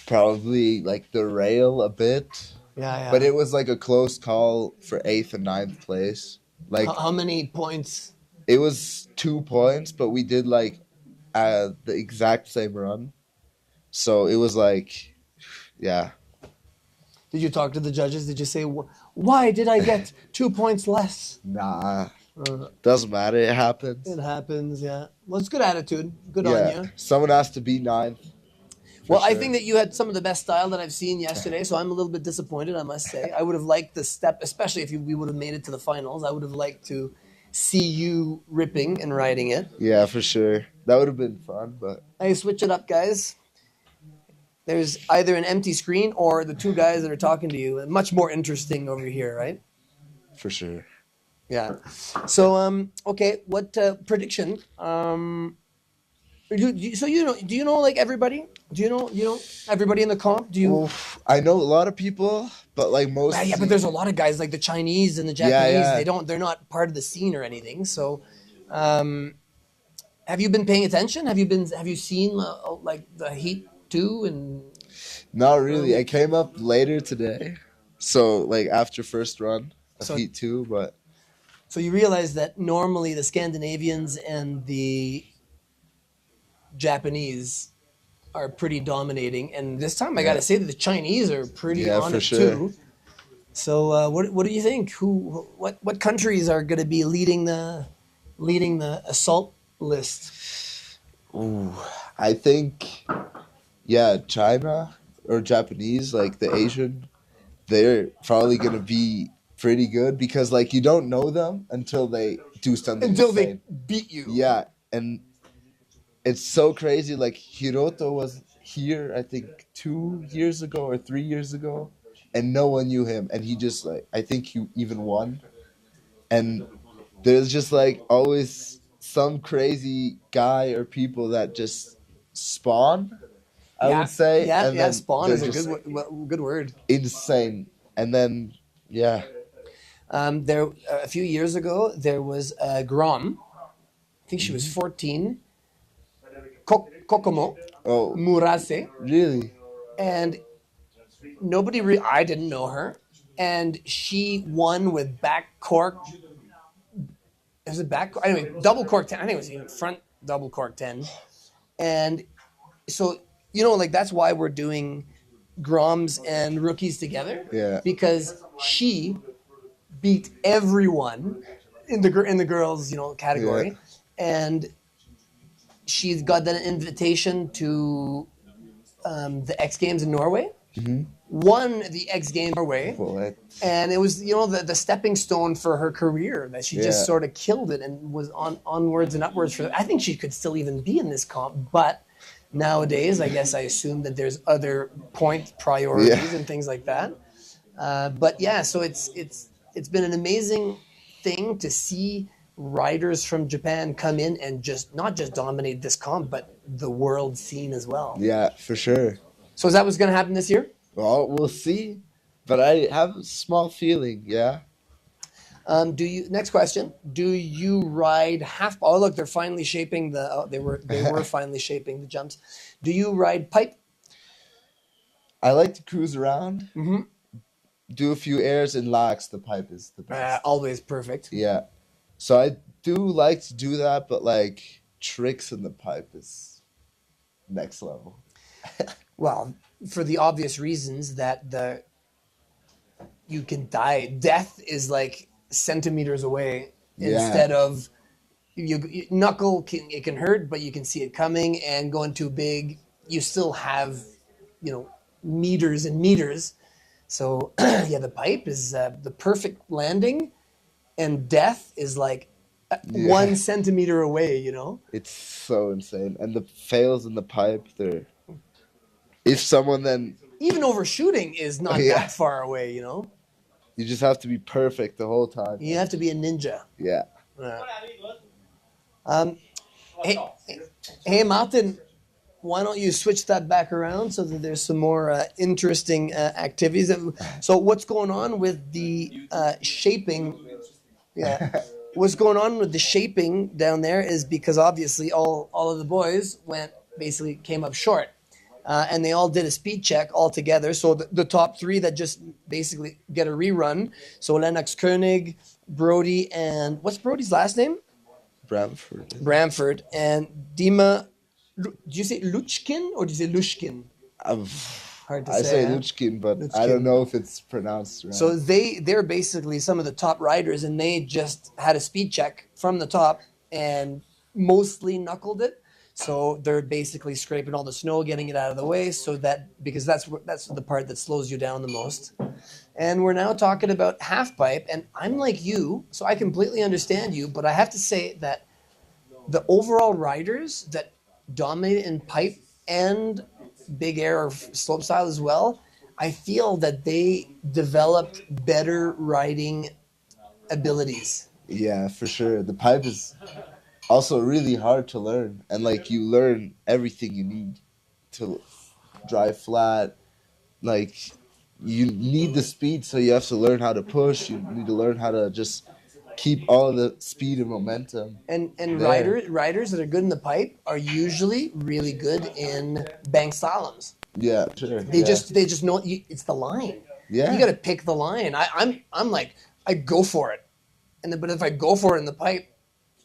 probably like the rail a bit. Yeah. But it was like a close call for 8th and 9th place. Like How many points? it was 2 points, but we did like the exact same run. So it was like, yeah. Did you talk to the judges? Did you say, why did I get 2 points less? Nah. Doesn't matter. It happens. It happens, yeah. Well, it's good attitude. Good on you. Someone has to be 9th. Well, I think that you had some of the best style that I've seen yesterday, so I'm a little bit disappointed, I must say. I would have liked the step, especially if we would have made it to the finals. I would have liked to see you ripping and riding it. Yeah, for sure. That would have been fun, but Hey, switch it up, guys. There's either an empty screen or the two guys that are talking to you. Much more interesting over here, right? for sure. Yeah. So, okay, what prediction? Do you know like everybody? Do you know everybody in the comp? Do you? Oof, I know a lot of people, but like most. Yeah, but there's a lot of guys like the Chinese and the Japanese. Yeah. They're not part of the scene or anything. So, have you been paying attention? Have you seen like the Heat 2 and? Not really. I came up later today, so like after first run of Heat 2, but. So you realize that normally the Scandinavians and the Japanese are pretty dominating, and this time I got to say that the Chinese are pretty on it too. So what do you think? What countries are going to be leading the assault list? Ooh, I think, China or Japanese, like the Asian, they're probably going to be pretty good because like you don't know them until they do something they beat you. Yeah, and it's so crazy. Like Hiroto was here, I think 2 years ago or 3 years ago, and no one knew him, and he just like I think he even won. And there's just like always some crazy guy or people that just spawn. I would say, yeah. Spawn is a good word. Insane, and then there a few years ago there was a Grom. I think she was 14. Kokomo Murase. Really? And I didn't know her. And she won with back cork. Is it back? Anyway, double cork 10. I think it was even front double cork 10. And so, like that's why we're doing Groms and rookies together. Yeah. Because she beat everyone in the girls, category. Yeah. And she's got an invitation to the X Games in Norway. Mm-hmm. Won the X Games in Norway. And it was, the stepping stone for her career that she just sort of killed it and was onwards and upwards for I think she could still even be in this comp. But nowadays, I guess I assume that there's other point priorities and things like that. So it's been an amazing thing to see riders from Japan come in and not just dominate this comp, but the world scene as well. Yeah, for sure. So is that what's going to happen this year? Well, we'll see. But I have a small feeling, yeah. Next question. Do you ride half? Oh, look, they're finally shaping they were finally shaping the jumps. Do you ride pipe? I like to cruise around. Mm-hmm. Do a few airs and lax. The pipe is the best. Always perfect. Yeah. So I do like to do that, but like tricks in the pipe is next level. Well, for the obvious reasons that you can die. Death is like centimeters away instead of knuckle. It can hurt, but you can see it coming. And going too big, you still have meters and meters. So the pipe is the perfect landing. And death is like Yeah. 1 centimeter away, you know? It's so insane. And the fails in the pipe, they're... If someone then... Even overshooting is not Yeah. that far away, you know? You just have to be perfect the whole time. You have to be a ninja. Yeah. Hey, Martin, why don't you switch that back around so that there's some more interesting activities? So what's going on with the shaping? Yeah. What's going on with the shaping down there is because obviously all of the boys came up short. And they all did a speed check all together. So the top 3 that just basically get a rerun. So Lennox Koenig, Brody, and what's Brody's last name? Bramford. And Dima, do you say Luchkin or do you say Lushkin? Hard to I say. say Luchkin, but I don't know if it's pronounced right. So they're basically some of the top riders, and they just had a speed check from the top and mostly knuckled it. So they're basically scraping all the snow, getting it out of the way, because that's the part that slows you down the most. And we're now talking about half pipe, and I'm like you, so I completely understand you, but I have to say that the overall riders that dominate in pipe and big air or slopestyle as well, I feel that they developed better riding abilities. Yeah, for sure. The pipe is also really hard to learn, and like you learn everything you need to drive flat. Like you need the speed, so you have to learn how to push. You need to learn how to just keep all of the speed and momentum. And there. riders that are good in the pipe are usually really good in bank slaloms. Yeah, sure. They just know it's the line. Yeah. You got to pick the line. I'm like, I go for it, but if I go for it in the pipe,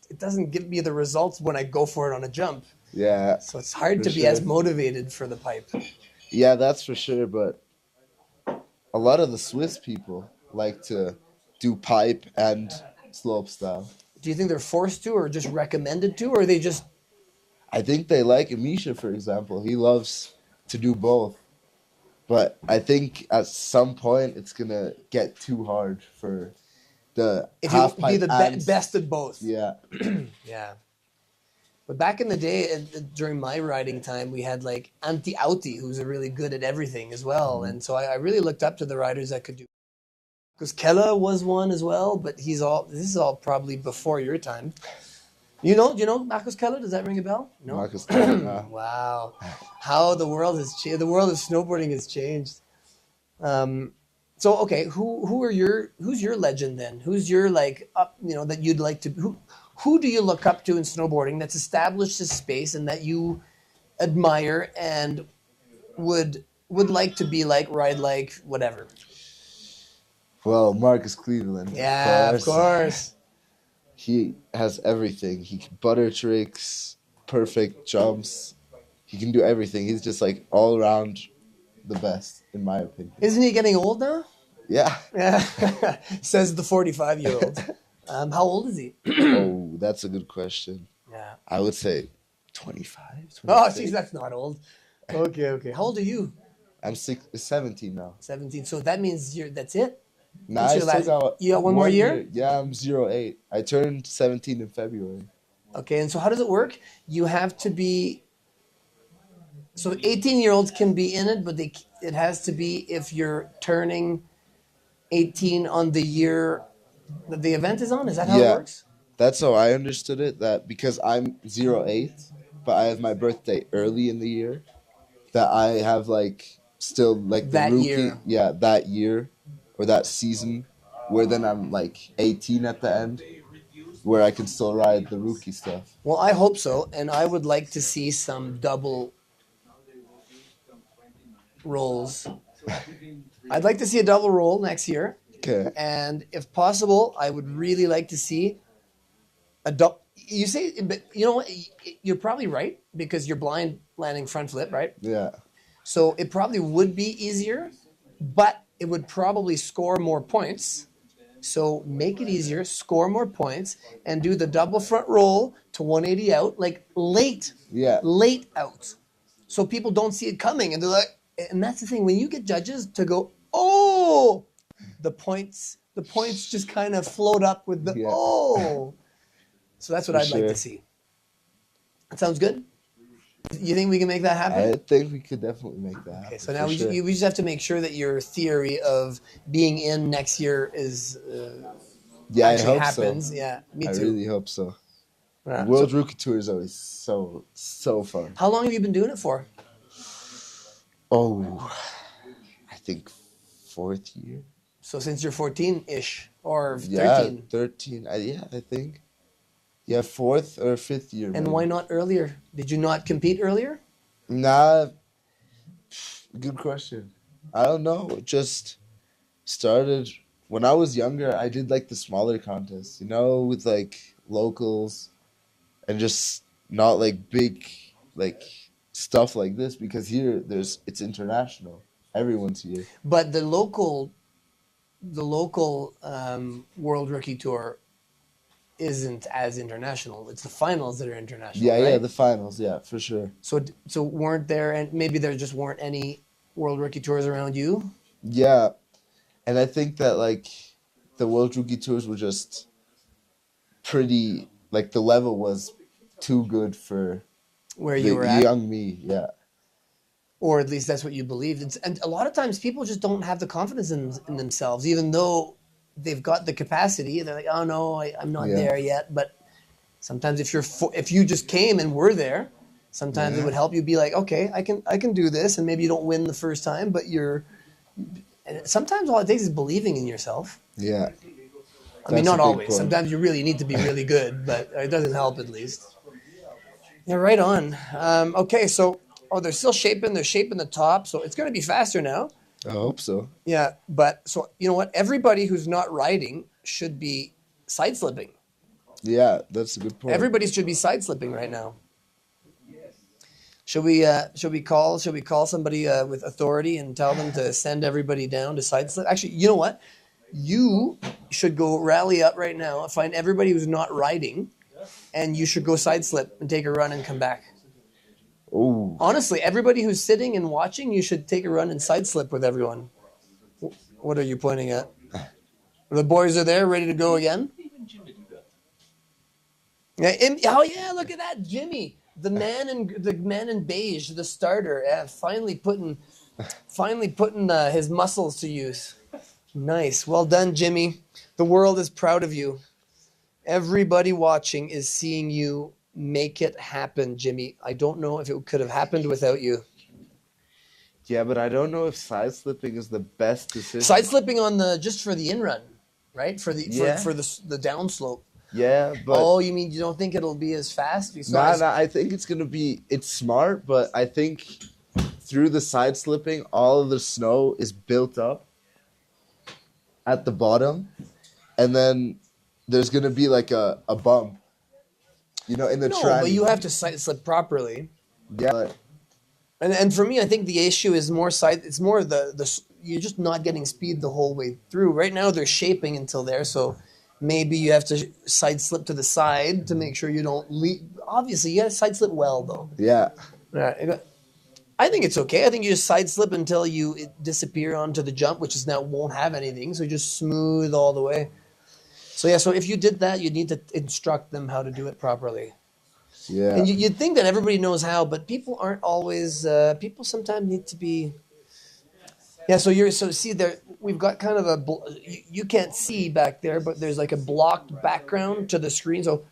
it doesn't give me the results when I go for it on a jump. Yeah. So it's hard for to be sure. as motivated for the pipe. Yeah, that's for sure. But a lot of the Swiss people like to do pipe and slopestyle. Do you think they're forced to, or just recommended to, or they just? I think they like Misha, for example. He loves to do both. But I think at some point it's gonna get too hard for the If half you be pipe the best at both. Yeah. Yeah. But back in the day, during my riding time, we had like Antti Auti, who's really good at everything as well. And so I really looked up to the riders that could do. Because Kella was one as well, but this is all probably before your time. Do you know Markus Keller? Does that ring a bell? No. Markus Keller. Wow. How the world has changed. The world of snowboarding has changed. So okay, who's your legend then? Who's your that you'd like to who do you look up to in snowboarding that's established a space and that you admire and would like to be like, ride like, whatever? Well, Marcus Cleveland. Yeah, of course. He has everything. He can butter tricks, perfect jumps. He can do everything. He's just like all around the best, in my opinion. Isn't he getting old now? Yeah. Yeah. Says the 45-year-old. How old is he? Oh, that's a good question. Yeah. I would say 25. Oh, geez, that's not old. Okay. How old are you? I'm 17 now. 17. So that means that's it? Nah, I still you got one more year? Yeah, I'm 08. I turned 17 in February. Okay, and so how does it work? You have to be... So 18-year-olds can be in it, but it has to be if you're turning 18 on the year that the event is on? Is that how it works? That's how I understood it, that because I'm 08, but I have my birthday early in the year, that I have still the that rookie... year. Yeah, that year. Or that season, where then I'm 18 at the end, where I can still ride the rookie stuff. Well, I hope so, and I would like to see some double rolls. I'd like to see a double roll next year. Okay. And if possible, I would really like to see a double. You say, but you know what? You're probably right, because you're blind landing front flip, right? Yeah. So it probably would be easier, but it would probably score more points. So make it easier, score more points, and do the double front roll to 180 out, late. Yeah. Late out. So people don't see it coming. And they're like, and that's the thing, when you get judges to go, oh, the points just kind of float up with the, oh. So that's what For I'd like sure. to see. That sounds good? You think we can make that happen? I think we could definitely make that happen. Okay, so now for sure. we just have to make sure that your theory of being in next year is Yeah, I actually hope happens. so. Yeah, me I too. really hope so. Yeah, World so- Rookie Tour is always so fun. How long have you been doing it for? Oh, I think 4th year. So since you're 14-ish or 13. Yeah, 13. Yeah, I think. Yeah, 4th or 5th year. And maybe. why not earlier? Did you not compete earlier? Nah, good question. I don't know. It just started when I was younger. I did like the smaller contests, with like locals, and just not like big like stuff like this because here it's international. Everyone's here. But the local World Rookie Tour isn't as international. It's the finals that are international. Yeah, right? yeah, the finals, yeah, for sure. So weren't there, and maybe there just weren't any World Rookie Tours around you? Yeah, and I think that like the World Rookie Tours were just pretty like the level was too good for Where the you were at? young me. Yeah, Or at least that's what you believed. And a lot of times people just don't have the confidence in themselves, even though they've got the capacity. They're like, oh no, I'm not Yeah. there yet. But sometimes if you just came and were there, sometimes it Yeah. would help you be like, okay, I can do this. And maybe you don't win the first time, but and sometimes all it takes is believing in yourself. yeah. I mean, That's a not big always. point. Sometimes you really need to be really good, but it doesn't help at least. Yeah, right on. Okay, so they're still shaping. They're shaping the top, so it's going to be faster now. I hope so. Yeah, but so you know what? Everybody who's not riding should be side slipping. Yeah, that's a good point. Everybody should be side slipping right now. Should we call somebody with authority and tell them to send everybody down to side slip? Actually, you know what? You should go rally up right now and find everybody who's not riding, and you should go side slip and take a run and come back. Ooh. Honestly, everybody who's sitting and watching, you should take a run and side slip with everyone. What are you pointing at? The boys are there, ready to go again? Yeah, oh yeah, look at that, Jimmy, the man in beige, the starter, finally putting his muscles to use. Nice, well done, Jimmy. The world is proud of you. Everybody watching is seeing you make it happen, Jimmy. I don't know if it could have happened without you. Yeah, but I don't know if side slipping is the best decision. Side slipping just for the in run, right? For the Yeah. for the downslope. Yeah, but Oh, you mean you don't think it'll be as fast? nah, I think it's smart, but I think through the side slipping, all of the snow is built up at the bottom, and then there's gonna be like a bump, in the No, tranny. but you have to side slip properly. Yeah, but And for me, I think the issue is more it's more the you're just not getting speed the whole way through. Right now they're shaping until there, so maybe you have to side slip to the side to make sure you don't leave. Obviously, you got to side slip well though. yeah, Right. I think it's okay. I think you just side slip until you disappear onto the jump, which is now won't have anything. So you just smooth all the way. So yeah, so if you did that, you'd need to instruct them how to do it properly. yeah. And you'd think that everybody knows how, but people aren't always. People sometimes need to be. Yeah, so see there. We've got kind of you can't see back there, but there's like a blocked background to the screen. So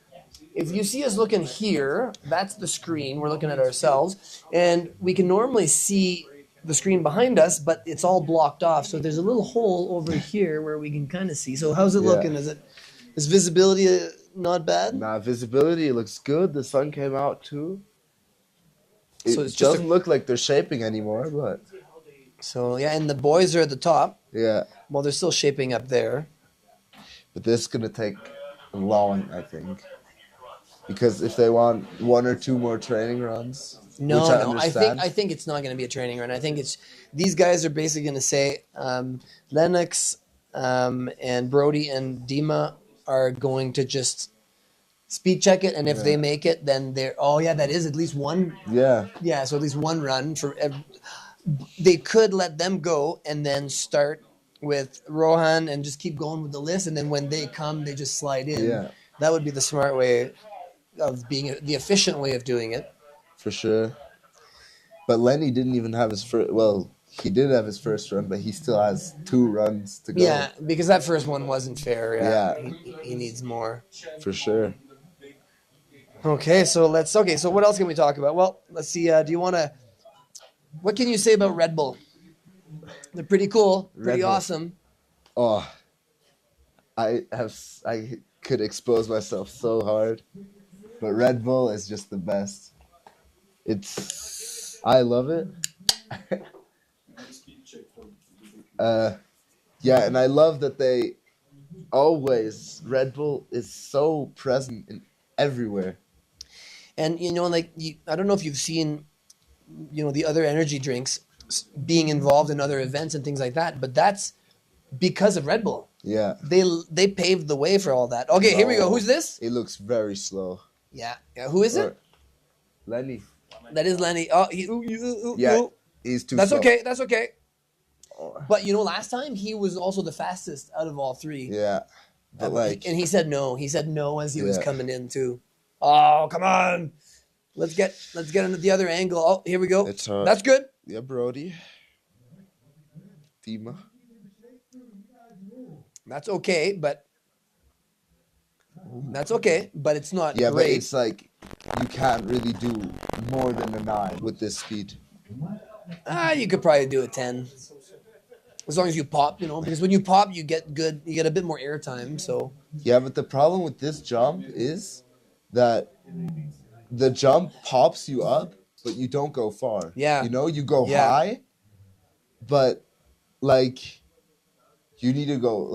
if you see us looking here, that's the screen. We're looking at ourselves, and we can normally see the screen behind us, but it's all blocked off. So there's a little hole over here where we can kind of see. So how's it Yeah. looking? Is visibility not bad? Nah, visibility looks good. The sun came out too. It So it's just doesn't look like they're shaping anymore, but So yeah, and the boys are at the top. yeah. Well, they're still shaping up there. But this is gonna take long, I think, because if they want one or two more training runs, No, which I no, understand. I think it's not going to be a training run. I think these guys are basically going to say Lennox and Brody and Dima are going to just speed check it, and if they make it, then they're that is at least one. Yeah. Yeah, so at least one run for. They could let them go and then start with Rohan and just keep going with the list, and then when they come, they just slide in. Yeah. That would be the smart way of being the efficient way of doing it. For sure. But Lenny didn't even have his first. Well, he did have his first run, but he still has 2 runs to go. Yeah, because that first one wasn't fair. Yeah. He needs more. For sure. Okay, so what else can we talk about? Well, let's see. Do you want to? What can you say about Red Bull? They're pretty cool, pretty awesome. Oh, I could expose myself so hard, but Red Bull is just the best. I love it. Yeah, and I love that Red Bull is so present in everywhere. And I don't know if you've seen, the other energy drinks being involved in other events and things like that, but that's because of Red Bull. Yeah. They paved the way for all that. Okay, here we go. Who's this? It looks very slow. Yeah. Who is it? Lenny. That is Lenny. Oh, he's too That's slow. okay. That's okay. But last time he was also the fastest out of all 3. Yeah. But and he said no. He said no as he was coming in too. Oh, come on. Let's get into the other angle. Oh, here we go. That's good. Yeah, Brody. Dima. That's okay, but it's not great. But it's like you can't really do more than a 9 with this speed. You could probably do a 10. As long as you pop, because when you pop, you get a bit more air time. So yeah, but the problem with this jump is that the jump pops you up, but you don't go far. Yeah, you go high, but you need to go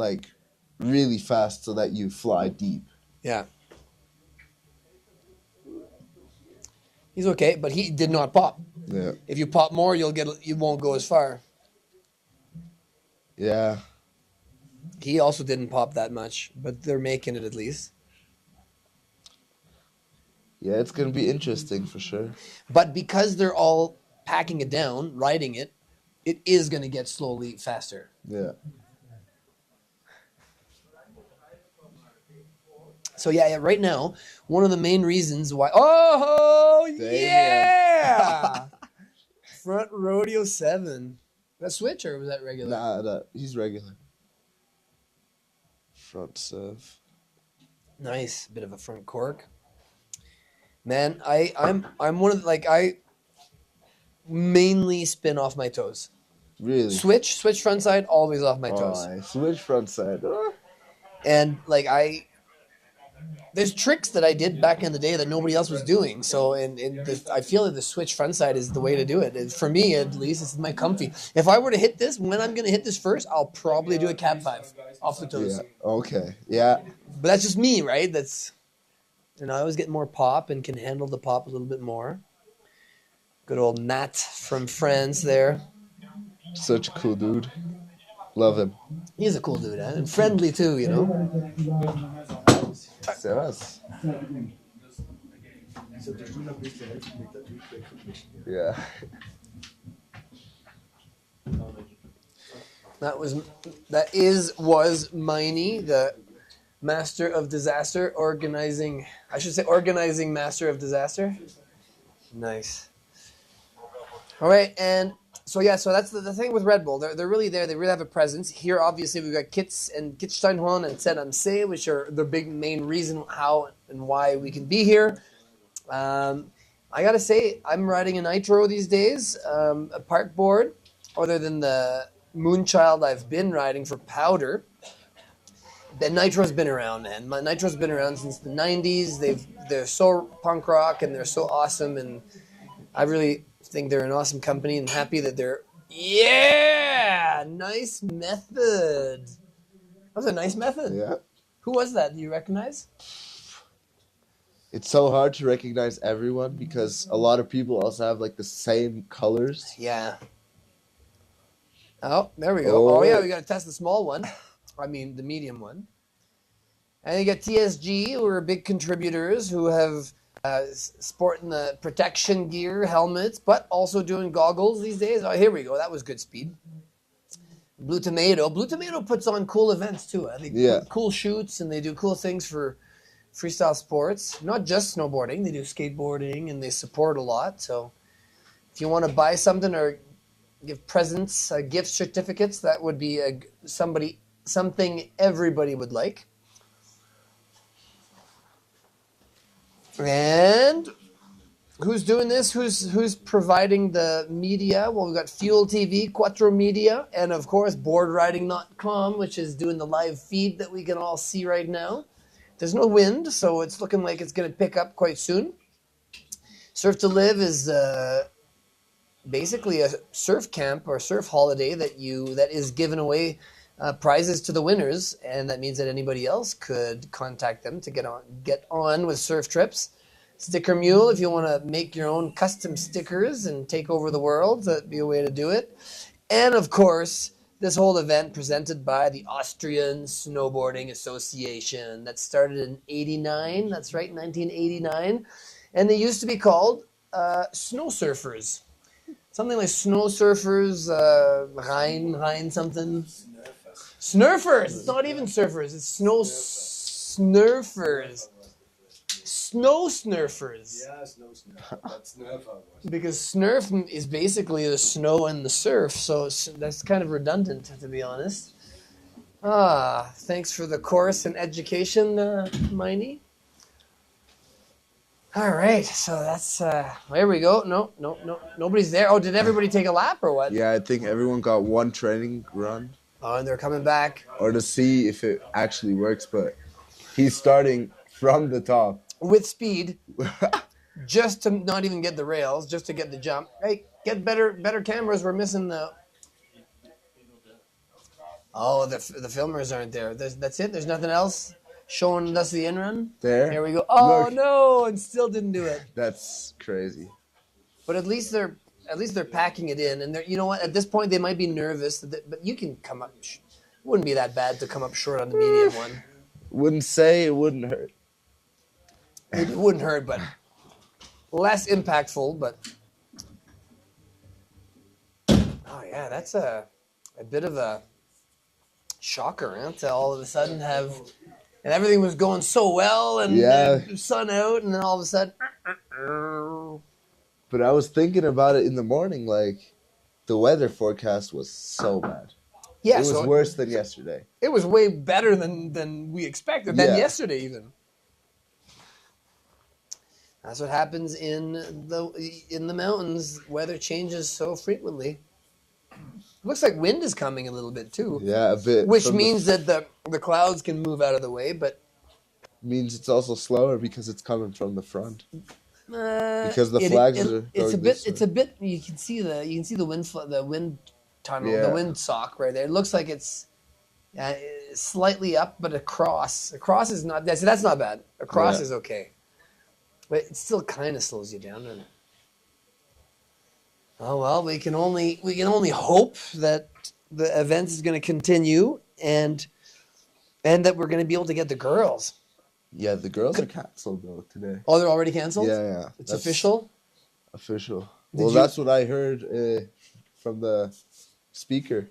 really fast so that you fly deep. Yeah, he's okay, but he did not pop. Yeah, if you pop more, you won't go as far. Yeah. He also didn't pop that much, but they're making it at least. Yeah, it's going to be interesting for sure. But because they're all packing it down, riding it, it is going to get slowly faster. Yeah. So yeah, right now, one of the main reasons why... Oh, yeah! Front rodeo 7. That switch or was that regular? Nah, he's regular. Front serve. Nice, bit of a front cork. Man, I'm one of I mainly spin off my toes. Really? Switch front side, always off my toes. Switch front side. And there's tricks that I did back in the day that nobody else was doing. So, I feel that the switch front side is the way to do it. And for me, at least, it's my comfy. If I were to hit this, when I'm going to hit this first, I'll probably do a cab 5 off the toes. Yeah. Okay. Yeah. But that's just me, right? And I always get more pop and can handle the pop a little bit more. Good old Matt from France there. Such a cool dude. Love him. He's a cool dude, and friendly too, Servus. Yeah. Was Miney, the master of disaster, organizing master of disaster. Nice. All right, and so that's the thing with Red Bull. They're really there. They really have a presence here. Obviously, we've got Kitzsteinhorn and See, which are the big main reason how and why we can be here. I gotta say, I'm riding a Nitro these days, a park board, other than the Moonchild I've been riding for powder. The Nitro's been around, man. My Nitro's been around since the 90s. They're so punk rock and they're so awesome, and I really think they're an awesome company and happy that they're... Yeah! Nice method. That was a nice method. Yeah. Who was that? Do you recognize? It's so hard to recognize everyone because a lot of people also have the same colors. Yeah. Oh, there we go. Oh yeah, we got to test the small one. I mean, the medium one. And you got TSG, who are big contributors, who have sporting the protection gear, helmets, but also doing goggles these days. Oh, here we go. That was good speed. Blue Tomato. Blue Tomato puts on cool events too. I think cool shoots, and they do cool things for freestyle sports, not just snowboarding. They do skateboarding and they support a lot. So if you want to buy something or give presents, gift certificates, that would be something everybody would like. And who's doing this? Who's providing the media? Well, we've got Fuel TV, Quattro Media, and of course boardriding.com, which is doing the live feed that we can all see right now. There's no wind, so it's looking like it's going to pick up quite soon. Surf to Live is basically a surf camp or surf holiday that is giving away prizes to the winners, and that means that anybody else could contact them to get on with surf trips. Sticker Mule, if you want to make your own custom stickers and take over the world, that'd be a way to do it. And of course, this whole event presented by the Austrian Snowboarding Association that started in 89. That's right, 1989. And they used to be called snow surfers. Something like snow surfers, Rhein something. Snurfers. It's not even surfers. It's snow snurfers. Snow snurfers. Yeah, snow snurfer. That's snurfer. Because snurf is basically the snow and the surf, so that's kind of redundant, to be honest. Thanks for the course and education, Miney. All right, so that's, there we go. No, nobody's there. Oh, did everybody take a lap or what? Yeah, I think everyone got one training run. Oh, and they're coming back. Or to see if it actually works, but he's starting from the top. With speed, just to not even get the rails, just to get the jump. Hey, get better cameras. We're missing the... Oh, the filmers aren't there. That's it? There's nothing else showing us the in-run? There we go. Oh, look. no, and still didn't do it. That's crazy. But at least they're packing it in, and you know what? At this point, they might be nervous, but you can come up. It wouldn't be that bad to come up short on the medium one. Wouldn't say it wouldn't hurt. It wouldn't hurt, but less impactful. But oh yeah, that's a bit of a shocker, huh? To all of a sudden have, and everything was going so well, and the sun out, and then all of a sudden. But I was thinking about it in the morning, like the weather forecast was so bad. Yeah, it was worse than yesterday. It was way better than we expected, than yesterday even. That's what happens in the mountains. Weather changes so frequently. Looks like wind is coming a little bit too. Yeah, a bit. Which means that the clouds can move out of the way, but means it's also slower because it's coming from the front. Because the flags are going it's a bit. You can see the wind tunnel, the wind sock right there. It looks like it's slightly up, but across is not. That's not bad. Across is okay. But it still kind of slows you down, doesn't it? Oh well, we can only hope that the event is going to continue and that we're going to be able to get the girls. Yeah, the girls are canceled though today. Oh, they're already canceled? Yeah. It's official? Official. That's what I heard from the speaker.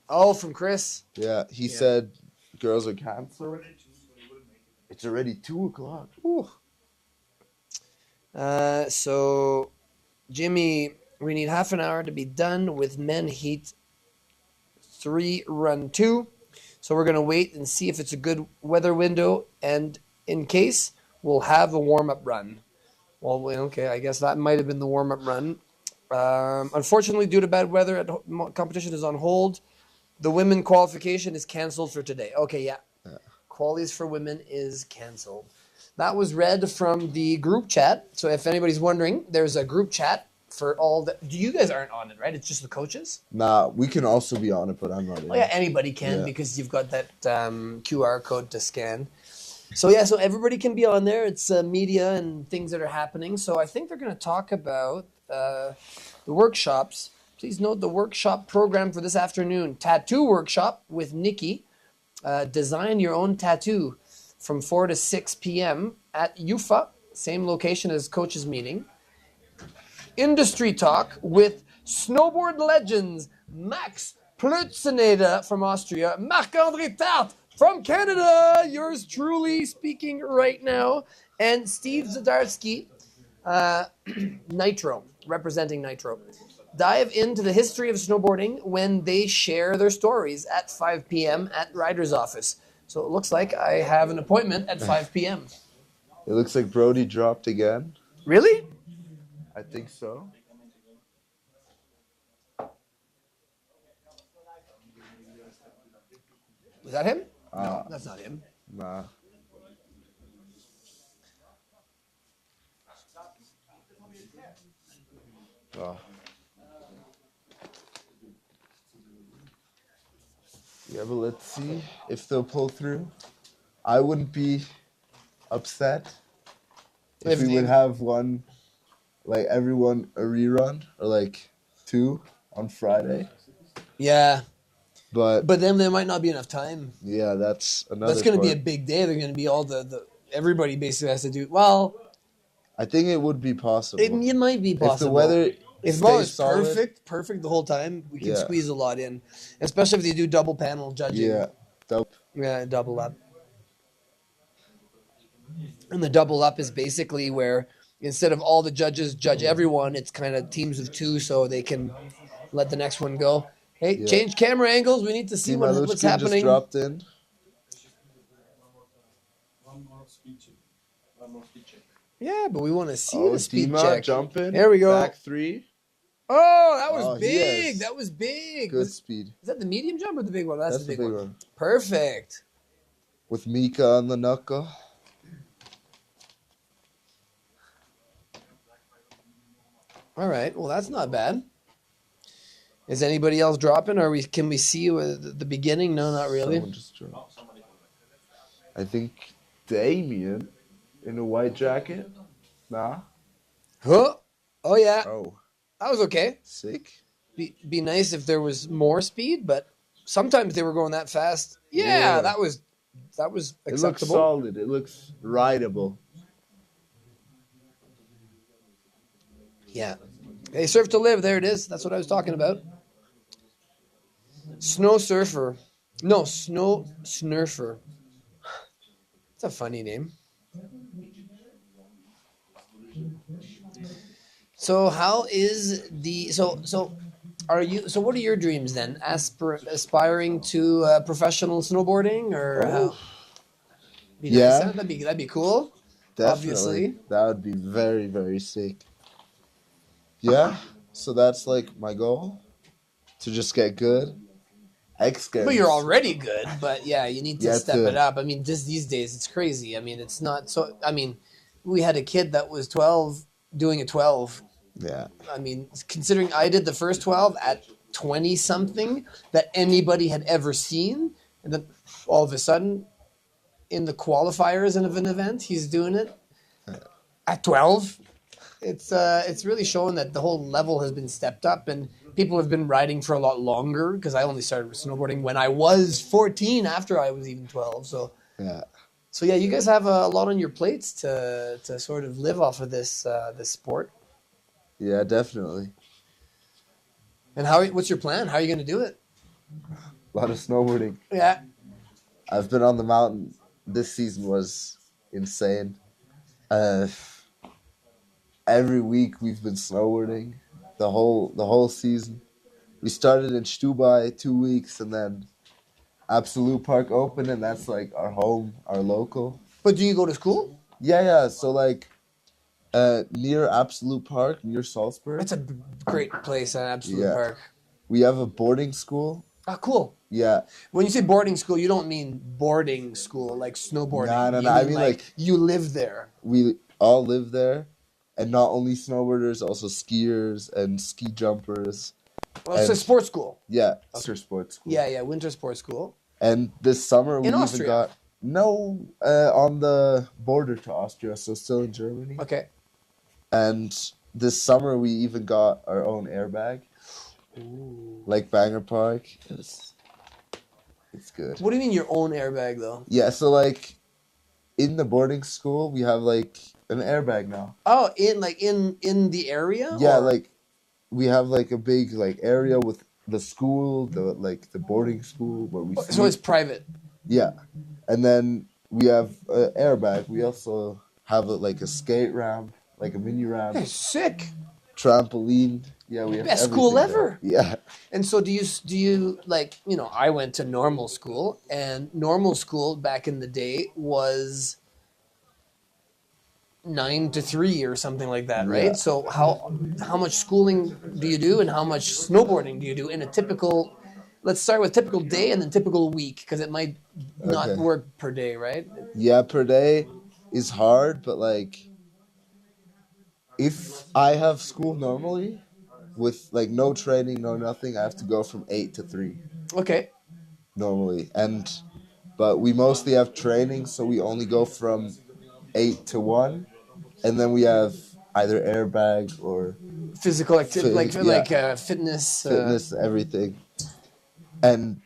Oh, from Chris? Yeah, he said girls are canceled. It's already 2 o'clock. Ooh. So, Jimmy, we need half an hour to be done with men heat 3, run 2. So we're going to wait and see if it's a good weather window, and in case, we'll have a warm-up run. Well, okay, I guess that might have been the warm-up run. Unfortunately, due to bad weather, competition is on hold. The women qualification is canceled for today. Okay, yeah. Qualies for women is canceled. That was read from the group chat. So if anybody's wondering, there's a group chat for all the... You guys aren't on it, right? It's just the coaches? Nah, we can also be on it, but I'm not in. Oh, yeah, anybody can because you've got that QR code to scan. So everybody can be on there. It's media and things that are happening. So I think they're going to talk about the workshops. Please note the workshop program for this afternoon. Tattoo workshop with Nikki. Design your own tattoo from 4 to 6 p.m. at UFA, same location as coaches meeting. Industry talk with snowboard legends Max Plutzeneder from Austria, Marc-André Tart From Canada, yours truly speaking right now, and Steve Zadarsky, Nitro, representing Nitro. Dive into the history of snowboarding when they share their stories at 5 p.m. at Rider's office. So it looks like I have an appointment at 5 p.m. It looks like Brody dropped again. Really? I think so. Was that him? No, that's not him. Nah. Oh. Yeah, but let's see if they'll pull through. I wouldn't be upset if we would have one, like everyone a rerun or like 2 on Friday. Yeah. But then there might not be enough time. Yeah, that's another. That's going to be a big day. They're going to be all the everybody basically has to do. Well, I think it would be possible. it might be possible. If the weather as long as stays perfect the whole time, we can Yeah. squeeze a lot in. Especially if they do double panel judging. Yeah, double up. And the double up is basically where instead of all the judges judge everyone, it's kind of teams of 2 so they can let the next one go. Hey, Yeah. change camera angles. We need to see what's Just happening. dropped in. One more speed check. Yeah, but we want to see the speed Dima check. jumping. There we go. Back 3. Oh, that was Oh, he big. has That was big. Good speed. Is that the medium jump or the big one? That's That's the big one. Perfect. With Mika on the knuckle. All right. Well, that's not bad. Is anybody else dropping? Or can we see you at the beginning? No, not really. Someone just dropped. I think Damien in a white jacket. Nah. Huh? Oh yeah. Oh. That was okay. Sick. Be nice if there was more speed, but sometimes they were going that fast. Yeah, Yeah. that was It looks acceptable. solid. It looks rideable. Yeah. Hey, surf to live. There it is. That's what I was talking about. Snow surfer. No, snow snurfer. It's a funny name. So how is the are you what are your dreams then? Aspiring to professional snowboarding or how? Be nice, Yeah. huh? That'd be cool. Definitely. Obviously. That would be very, very sick. Yeah. So that's like my goal. To just get good. X Games. Well, you're already good, but yeah, you need to Yeah, step it up. I mean, just these days, it's crazy. I mean, it's not so. I mean, we had a kid that was 12 doing a 12. Yeah. I mean, considering I did the first 12 at 20 something that anybody had ever seen, and then all of a sudden, in the qualifiers of an event, he's doing it at 12. It's really showing that the whole level has been stepped up and people have been riding for a lot longer because I only started snowboarding when I was 14 after I was even 12. So yeah, you guys have a lot on your plates to sort of live off of this sport. Yeah, definitely. And what's your plan? How are you going to do it? A lot of snowboarding. Yeah. I've been on the mountain. This season was insane. Every week we've been snowboarding. The whole season. We started in Stubai 2 weeks and then Absolute Park opened and that's like our home, our local. But do you go to school? Yeah. So like near Absolute Park, near Salzburg. It's a great place at Absolute Park. We have a boarding school. Ah, cool. Yeah. When you say boarding school, you don't mean boarding school like snowboarding. No. You I mean like you live there. We all live there, and not only snowboarders, also skiers and ski jumpers. Well, it's a sports school. Yeah, it's a sports school. Yeah, winter sports school. And this summer we In even Austria? got on the border to Austria, so still in Germany. Okay. And this summer we even got our own airbag. Ooh. Like Banger Park. It's good. What do you mean your own airbag though? Yeah, so like in the boarding school we have like an airbag now. Oh, in the area? Yeah, or? like we have like a big like area with the school, the boarding school where we So sleep. it's private. Yeah, and then we have airbag. We also have like a skate ramp, like a mini ramp. Hey, sick. Trampoline. Yeah, we have Best school everything ever. there. Yeah. And so do you like, I went to normal school, and normal school back in the day was 9 to 3 or something like that, right? Yeah. So how much schooling do you do, and how much snowboarding do you do in a typical, let's start with typical day and then typical week, because it might not Okay. work per day, right? Yeah, per day is hard, but like if I have school normally with like no training, no nothing, I have to go from 8 to 3 Okay. normally. But we mostly have training, so we only go from 8 to 1, and then we have either airbag or Physical activity, fitness. fitness, everything. And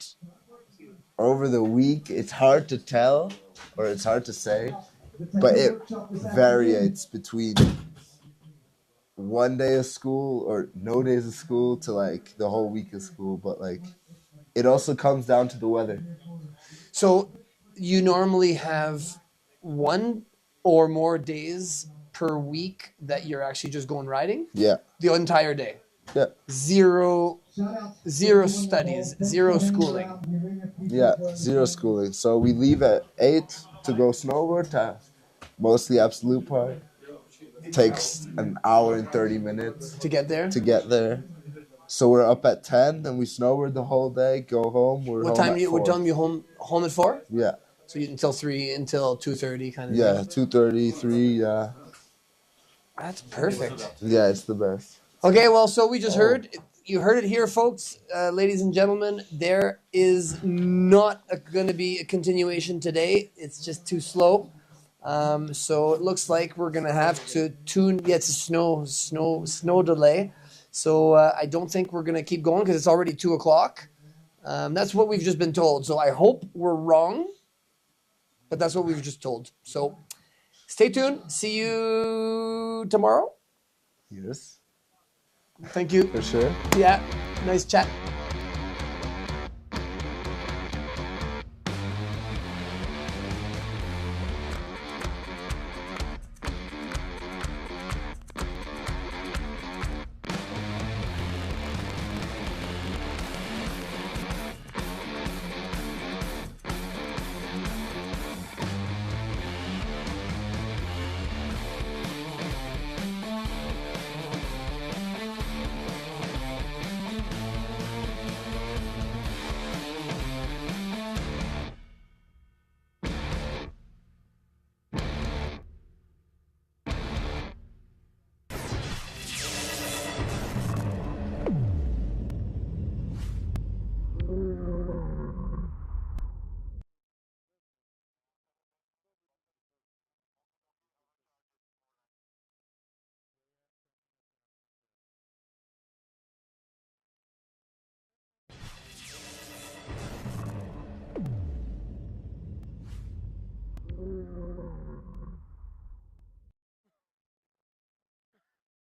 over the week, it's hard to tell, or it's hard to say, but it varies between one day of school or no days of school to like the whole week of school. But like, it also comes down to the weather. So you normally have one or more days per week that you're actually just going riding? Yeah. The entire day? Yeah. Zero studies, zero schooling. Yeah, zero schooling. So we leave at 8 to go snowboard to mostly Absolute Park. Takes an hour and 30 minutes to get there. So we're up at 10, and we snowboard the whole day. Go home. What time you home at 4? Yeah. So until 2:30 kind of. Yeah, 2:30, 3. Yeah. That's perfect. Yeah, it's the best. Okay, well, so we just heard. You heard it here, folks, ladies and gentlemen. There is not going to be a continuation today. It's just too slow. So it looks like we're gonna have to tune. Yeah, it's a snow delay. So I don't think we're gonna keep going because it's already 2:00. That's what we've just been told. So I hope we're wrong, but that's what we've just told. So stay tuned. See you tomorrow. Yes. Thank you. For sure. Yeah. Nice chat.